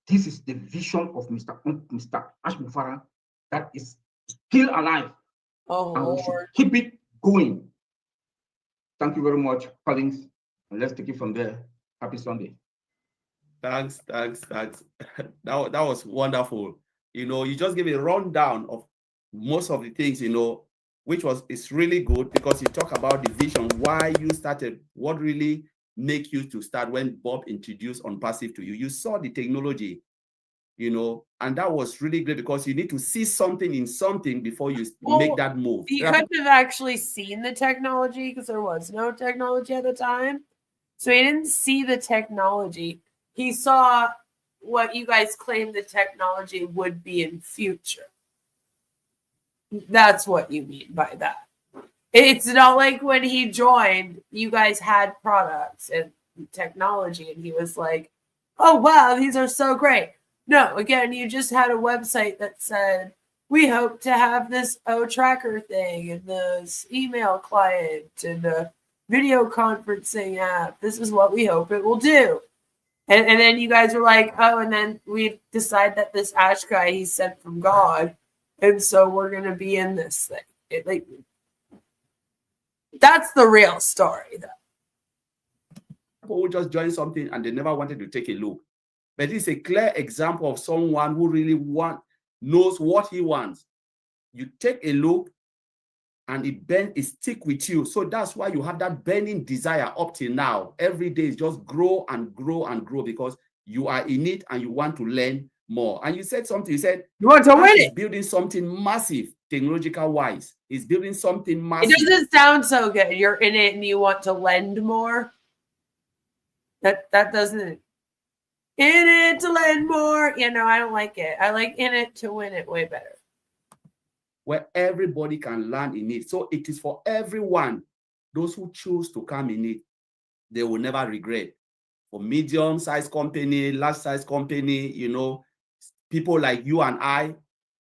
This is the vision of Mr. Ash Mufara that is still alive. Oh, and Lord. we should keep it going. Thank you very much, Collins. And let's take it from there. Happy Sunday. Thanks. That was wonderful. You know, you just gave a rundown of most of the things, you know, which is really good because you talk about the vision, why you started, what really make you to start when Bob introduced Onpassive to you. You saw the technology you know, and that was really great because you need to see something in something before you make that move. He couldn't have actually seen the technology because there was no technology at the time. So he didn't see the technology. He saw what you guys claim the technology would be in future. That's what you mean by that. It's not like when he joined, you guys had products and technology, and he was like, oh, wow, these are so great. No, again, you just had a website that said, we hope to have this tracker thing and this email client and the video conferencing app. This is what we hope it will do. And then you guys were like, oh, and then we decide that this Ash guy, he's sent from God. And so we're going to be in this thing. That's the real story, though. People will just join something and they never wanted to take a look. But it's a clear example of someone who really knows what he wants. You take a look and it stick with you. So that's why you have that burning desire up till now. Every day is just grow and grow and grow because you are in it and you want to learn more. And you said something, you said, you want to win it. Building something massive, technological wise. He's building something massive. It doesn't sound so good. You're in it and you want to lend more. That doesn't. In it to lend more. You know, I don't like it. I like in it to win it way better. Where everybody can learn in it. So it is for everyone. Those who choose to come in it, they will never regret. For medium-sized company, large-sized company, you know, people like you and I,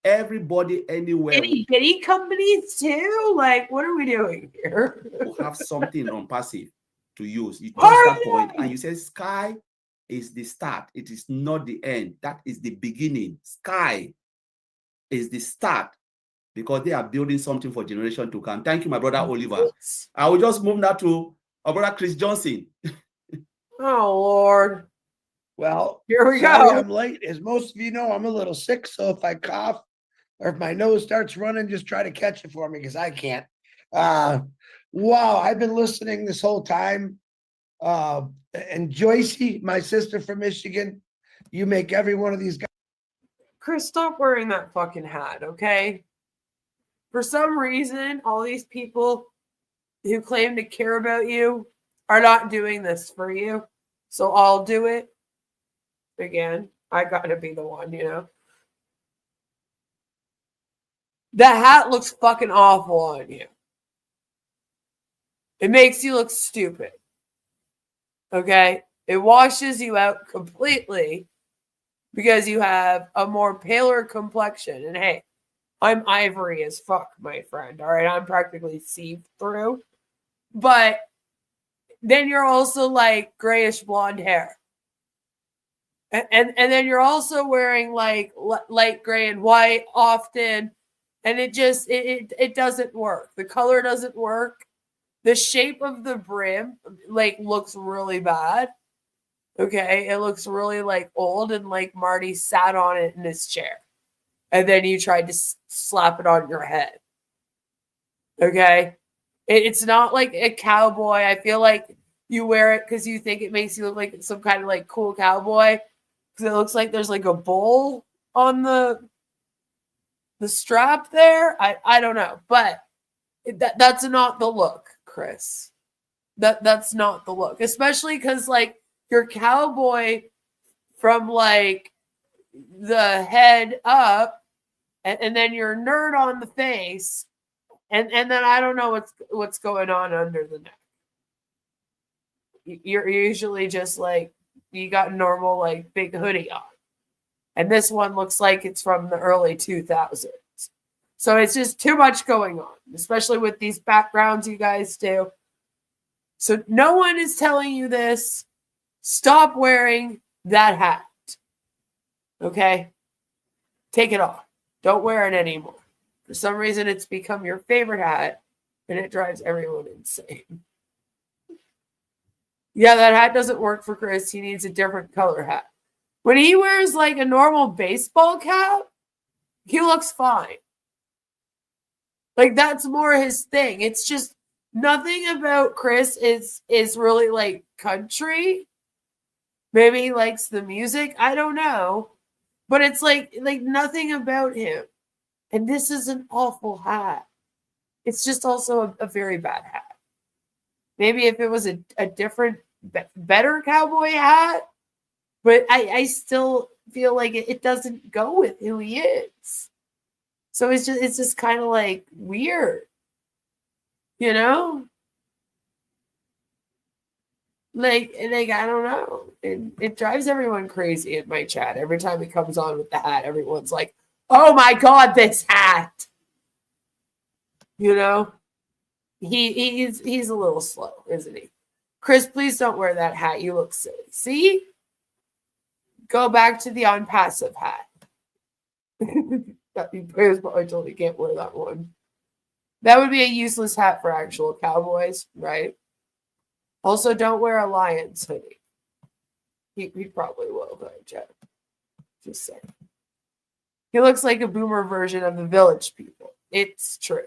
everybody anywhere. Itty-bitty companies too? Like, what are we doing here? You have something Onpassive to use. You touch that point and you say, sky is the start. It is not the end. That is the beginning. Sky is the start. Because they are building something for generation to come. Thank you, my brother Oliver. I will just move now to our brother Chris Johnson. Oh, Lord. Well, here we go. I'm late. As most of you know, I'm a little sick. So if I cough or if my nose starts running, just try to catch it for me because I can't. Wow, I've been listening this whole time. And Joycey, my sister from Michigan, you make every one of these guys. Chris, stop wearing that fucking hat, okay? For some reason, all these people who claim to care about you are not doing this for you. So I'll do it. Again, I got to be the one, you know. That hat looks fucking awful on you. It makes you look stupid. Okay? It washes you out completely because you have a more paler complexion. And hey, I'm ivory as fuck, my friend. All right, I'm practically see-through. But then you're also like grayish blonde hair. And then you're also wearing like light gray and white often. And it just, it doesn't work. The color doesn't work. The shape of the brim like looks really bad. Okay, it looks really like old and like Marty sat on it in his chair. And then you tried to slap it on your head. Okay? It's not like a cowboy. I feel like you wear it because you think it makes you look like some kind of like cool cowboy. Because it looks like there's like a bull on the strap there. I don't know. But that's not the look, Chris. That's not the look. Especially because like your cowboy from like the head up and then your nerd on the face and then I don't know what's going on under the neck. You're usually just like you got normal like big hoodie on. And this one looks like it's from the early 2000s. So it's just too much going on, especially with these backgrounds you guys do. So no one is telling you this. Stop wearing that hat. Okay? Take it off. Don't wear it anymore. For some reason, it's become your favorite hat, and it drives everyone insane. Yeah, that hat doesn't work for Chris. He needs a different color hat. When he wears like a normal baseball cap, he looks fine. Like that's more his thing. It's just nothing about Chris is really like country. Maybe he likes the music. I don't know. But it's like nothing about him. And this is an awful hat. It's just also a very bad hat. Maybe if it was a different, better cowboy hat, but I still feel like it doesn't go with who he is. So it's just kind of like weird, you know? Like I don't know. It drives everyone crazy in my chat. Every time he comes on with the hat, everyone's like, "Oh my God, this hat!" You know? He's a little slow, isn't he? Chris, please don't wear that hat. You look silly. See? Go back to the Onpassive hat. I totally can't wear that one. That would be a useless hat for actual cowboys, right? Also, don't wear a Lions hoodie. He probably will, though, Jeff. Just saying. He looks like a boomer version of the Village People. It's true.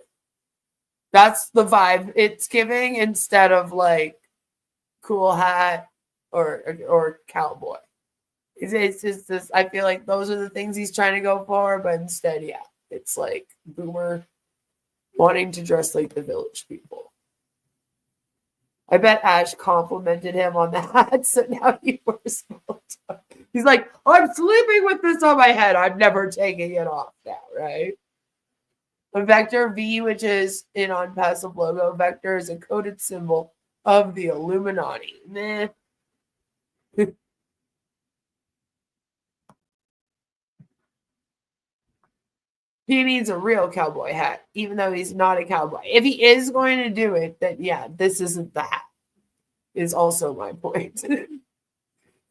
That's the vibe it's giving instead of like cool hat or cowboy. It's just this. I feel like those are the things he's trying to go for, but instead, yeah, it's like boomer wanting to dress like the Village People. I bet Ash complimented him on the hat, so now he wears it. He's like, I'm sleeping with this on my head. I'm never taking it off now, right? The vector V, which is an Onpassive logo, vector is a coded symbol of the Illuminati. Meh. He needs a real cowboy hat, even though he's not a cowboy. If he is going to do it, then yeah, this isn't the hat, is also my point. It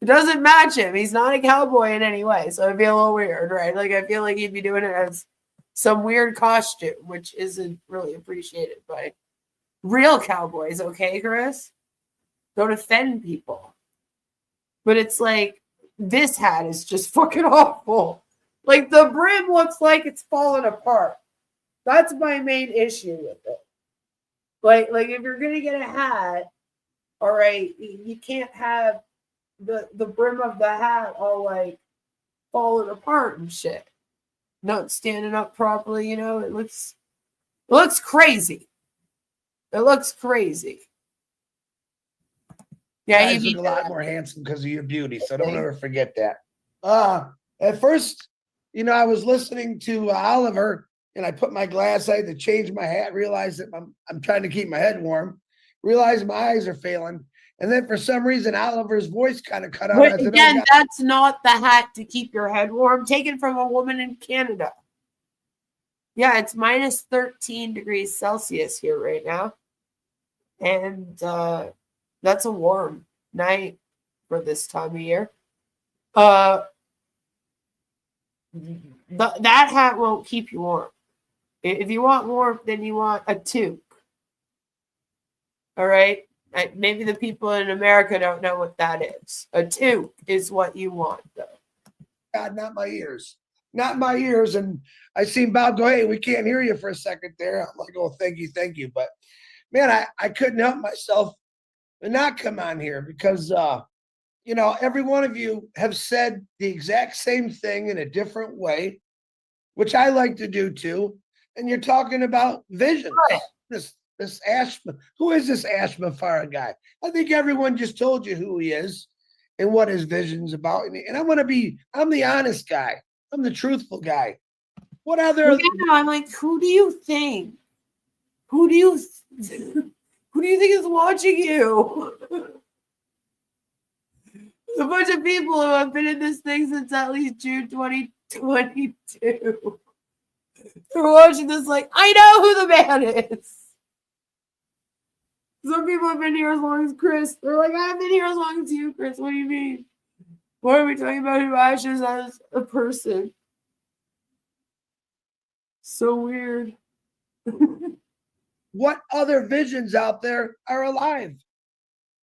doesn't match him. He's not a cowboy in any way, so it'd be a little weird, right? Like, I feel like he'd be doing it as some weird costume, which isn't really appreciated by real cowboys, okay, Chris? Don't offend people. But it's like, this hat is just fucking awful. Like, the brim looks like it's falling apart. That's my main issue with it. Like if you're gonna get a hat, all right, you can't have the brim of the hat all like falling apart and shit. Not standing up properly, you know. It looks crazy. It looks crazy. Yeah, you look a lot more handsome because of your beauty, so don't ever forget that. At first, you know, I was listening to Oliver, and I put my glass. I had to change my hat. Realized that I'm trying to keep my head warm. Realized my eyes are failing, and then for some reason, Oliver's voice kind of cut out. But again, that's not the hat to keep your head warm. Taken from a woman in Canada. Yeah, it's minus 13 degrees Celsius here right now, and that's a warm night for this time of year. That hat won't keep you warm. If you want warmth, then you want a toque. All right? Maybe the people in America don't know what that is. A toque is what you want, though. God, not my ears. Not my ears. And I seen Bob go, hey, we can't hear you for a second there. I'm like, oh, thank you. But, man, I couldn't help myself and not come on here because, you know, every one of you have said the exact same thing in a different way, which I like to do too. And you're talking about visions. Right. This Ashma, who is this Ashma Farah guy? I think everyone just told you who he is and what his vision's about. And I'm the honest guy. I'm the truthful guy. What other? Yeah, I'm like, who do you think? Who do you think is watching you? A bunch of people who have been in this thing since at least June 2022. They're watching this like, I know who the man is. Some people have been here as long as Chris. They're like, I've been here as long as you, Chris. What do you mean? Why are we talking about who Ash is as a person? So weird. What other visions out there are alive?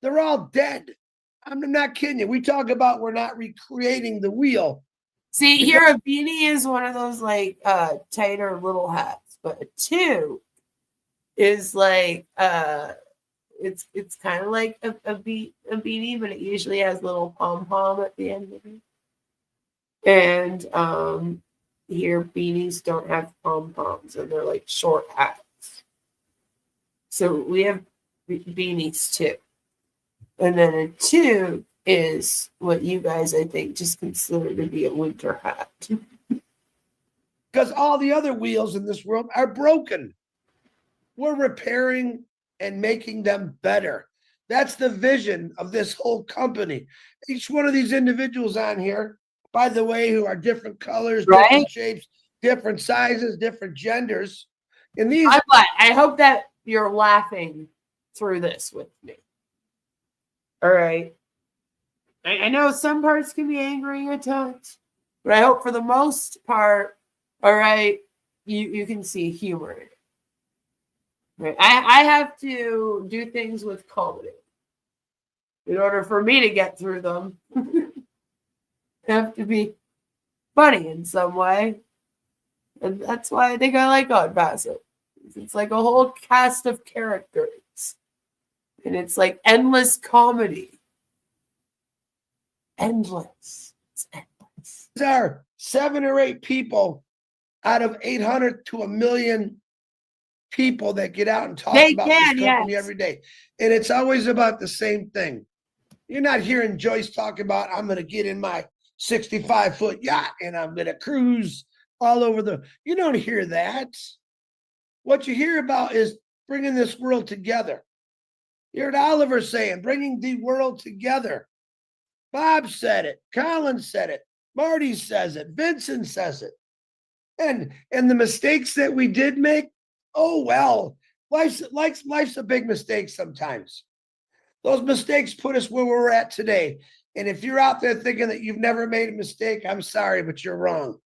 They're all dead. I'm not kidding you. We talk about we're not recreating the wheel. See, here a beanie is one of those like tighter little hats, but a toque is like it's kind of like a beanie, but it usually has little pom-pom at the end of it. And here beanies don't have pom-poms and they're like short hats. So we have beanies too. And then a 2 is what you guys, I think, just consider to be a winter hat. Because all the other wheels in this world are broken. We're repairing and making them better. That's the vision of this whole company. Each one of these individuals on here, by the way, who are different colors, different Right? shapes, different sizes, different genders. And these I'm glad. I hope that you're laughing through this with me. All right. I know some parts can be angry at times, but I hope for the most part, all right, you can see humor in it. Right? I have to do things with comedy in order for me to get through them. I have to be funny in some way. And that's why I think I like Onpassive. It's like a whole cast of characters. And it's like endless comedy. Endless. It's endless. are 7 or 8 people out of 800 to 1 million people that get out and talk about this company every day. And it's always about the same thing. You're not hearing Joyce talk about, I'm going to get in my 65-foot yacht and I'm going to cruise all over the. You don't hear that. What you hear about is bringing this world together. You heard Oliver saying, bringing the world together. Bob said it. Colin said it. Marty says it. Vincent says it. And the mistakes that we did make, oh, well, life's a big mistake sometimes. Those mistakes put us where we're at today. And if you're out there thinking that you've never made a mistake, I'm sorry, but you're wrong.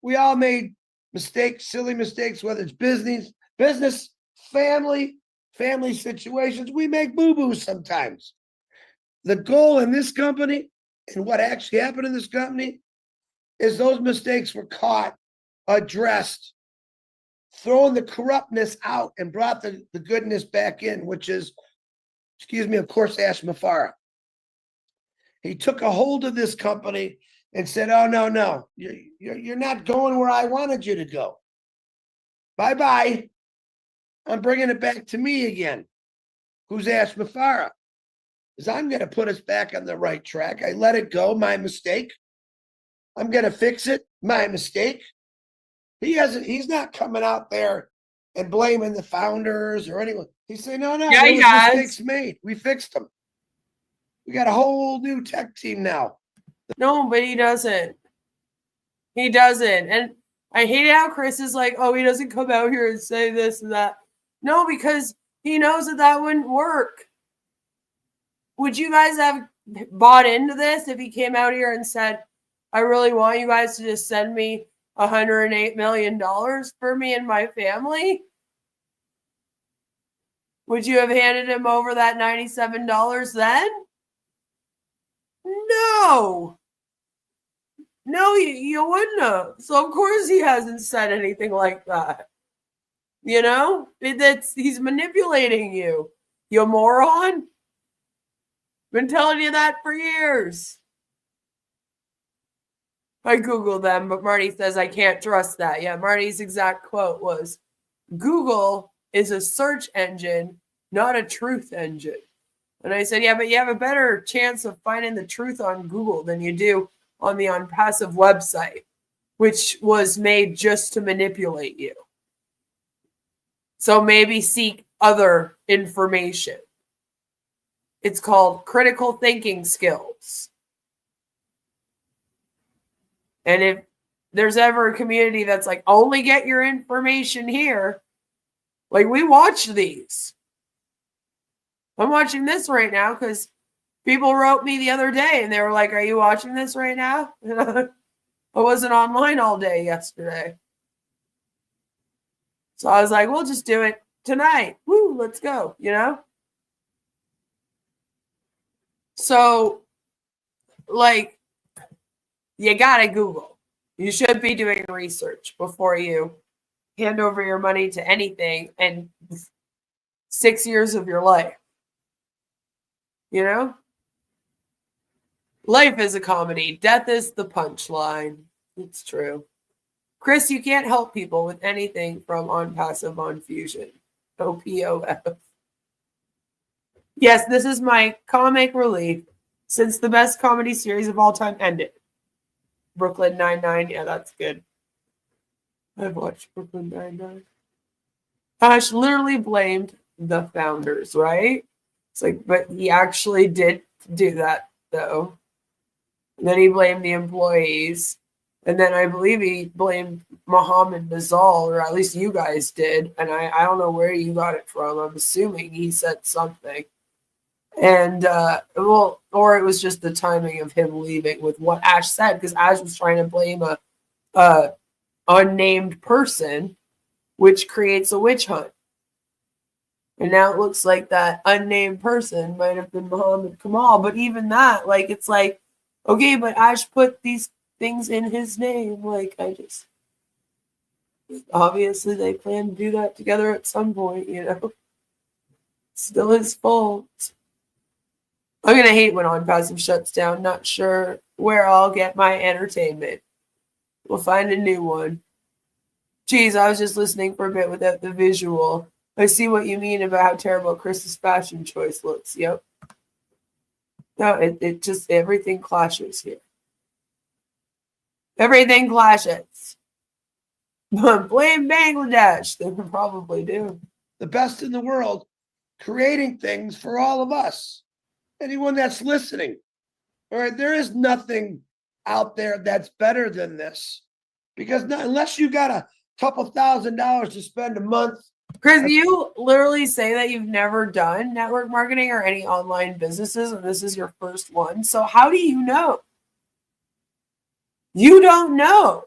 We all made mistakes, silly mistakes, whether it's business, family situations. We make boo-boos sometimes. The goal in this company and what actually happened in this company is those mistakes were caught, addressed, throwing the corruptness out and brought the goodness back in, which is, of course, Ash Mafara. He took a hold of this company and said, oh, no, you're not going where I wanted you to go. Bye-bye. I'm bringing it back to me again. Who's Ash Mafara? Because I'm going to put us back on the right track. I let it go, my mistake. I'm going to fix it, my mistake. He's not coming out there and blaming the founders or anyone. He's saying, no, there was mistakes made. We fixed them. We got a whole new tech team now. No, but he doesn't. He doesn't. And I hate how Chris is like, oh, he doesn't come out here and say this and that. No, because he knows that wouldn't work. Would you guys have bought into this if he came out here and said, I really want you guys to just send me $108 million for me and my family? Would you have handed him over that $97 then? No. No, you wouldn't have. So of course he hasn't said anything like that. You know? He's manipulating you. You moron. Been telling you that for years. I Googled them, but Marty says I can't trust that. Yeah, Marty's exact quote was, Google is a search engine, not a truth engine. And I said, yeah, but you have a better chance of finding the truth on Google than you do on the Onpassive website, which was made just to manipulate you. So maybe seek other information. It's called critical thinking skills. And if there's ever a community that's like, only get your information here, like we watch these. I'm watching this right now because people wrote me the other day and they were like, are you watching this right now? I wasn't online all day yesterday. So I was like, we'll just do it tonight. Woo, let's go, you know? So, like, you gotta Google. You should be doing research before you hand over your money to anything and 6 years of your life. You know? Life is a comedy. Death is the punchline. It's true. Chris, you can't help people with anything from Onpassive on Fusion. OPOF. Yes, this is my comic relief since the best comedy series of all time ended. Brooklyn Nine-Nine. Yeah, that's good. I've watched Brooklyn Nine-Nine. Ash literally blamed the founders, right? It's like, but he actually did do that, though. And then he blamed the employees. And then I believe he blamed Mohammed Nazal, or at least you guys did. And I don't know where you got it from. I'm assuming he said something. And, well, or it was just the timing of him leaving with what Ash said, because Ash was trying to blame a unnamed person, which creates a witch hunt. And now it looks like that unnamed person might have been Muhammad Kamal. But even that, like, it's like, okay, but Ash put these things in his name. Like, obviously they plan to do that together at some point, you know. Still his fault. I'm going to hate when Onpassive shuts down. Not sure where I'll get my entertainment. We'll find a new one. Geez, I was just listening for a bit without the visual. I see what you mean about how terrible Chris's fashion choice looks. Yep. No, it just, everything clashes here. Everything clashes. But blame Bangladesh. They would probably do. The best in the world, creating things for all of us. Anyone that's listening. All right, there is nothing out there that's better than this. Because unless you got a couple $1,000 to spend a month. Chris, you literally say that you've never done network marketing or any online businesses, and this is your first one. So how do you know? You don't know.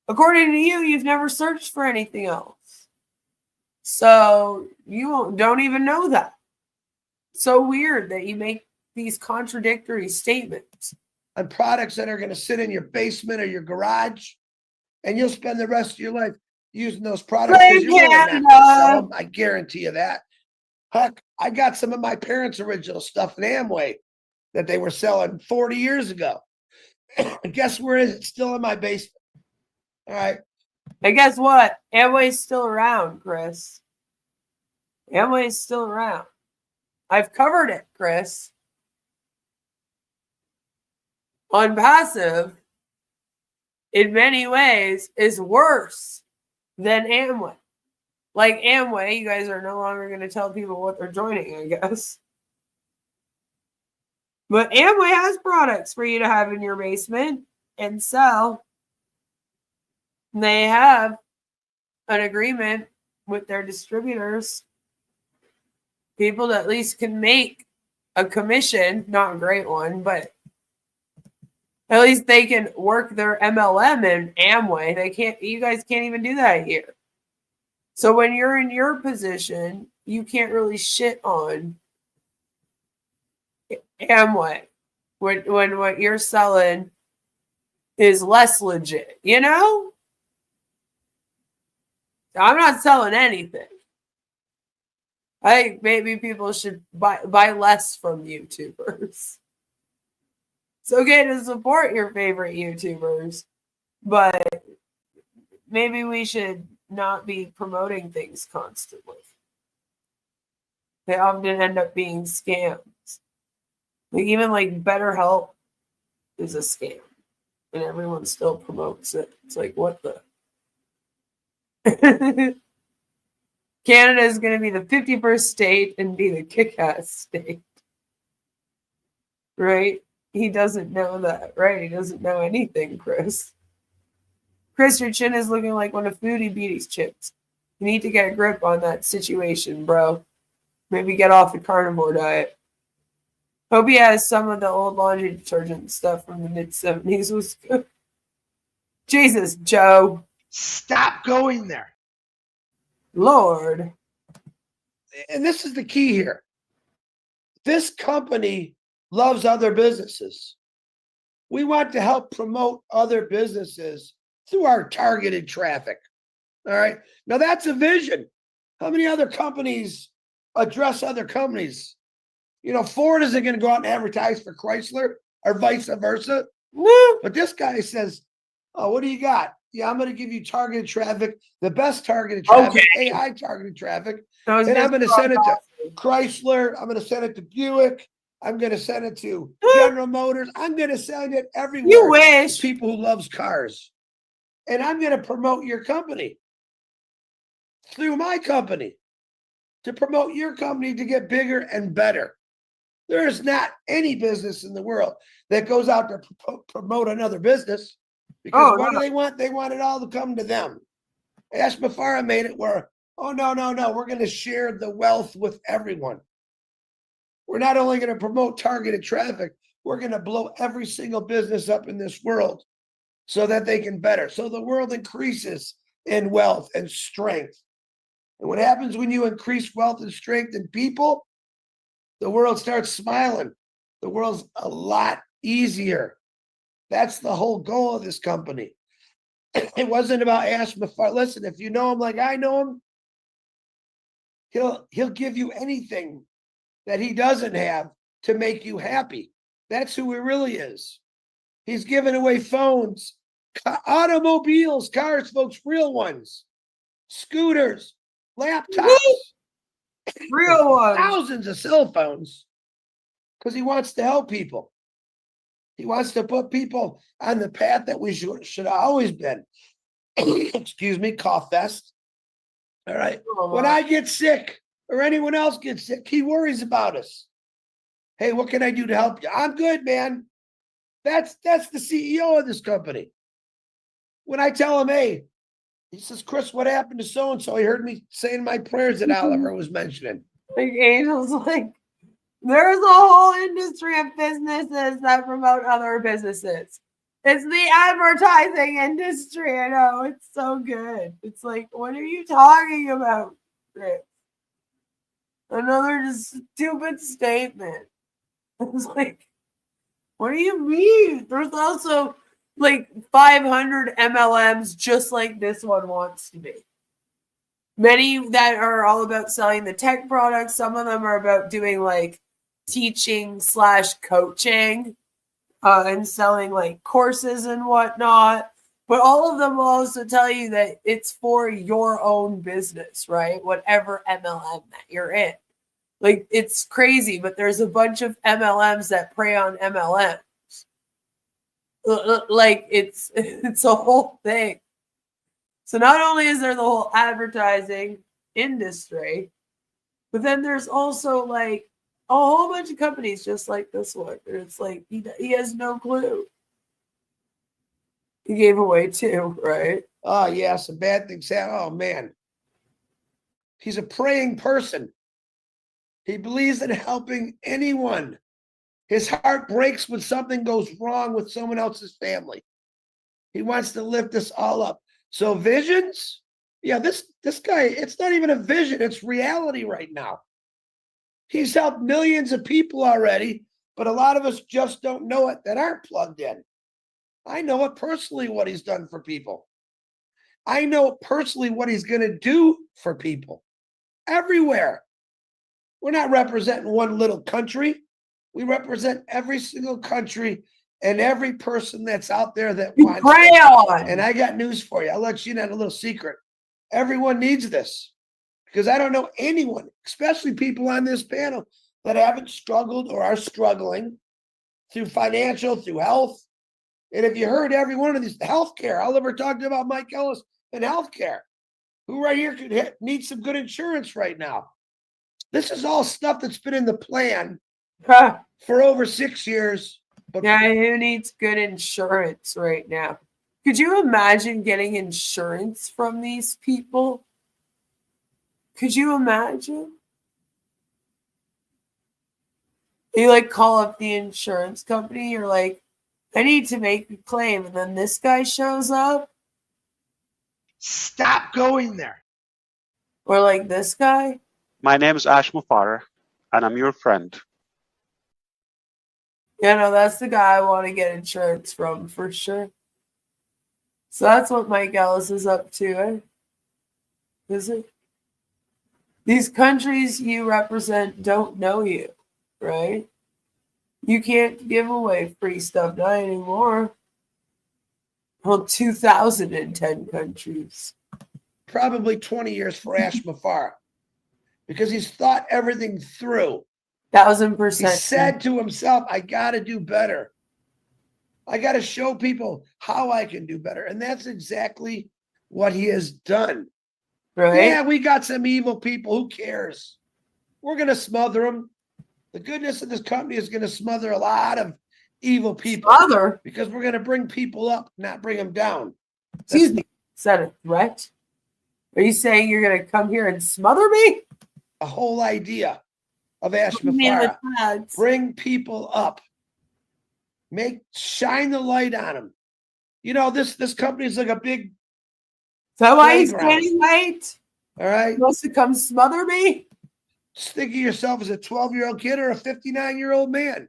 According to you, you've never searched for anything else. So you don't even know that. So weird that you make these contradictory statements. On products that are going to sit in your basement or your garage, and you'll spend the rest of your life using those products because you're really not going to sell them. I guarantee you that. Heck, I got some of my parents' original stuff in Amway that they were selling 40 years ago. And guess where is it? Still in my basement. All right. And guess what? Amway's still around, Chris. Amway's still around. I've covered it, Chris. Onpassive, in many ways, is worse than Amway. Like Amway, you guys are no longer going to tell people what they're joining, I guess. But Amway has products for you to have in your basement and sell. They have an agreement with their distributors. People that at least can make a commission, not a great one, but at least they can work their MLM in Amway. They can't, you guys can't even do that here. So when you're in your position, you can't really shit on Amway when what you're selling is less legit, you know? I'm not selling anything. I think maybe people should buy less from YouTubers. It's okay to support your favorite YouTubers, but maybe we should not be promoting things constantly. They often end up being scams. Like even like BetterHelp is a scam, and everyone still promotes it. It's like, what the? Canada is going to be the 51st state and be the kick-ass state. Right? He doesn't know that, right? He doesn't know anything, Chris. Chris, your chin is looking like one of Foodie Beauty's chips. You need to get a grip on that situation, bro. Maybe get off the carnivore diet. Hope he has some of the old laundry detergent stuff from the mid-70s was good. Jesus, Joe. Stop going there. Lord. And this is the key here. This company loves other businesses. We want to help promote other businesses through our targeted traffic. All right. Now that's a vision. How many other companies address other companies? You know, Ford isn't going to go out and advertise for Chrysler or vice versa. But this guy says, oh, what do you got? Yeah, I'm going to give you targeted traffic, the best targeted traffic, AI targeted traffic. And I'm going to send it to Chrysler. I'm going to send it to Buick. I'm going to send it to General Motors. I'm going to send it everywhere. You wish. People who loves cars. And I'm going to promote your company through my company to promote your company to get bigger and better. There is not any business in the world that goes out to promote another business, because what do they want? They want it all to come to them. Ash Mafara made it where, oh, no, we're going to share the wealth with everyone. We're not only going to promote targeted traffic, we're going to blow every single business up in this world so that they can better. So the world increases in wealth and strength. And what happens when you increase wealth and strength in people? The world starts smiling. The world's a lot easier. That's the whole goal of this company. It wasn't about Ash Mafar. Listen, if you know him like I know him, he'll give you anything that he doesn't have to make you happy. That's who he really is. He's giving away phones, automobiles, cars, folks, real ones, scooters, laptops, real ones, thousands of cell phones, because he wants to help people. He wants to put people on the path that we should have always been. Excuse me, cough fest. All right. When I get sick or anyone else gets sick, he worries about us. Hey, what can I do to help you? I'm good, man. That's the CEO of this company. When I tell him, hey, he says, Chris, what happened to so-and-so? He heard me saying my prayers that Oliver was mentioning. Like Angel's like, there's a whole industry of businesses that promote other businesses. It's the advertising industry. I know, it's so good. It's like, what are you talking about, Chris? Another just stupid statement. It's like, what do you mean? There's also like 500 MLMs just like this one wants to be. Many that are all about selling the tech products. Some of them are about doing like teaching / coaching and selling like courses and whatnot. But all of them will also tell you that it's for your own business, right? Whatever MLM that you're in. Like, it's crazy, but there's a bunch of MLMs that prey on MLMs. Like, it's a whole thing. So not only is there the whole advertising industry, but then there's also like a whole bunch of companies just like this one. It's like he has no clue. He gave away 2, right? Oh, yeah, some bad things happen. Oh, man. He's a praying person. He believes in helping anyone. His heart breaks when something goes wrong with someone else's family. He wants to lift us all up. So visions? Yeah, this guy, it's not even a vision. It's reality right now. He's helped millions of people already, but a lot of us just don't know it that aren't plugged in. I know it personally what he's done for people. I know personally what he's going to do for people everywhere. We're not representing one little country. We represent every single country and every person that's out there that wants it. And I got news for you. I'll let you in on a little secret. Everyone needs this, because I don't know anyone, especially people on this panel, that haven't struggled or are struggling through financial, through health. And if you heard every one of these, healthcare, Oliver talked about Mike Ellis and healthcare, who right here could need some good insurance right now. This is all stuff that's been in the plan for over 6 years. But yeah, who needs good insurance right now? Could you imagine getting insurance from these people? Could you imagine? You like call up the insurance company, you're like, I need to make a claim, and then this guy shows up. Stop going there. Or like this guy. My name is Ash Mufara, and I'm your friend. Yeah, no, that's the guy I want to get insurance from for sure. So that's what Mike Ellis is up to, eh? Is it? These countries you represent don't know you. right? You can't give away free stuff, not anymore. Well, 2010 countries. Probably 20 years for Ash Mafara, because he's thought everything through. 1000%. He said to himself, I got to do better. I got to show people how I can do better. And that's exactly what he has done. Right? Yeah, we got some evil people. Who cares? We're going to smother them. The goodness of this company is going to smother a lot of evil people. Smother? Because we're going to bring people up, not bring them down. Excuse me. Is that a threat? Are you saying you're going to come here and smother me? The whole idea of Ash What do you mean with Mafara. that? Bring people up. Shine the light on them. You know, this company is like a big So why are you playground. standing late? All right. You supposed to come smother me? Just think of yourself as a 12-year-old kid or a 59-year-old man.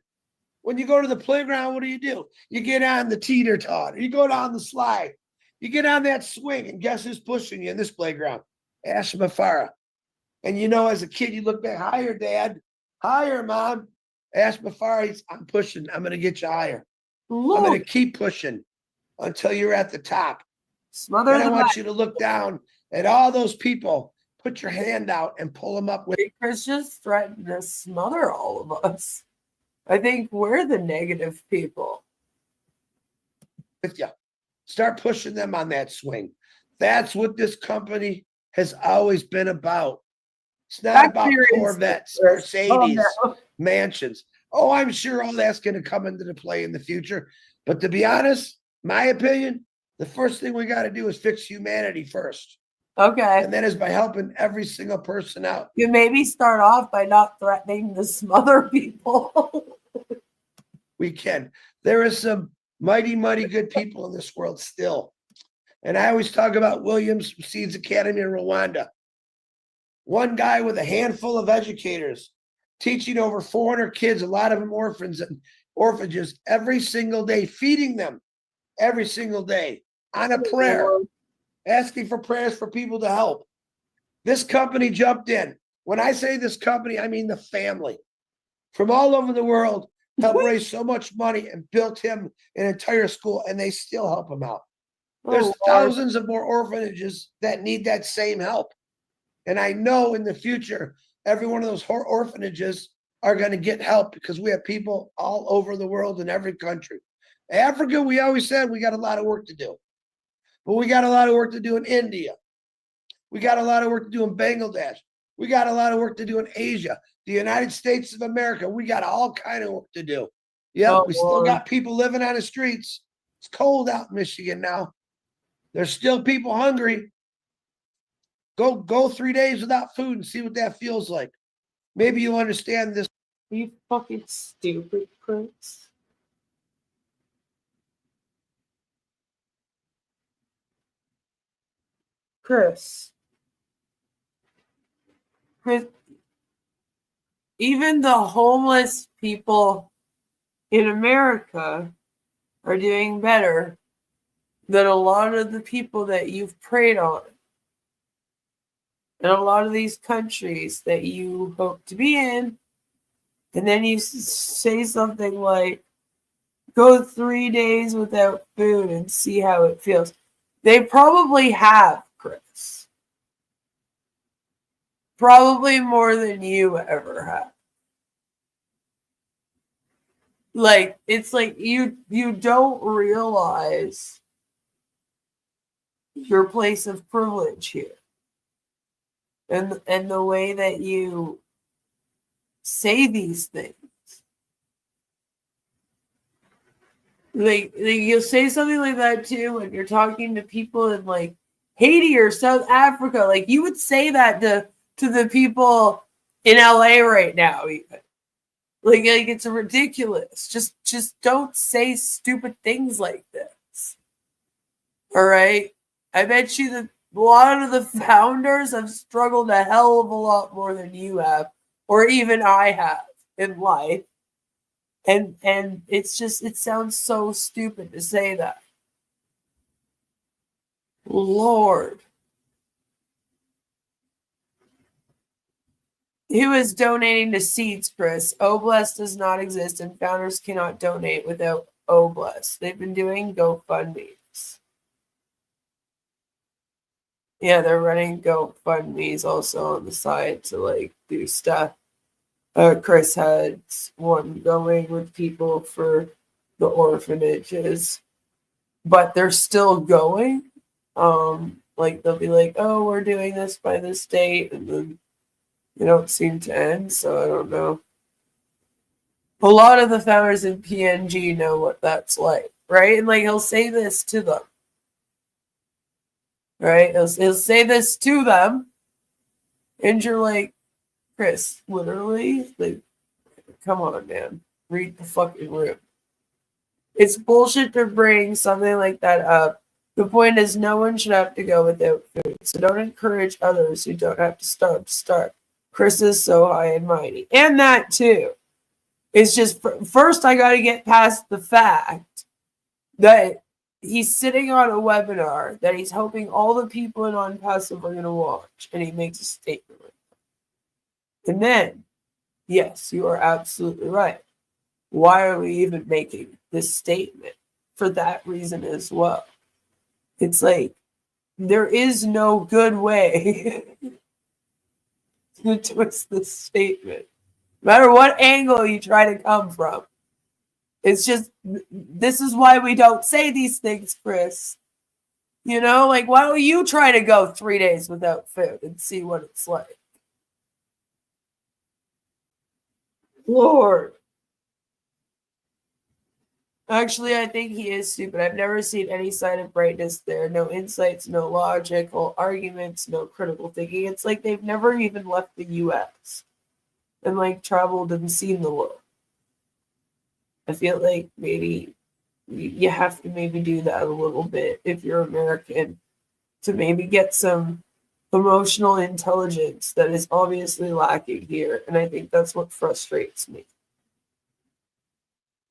When you go to the playground, what do? You get on the teeter-totter. You go down the slide. You get on that swing, and guess who's pushing you in this playground? Ash Mafara. And you know, as a kid, you look back, higher, Dad. Higher, Mom. Ash Mafara, I'm pushing. I'm going to get you higher. Look. I'm going to keep pushing until you're at the top. Smother Then I the want back. you to look down at all those people. Put your hand out and pull them up with. Chris just threatened to smother all of us. I think we're the negative people. With you. Start pushing them on that swing. That's what this company has always been about. It's not about Corvettes, Mercedes, mansions. Oh, I'm sure all that's going to come into the play in the future. But to be honest, my opinion, the first thing we got to do is fix humanity first. Okay. And that is by helping every single person out. You maybe start off by not threatening to smother people. We can. There is some mighty, mighty good people in this world still. And I always talk about Williams from Seeds Academy in Rwanda. One guy with a handful of educators teaching over 400 kids, a lot of them orphans and orphanages, every single day, feeding them every single day on a prayer, asking for prayers for people to help. This company jumped in. When I say this company, I mean the family from all over the world helped raise so much money and built him an entire school, and they still help him out. There's thousands of more orphanages that need that same help. And I know in the future, every one of those orphanages are going to get help because we have people all over the world in every country. Africa, we always said we got a lot of work to do. But we got a lot of work to do in India. We got a lot of work to do in Bangladesh. We got a lot of work to do in Asia. The United States of America, we got all kind of work to do. Yeah, we still got people living on the streets. It's cold out in Michigan now. There's still people hungry. Go 3 days without food and see what that feels like. Maybe you'll understand this. You fucking stupid Chris. Chris, even the homeless people in America are doing better than a lot of the people that you've preyed on. In a lot of these countries that you hope to be in, and then you say something like, go 3 days without food and see how it feels. They probably have, Chris. Probably more than you ever have. Like, it's like you don't realize your place of privilege here. And the way that you say these things. Like you'll say something like that too when you're talking to people in like Haiti or South Africa. Like you would say that to the people in LA right now, even. Like it's ridiculous. Just don't say stupid things like this. All right? I bet you that a lot of the founders have struggled a hell of a lot more than you have, or even I have in life. And it's just, it sounds so stupid to say that. Lord. Who is donating to seeds, Chris? Oblast does not exist, and founders cannot donate without Oblast. They've been doing GoFundMes. Yeah, they're running GoFundMes also on the side to like do stuff. Chris had one going with people for the orphanages, but they're still going. Like they'll be like, "Oh, we're doing this by this date," and then they don't seem to end. So I don't know. A lot of the founders in PNG know what that's like, right? And like he'll say this to them, right? He'll say this to them, and you're like, Chris, literally, like, come on, man, read the fucking room. It's bullshit to bring something like that up. The point is, no one should have to go without food, so don't encourage others who don't have to starve to start. Chris is so high and mighty, and that too. It's just first I got to get past the fact that he's sitting on a webinar that he's hoping all the people in Onpassive are going to watch, and he makes a statement like that. And then, yes, you are absolutely right. Why are we even making this statement? For that reason as well. It's like, there is no good way to twist this statement. No matter what angle you try to come from. It's just, this is why we don't say these things, Chris. You know, like, why don't you try to go 3 days without food and see what it's like? Lord. Actually, I think he is stupid. I've never seen any sign of brightness there. No insights, no logical arguments, no critical thinking. It's like they've never even left the U.S. and like traveled and seen the world. I feel like maybe you have to maybe do that a little bit if you're American to maybe get some emotional intelligence that is obviously lacking here. And I think that's what frustrates me.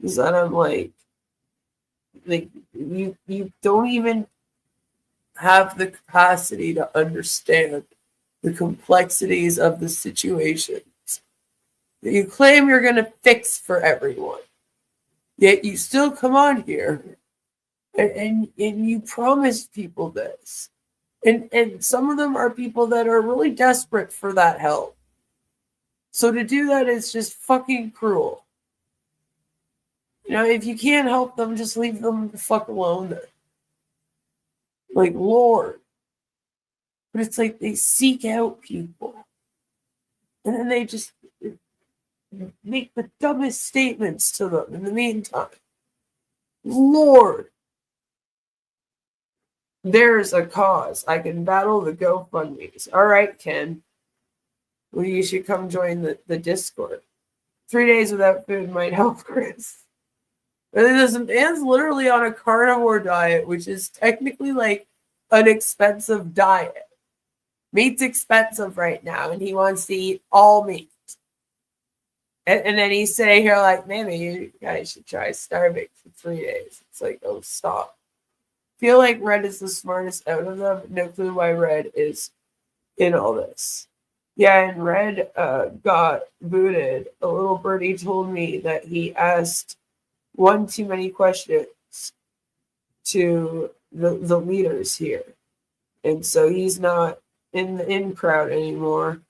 Is that I'm like you don't even have the capacity to understand the complexities of the situations that you claim you're going to fix for everyone. Yet you still come on here and you promise people this. And some of them are people that are really desperate for that help. So to do that is just fucking cruel. You know, if you can't help them, just leave them the fuck alone then. Like, Lord. But it's like they seek out people. And then they just make the dumbest statements to them in the meantime. Lord. There's a cause. I can battle the GoFundMes. All right, Ken. Well, you should come join the Discord. 3 days without food might help, Chris. But this man's literally on a carnivore diet, which is technically like an expensive diet. Meat's expensive right now, and he wants to eat all meat. And then he's sitting here like, maybe you guys should try starving for 3 days. It's like, oh, stop. Feel like Red is the smartest out of them. No clue why Red is in all this. Yeah, and Red got booted. A little birdie told me that he asked one too many questions to the leaders here. And so he's not in the in crowd anymore.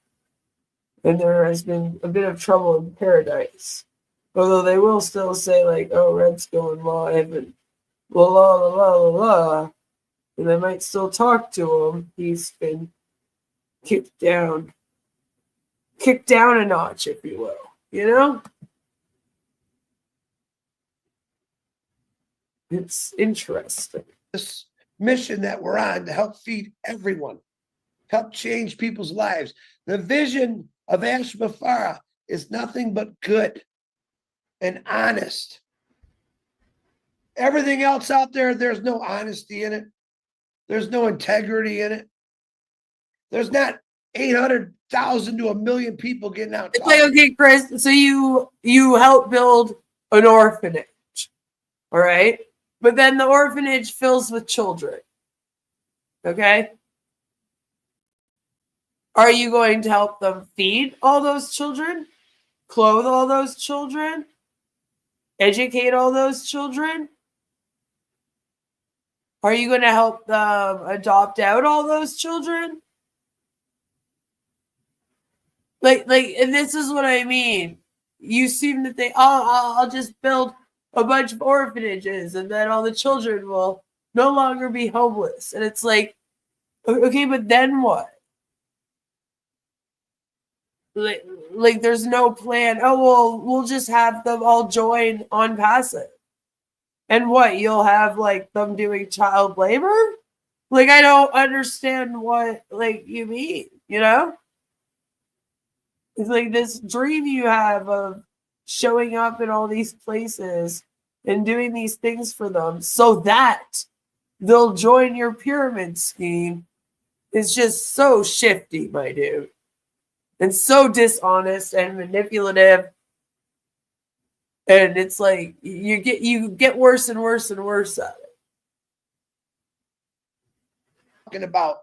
And there has been a bit of trouble in paradise. Although they will still say, like, oh, Red's going live and la la la la la la. And they might still talk to him. He's been kicked down a notch, if you will. You know? It's interesting. This mission that we're on to help feed everyone, help change people's lives. The vision of Ash Mafara is nothing but good and honest. Everything else out there, there's no honesty in it. There's no integrity in it. There's not 800,000 to 1 million people getting out. It's like, okay, Chris, so you help build an orphanage, all right? But then the orphanage fills with children, okay? Are you going to help them feed all those children, clothe all those children, educate all those children? Are you going to help them adopt out all those children? And this is what I mean. You seem to think, oh, I'll just build a bunch of orphanages and then all the children will no longer be homeless. And it's like, okay, but then what? Like there's no plan. Oh, well, we'll just have them all join Onpassive. And what, you'll have like them doing child labor? Like, I don't understand what like you mean, you know? It's like this dream you have of showing up in all these places and doing these things for them so that they'll join your pyramid scheme is just so shifty, my dude. And so dishonest and manipulative. And it's like you get worse and worse and worse at it. Talking about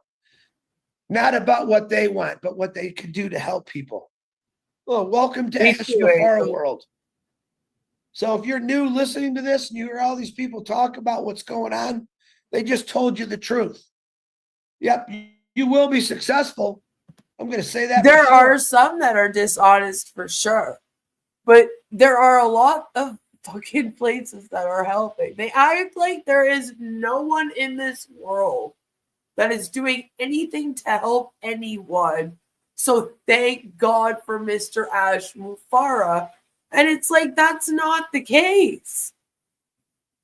not about what they want, but what they can do to help people. Well, welcome to Ash Mufara world. So if you're new listening to this and you hear all these people talk about what's going on, they just told you the truth. Yep, you will be successful. I'm going to say that. There are some that are dishonest for sure, but there are a lot of fucking places that are helping. They act like there is no one in this world that is doing anything to help anyone. So thank God for Mr. Ash Mufara. And it's like, that's not the case.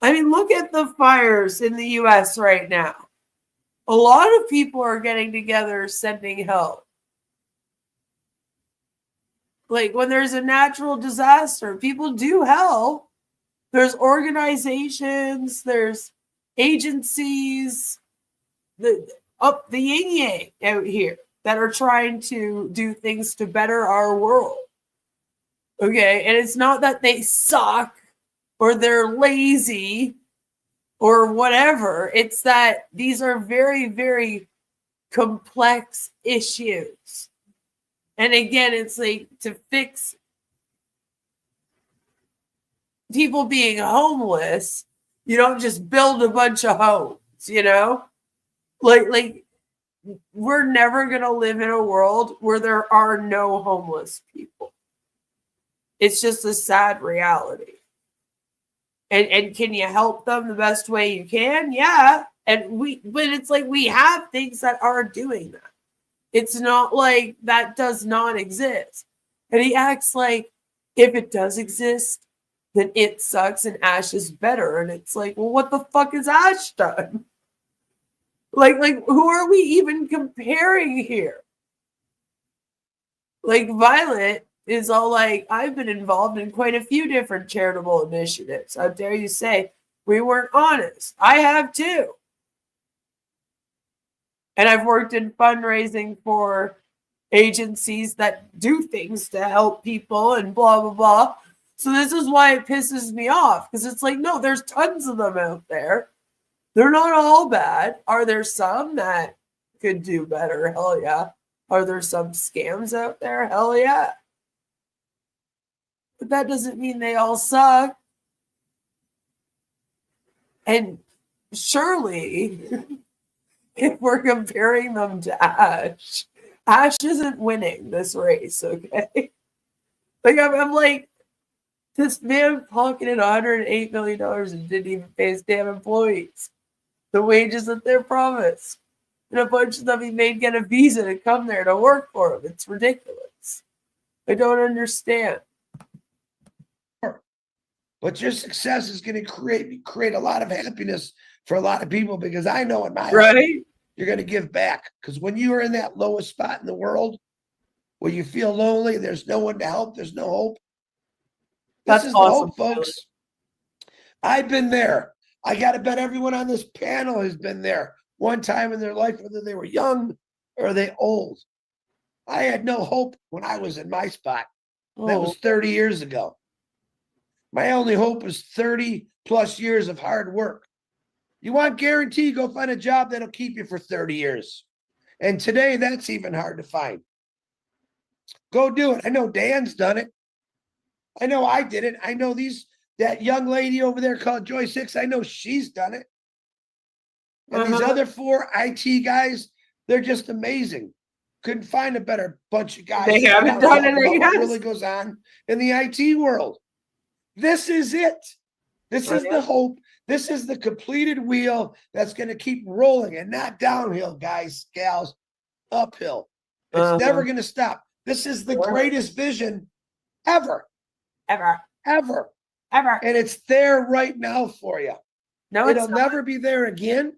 I mean, look at the fires in the US right now. A lot of people are getting together, sending help. Like when there's a natural disaster, people do help. There's organizations, there's agencies, up the yin yang out here that are trying to do things to better our world. Okay, and it's not that they suck or they're lazy or whatever. It's that these are very, very complex issues. And again, it's like to fix people being homeless, you don't just build a bunch of homes, you know? Like we're never going to live in a world where there are no homeless people. It's just a sad reality. And can you help them the best way you can? Yeah. But it's like we have things that are doing that. It's not like that does not exist. And he acts like if it does exist, then it sucks and Ash is better. And it's like, well, what the fuck has Ash done? Like who are we even comparing here? Like Violet is all like, I've been involved in quite a few different charitable initiatives. How dare you say we weren't honest? I have too. And I've worked in fundraising for agencies that do things to help people and blah, blah, blah. So this is why it pisses me off. Because it's like, no, there's tons of them out there. They're not all bad. Are there some that could do better? Hell yeah. Are there some scams out there? Hell yeah. But that doesn't mean they all suck. And surely, if we're comparing them to Ash, Ash isn't winning this race, okay? Like, I'm like, this man pocketed $108 million and didn't even pay his damn employees the wages that they're promised. And a bunch of them he made get a visa to come there to work for him. It's ridiculous. I don't understand. But your success is going to create a lot of happiness for a lot of people, because I know in my life, you're going to give back. Because when you are in that lowest spot in the world, where you feel lonely, there's no one to help, there's no hope. This is awesome, the hope, folks. I've been there. I got to bet everyone on this panel has been there one time in their life, whether they were young or they old. I had no hope when I was in my spot. That was 30 years ago. My only hope is 30 plus years of hard work. You want guarantee, go find a job that'll keep you for 30 years. And today, that's even hard to find. Go do it. I know Dan's done it. I know I did it. I know that young lady over there called Joyce Hicks. I know she's done it. And these other 4 IT guys, they're just amazing. Couldn't find a better bunch of guys. They haven't done it, I What guess. really goes on in the IT world. This is it. This is the hope. This is the completed wheel that's going to keep rolling and not downhill, guys, gals, uphill. It's never going to stop. This is the greatest vision ever. Ever. And it's there right now for you. No, it'll it's not. never be there again.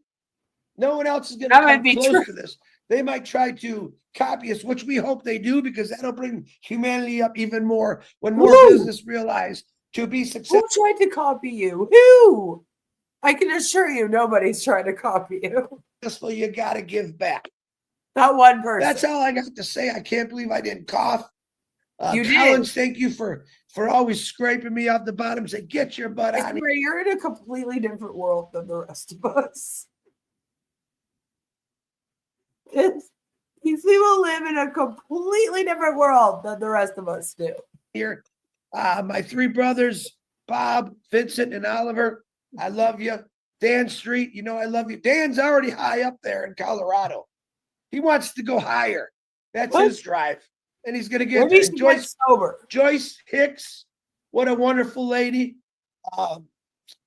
No one else is going to come close to this. They might try to copy us, which we hope they do, because that'll bring humanity up even more when more business realize to be successful. Who tried to copy you? Who? I can assure you nobody's trying to copy you. You got to give back. Not one person. That's all I got to say. I can't believe I didn't cough. You Collins, did. thank you for always scraping me off the bottom. Say, get your butt out of here. You're in a completely different world than the rest of us. These people live in a completely different world than the rest of us do. Here, my 3 brothers, Bob, Vincent, and Oliver, I love you. Dan Street, you know I love you. Dan's already high up there in Colorado. He wants to go higher. That's his drive. And he's going to get there. Joyce Hicks, what a wonderful lady.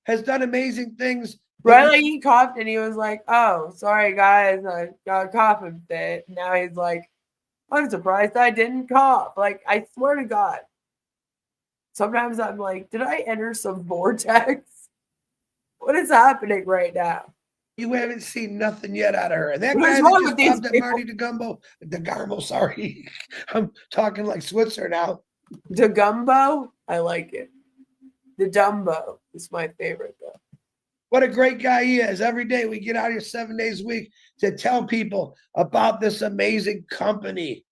Has done amazing things. Right, he coughed and he was like, "Oh, sorry guys, I got a coughing fit." Now he's like, "I'm surprised I didn't cough." Like, I swear to God, sometimes I'm like, "Did I enter some vortex? What is happening right now?" You haven't seen nothing yet out of her. And that What's guy wrong that with just these popped at Marty DeGumbo, sorry. I'm talking like Switzer now. DeGumbo, I like it. The Dumbo is my favorite though. What a great guy he is. Every day we get out here 7 days a week to tell people about this amazing company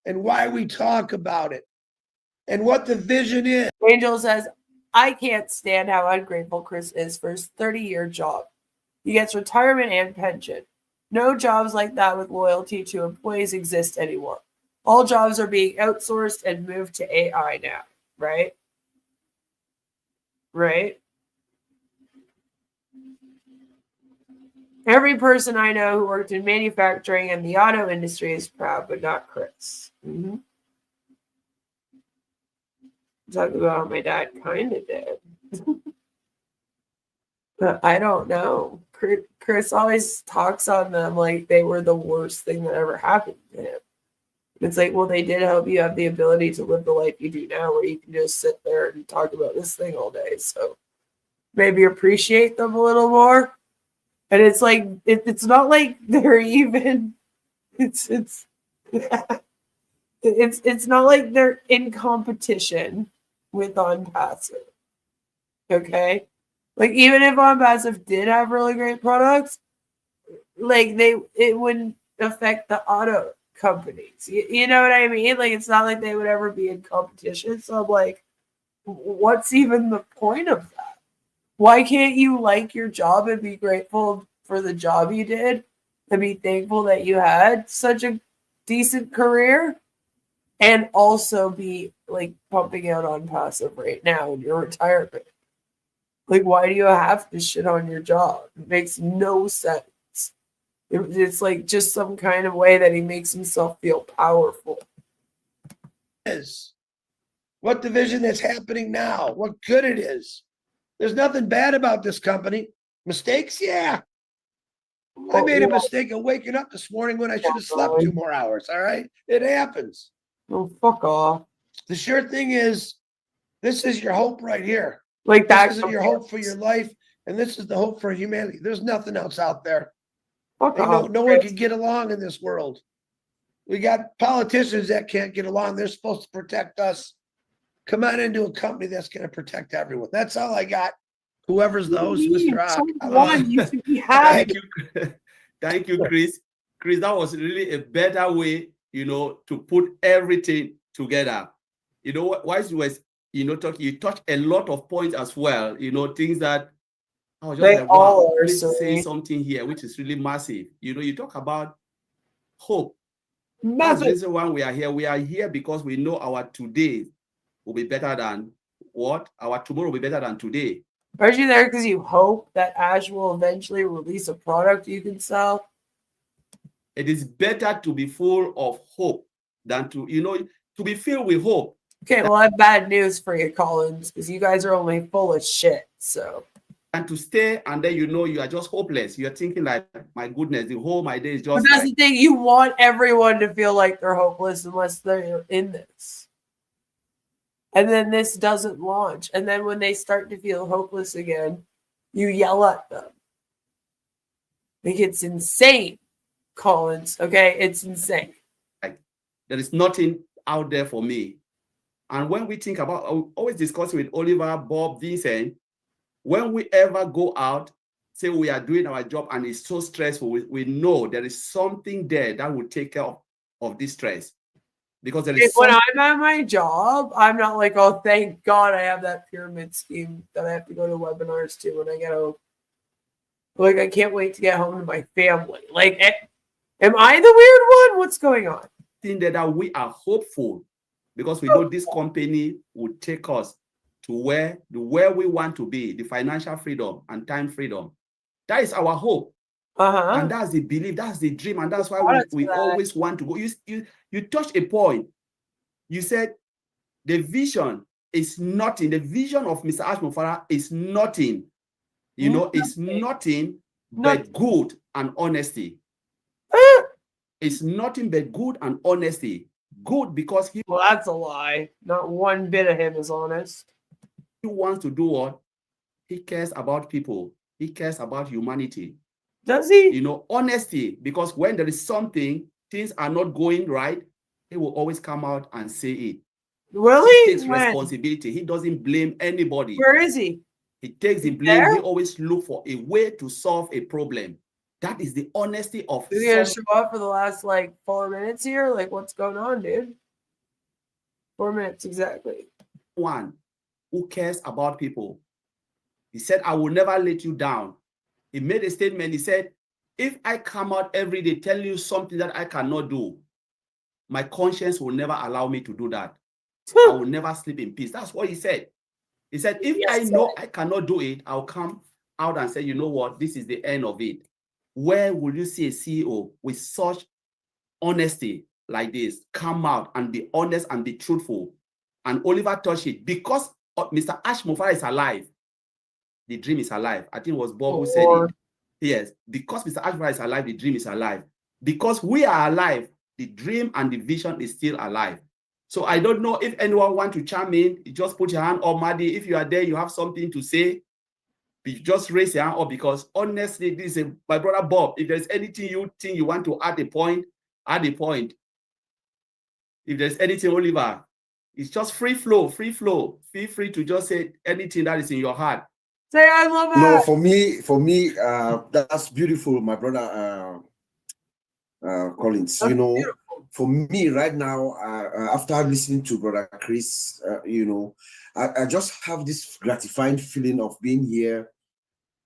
and why we talk about it and what the vision is. Angel says, "I can't stand how ungrateful Chris is for his 30-year job. He gets retirement and pension. No jobs like that with loyalty to employees exist anymore. All jobs are being outsourced and moved to AI now." Right? Right? Every person I know who worked in manufacturing and the auto industry is proud, but not Chris. Mm-hmm. Talk about how my dad kind of did. But I don't know. Chris always talks on them like they were the worst thing that ever happened to him. It's like, well, they did help you have the ability to live the life you do now, where you can just sit there and talk about this thing all day. So maybe appreciate them a little more. And it's like it's not like they're even it's not like they're in competition with Onpassive. Okay? Like, even if Onpassive did have really great products, like it wouldn't affect the auto companies. You know what I mean? Like, it's not like they would ever be in competition. So I'm like, what's even the point of that? Why can't you like your job and be grateful for the job you did and be thankful that you had such a decent career and also be like pumping out Onpassive right now in your retirement? Like, why do you have to shit on your job? It makes no sense. It's like just some kind of way that he makes himself feel powerful. What the vision that's happening now, what good it is. There's nothing bad about this company. Mistakes? Yeah. I made a mistake of waking up this morning when I should have slept 2 more hours. All right. It happens. Oh, fuck off. The sure thing is, this is your hope right here. Like, this is your hope for your life, and this is the hope for humanity. There's nothing else out there. No one can get along in this world. We got politicians that can't get along. They're supposed to protect us. Come on into a company that's going to protect everyone. That's all I got. Whoever's the host, Mr. Ock. Thank you, Chris. Chris, that was really a better way, to put everything together. Whilst you was, you touched a lot of points as well. Things that I was just like, wow, saying something here, which is really massive. You talk about Hope. That's the reason why we are here. We are here because we know our today will be better than what? Our tomorrow will be better than today. Aren't you there because you hope that Ash will eventually release a product you can sell? It is better to be full of hope than to, to be filled with hope. Okay, well, I have bad news for you, Collins, because you guys are only full of shit, so. And to stay and then you are just hopeless. You're thinking like, my goodness, the whole my day is just. But that's the thing, you want everyone to feel like they're hopeless unless they're in this. And then this doesn't launch. And then when they start to feel hopeless again, you yell at them. Like, it's insane, Collins, okay? It's insane. Like, there is nothing out there for me. And when we think about, I always discussing with Oliver, Bob, Vincent, when we ever go out, say we are doing our job and it's so stressful, we know there is something there that will take care of this stress. Because there is when I'm at my job, I'm not like, oh, thank God I have that pyramid scheme that I have to go to webinars to when I get home. Like, I can't wait to get home to my family. Like, am I the weird one? What's going on? Think that we are hopeful because we know this company will take us to where we want to be, the financial freedom and time freedom. That is our hope. And that's the belief, that's the dream, and that's why we always want to go. You touched a point. You said the vision is nothing. The vision of Mr. Ashmofara is nothing. It's nothing but good and honesty. It's nothing but good and honesty. Good because he. Well, that's a lie. Not one bit of him is honest. He wants to do what? He cares about people. He cares about humanity. Does he? Honesty, because when there is something, things are not going right, he will always come out and say it. Really? He takes responsibility. He doesn't blame anybody. Where is he? He takes the blame. He always looks for a way to solve a problem. That is the honesty of. Is he gonna show up for the last 4 minutes here? Like, what's going on, dude? 4 minutes exactly. One who cares about people. He said, I will never let you down. He made a statement. He said, if I come out every day telling you something that I cannot do, my conscience will never allow me to do that. I will never sleep in peace. That's what he said. He said, if I know I cannot do it, I'll come out and say, you know what, this is the end of it. Where will you see a CEO with such honesty like this come out and be honest and be truthful? And Oliver touched it because Mr. Ashmofara is alive. The dream is alive. I think it was Bob who said it. Yes, because Mr. Ashmofara is alive, the dream is alive. Because we are alive, the dream and the vision is still alive. So I don't know if anyone wants to chime in. You just put your hand up, Marty. If you are there, you have something to say. You just raise your hand up because honestly, this is my brother Bob. If there's anything you think you want to add a point, add a point. If there's anything, Oliver, it's just free flow, free flow. Feel free to just say anything that is in your heart. Say I love it. No, for me, that's beautiful, my brother Collins. That's beautiful. For me right now, after listening to Brother Chris, I just have this gratifying feeling of being here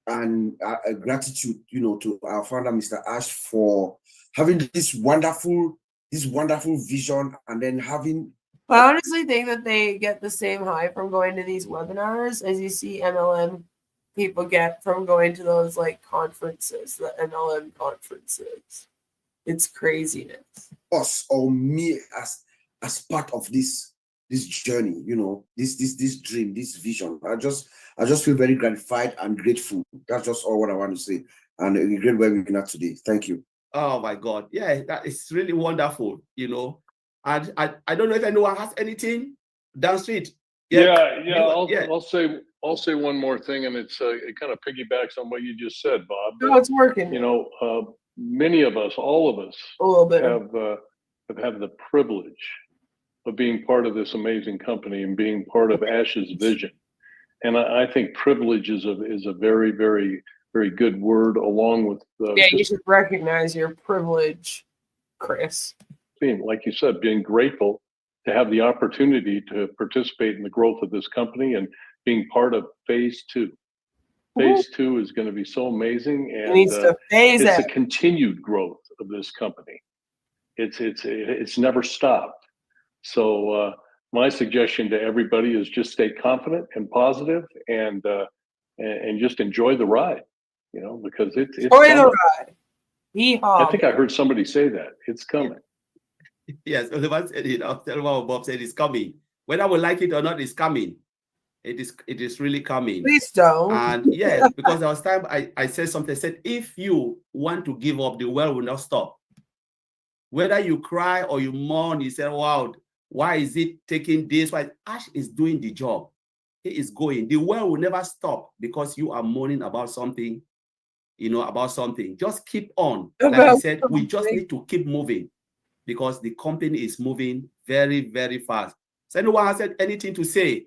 and gratitude, to our founder, Mr. Ash, for having this wonderful vision and then having. I honestly think that they get the same high from going to these webinars as you see MLM people get from going to those conferences, the MLM conferences. It's craziness. Us or me as part of this journey, this dream, this vision. I just feel very gratified and grateful. That's just all what I want to say. And a great webinar today. Thank you. Oh my God. Yeah, that is really wonderful, And I don't know if anyone has anything down street. I'll say one more thing, and it kind of piggybacks on what you just said, Bob. No, it's working. Many of us, all of us, a little bit have had the privilege of being part of this amazing company and being part of Ash's vision. And I think privilege is a very, very, very good word, along with you should recognize your privilege, Chris. Like you said, being grateful to have the opportunity to participate in the growth of this company and being part of phase 2. Phase 2 is going to be so amazing, and it's the continued growth of this company. It's never stopped. So my suggestion to everybody is just stay confident and positive, and just enjoy the ride, because it's Enjoy coming. the ride. Yeehaw. I think I heard somebody say that. It's coming. Yes, the one said it. After what Bob said, it's coming. Whether we like it or not, it's coming. It is really coming. Please don't. And yeah, because there was time I said something. I said, if you want to give up, the world will not stop. Whether you cry or you mourn, you say, wow, why is it taking this? Why? Ash is doing the job. He is going. The world will never stop because you are mourning about something, about something. Just keep on. Like I said, we just need to keep moving because the company is moving very, very fast. So anyone has anything to say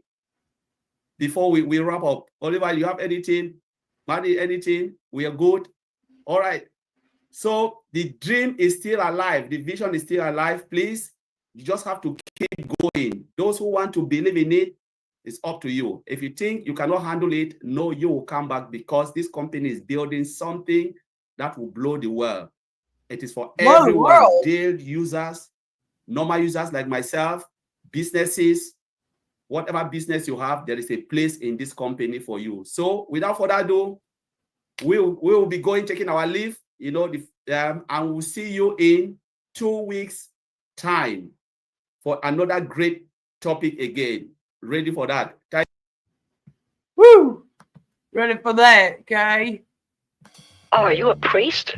before we wrap up? Oliver, you have anything? Marty, anything? We are good? All right. So the dream is still alive. The vision is still alive. Please, you just have to keep going. Those who want to believe in it, it's up to you. If you think you cannot handle it, no, you will come back because this company is building something that will blow the world. It is for everyone, daily users, normal users like myself, businesses, whatever business you have, there is a place in this company for you. So without further ado, we will be taking our leave, and we'll see you in 2 weeks' time for another great topic again. Ready for that? Woo! Ready for that, okay? Oh, are you a priest?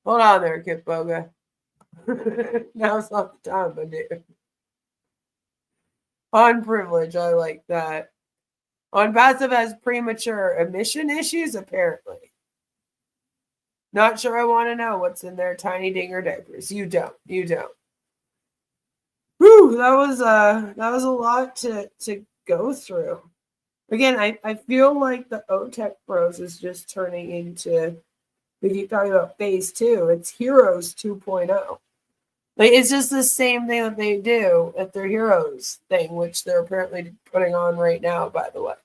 Hold on there, Kid Boga. Now's not the time, my dear. On privilege, I like that. Onpassive has premature emission issues, apparently. Not sure I want to know what's in their tiny dinger diapers. You don't. Whew, that was a lot to go through. Again, I feel like the OTech Bros is just turning into, we keep talking about phase 2. It's Heroes 2.0. Like, it's just the same thing that they do at their Heroes thing, which they're apparently putting on right now, by the way.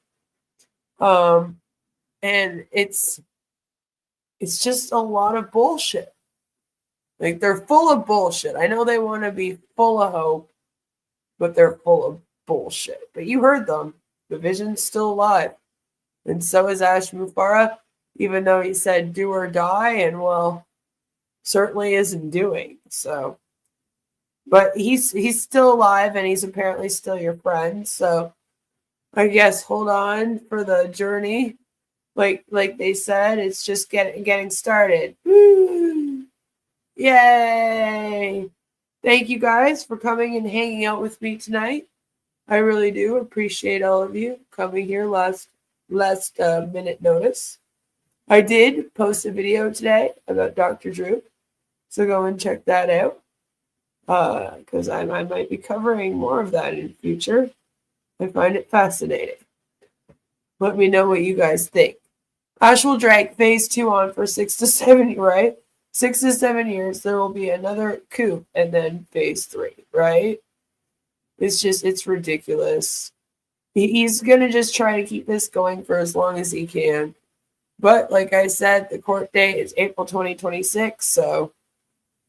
And it's just a lot of bullshit. Like, they're full of bullshit. I know they want to be full of hope, but they're full of bullshit. But you heard them. The vision's still alive. And so is Ash Mufara, even though he said do or die, and well, certainly isn't doing. So, but he's still alive, and he's apparently still your friend. So I guess hold on for the journey. Like they said, it's just getting started. Woo! Yay! Thank you guys for coming and hanging out with me tonight. I really do appreciate all of you coming here last minute notice. I did post a video today about Dr. Drew, so go and check that out because I might be covering more of that in the future. I find it fascinating. Let me know what you guys think. Ash will drag phase 2 on for 6 to 7 years, right? 6 to 7 years, there will be another coup and then phase 3, right? It's ridiculous. He's going to just try to keep this going for as long as he can. But like I said, the court date is April 2026. So,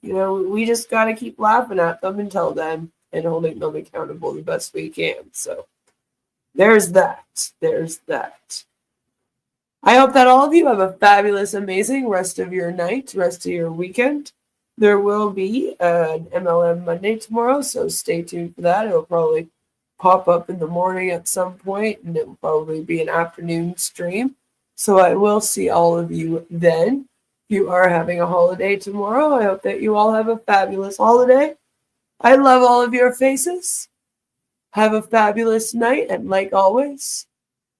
we just got to keep laughing at them until then and holding them accountable the best we can. So there's that. I hope that all of you have a fabulous, amazing rest of your night, rest of your weekend. There will be an MLM Monday tomorrow, so stay tuned for that. It'll probably pop up in the morning at some point, and it will probably be an afternoon stream. So I will see all of you then. If you are having a holiday tomorrow, I hope that you all have a fabulous holiday. I love all of your faces. Have a fabulous night, and like always,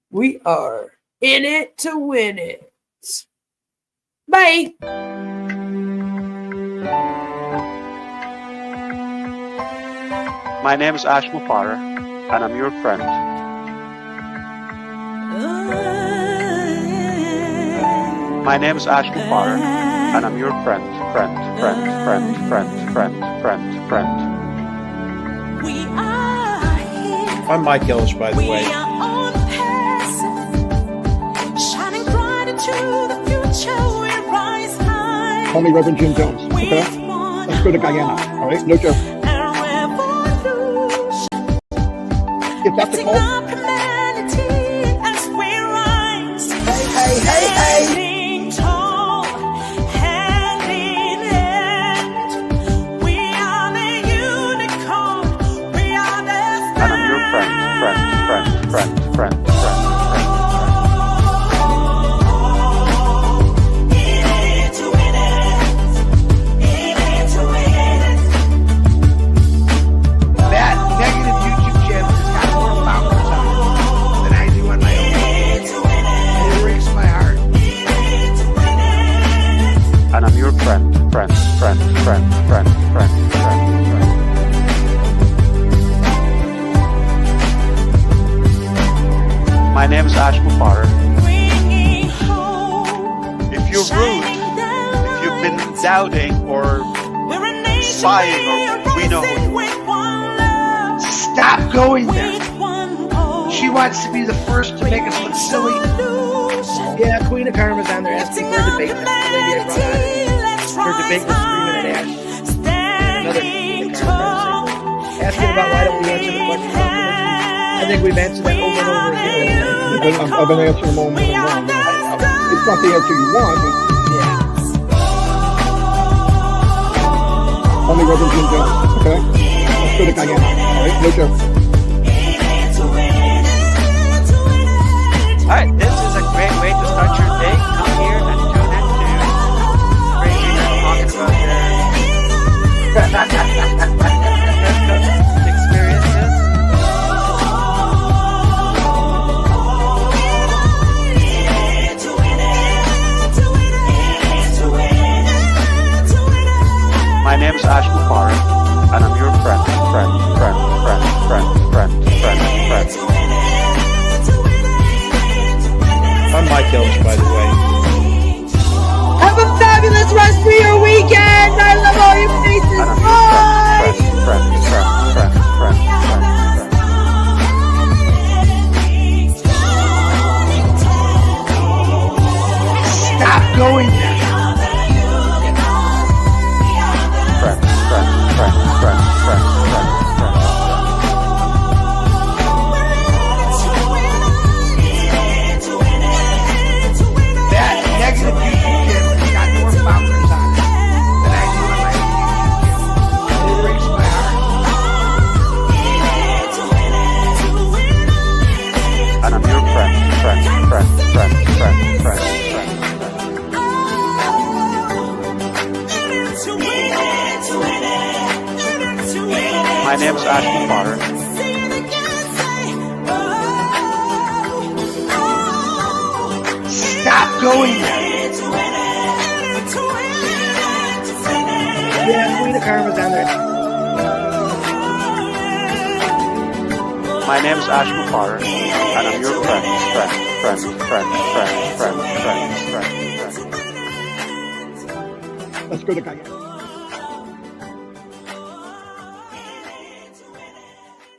we are in it to win it. Bye. My name is Ash Mufara, and I'm your friend. My name is Ash Mufara, and I'm your friend. I'm Mike Ellish, by the way. Call me Reverend Jim Jones, okay? Let's go to Guyana. All right, no joke. Is that the call? Hey, hey, hey. And I'm your friend. That negative YouTube channel has got more followers on it than I do on my own. And it breaks my heart. And I'm your friend. My name is Ashmo Potter. If you're rude, if you've been doubting or spying or we know who you are. Stop going there. She wants to be the first to make us look silly. Yeah, Queen of Karma's on there asking for a debate. That's the lady I brought on. Her debate was 3-minute Ash. Another Queen of Karma person. Asking about why don't we answer the question about religion. I think we've answered that over and over again. I've been answering them all morning long. It's not the answer you want, but only Reverend Jim Jones. Okay? Let's go to Guyana. All right, no joke. All right, this is a great way to start your day. Come here and tune in to crazy men talking about their experiences. My name is Ashmo Potter, and I'm your friend. I'm Mike Ellis, by the way. Have a fabulous rest for your weekend. I love all your faces. And I'm your friend. Stop going there. That negative YouTube channel has got more followers on it than I do on my own YouTube channel. And it breaks my heart. And I'm your friend. My name is Ashmo Potter. Stop going there. Yeah, Queen of Karma's on there. My name is Ashmo Potter, and I'm your friend. Let's go to Guyana.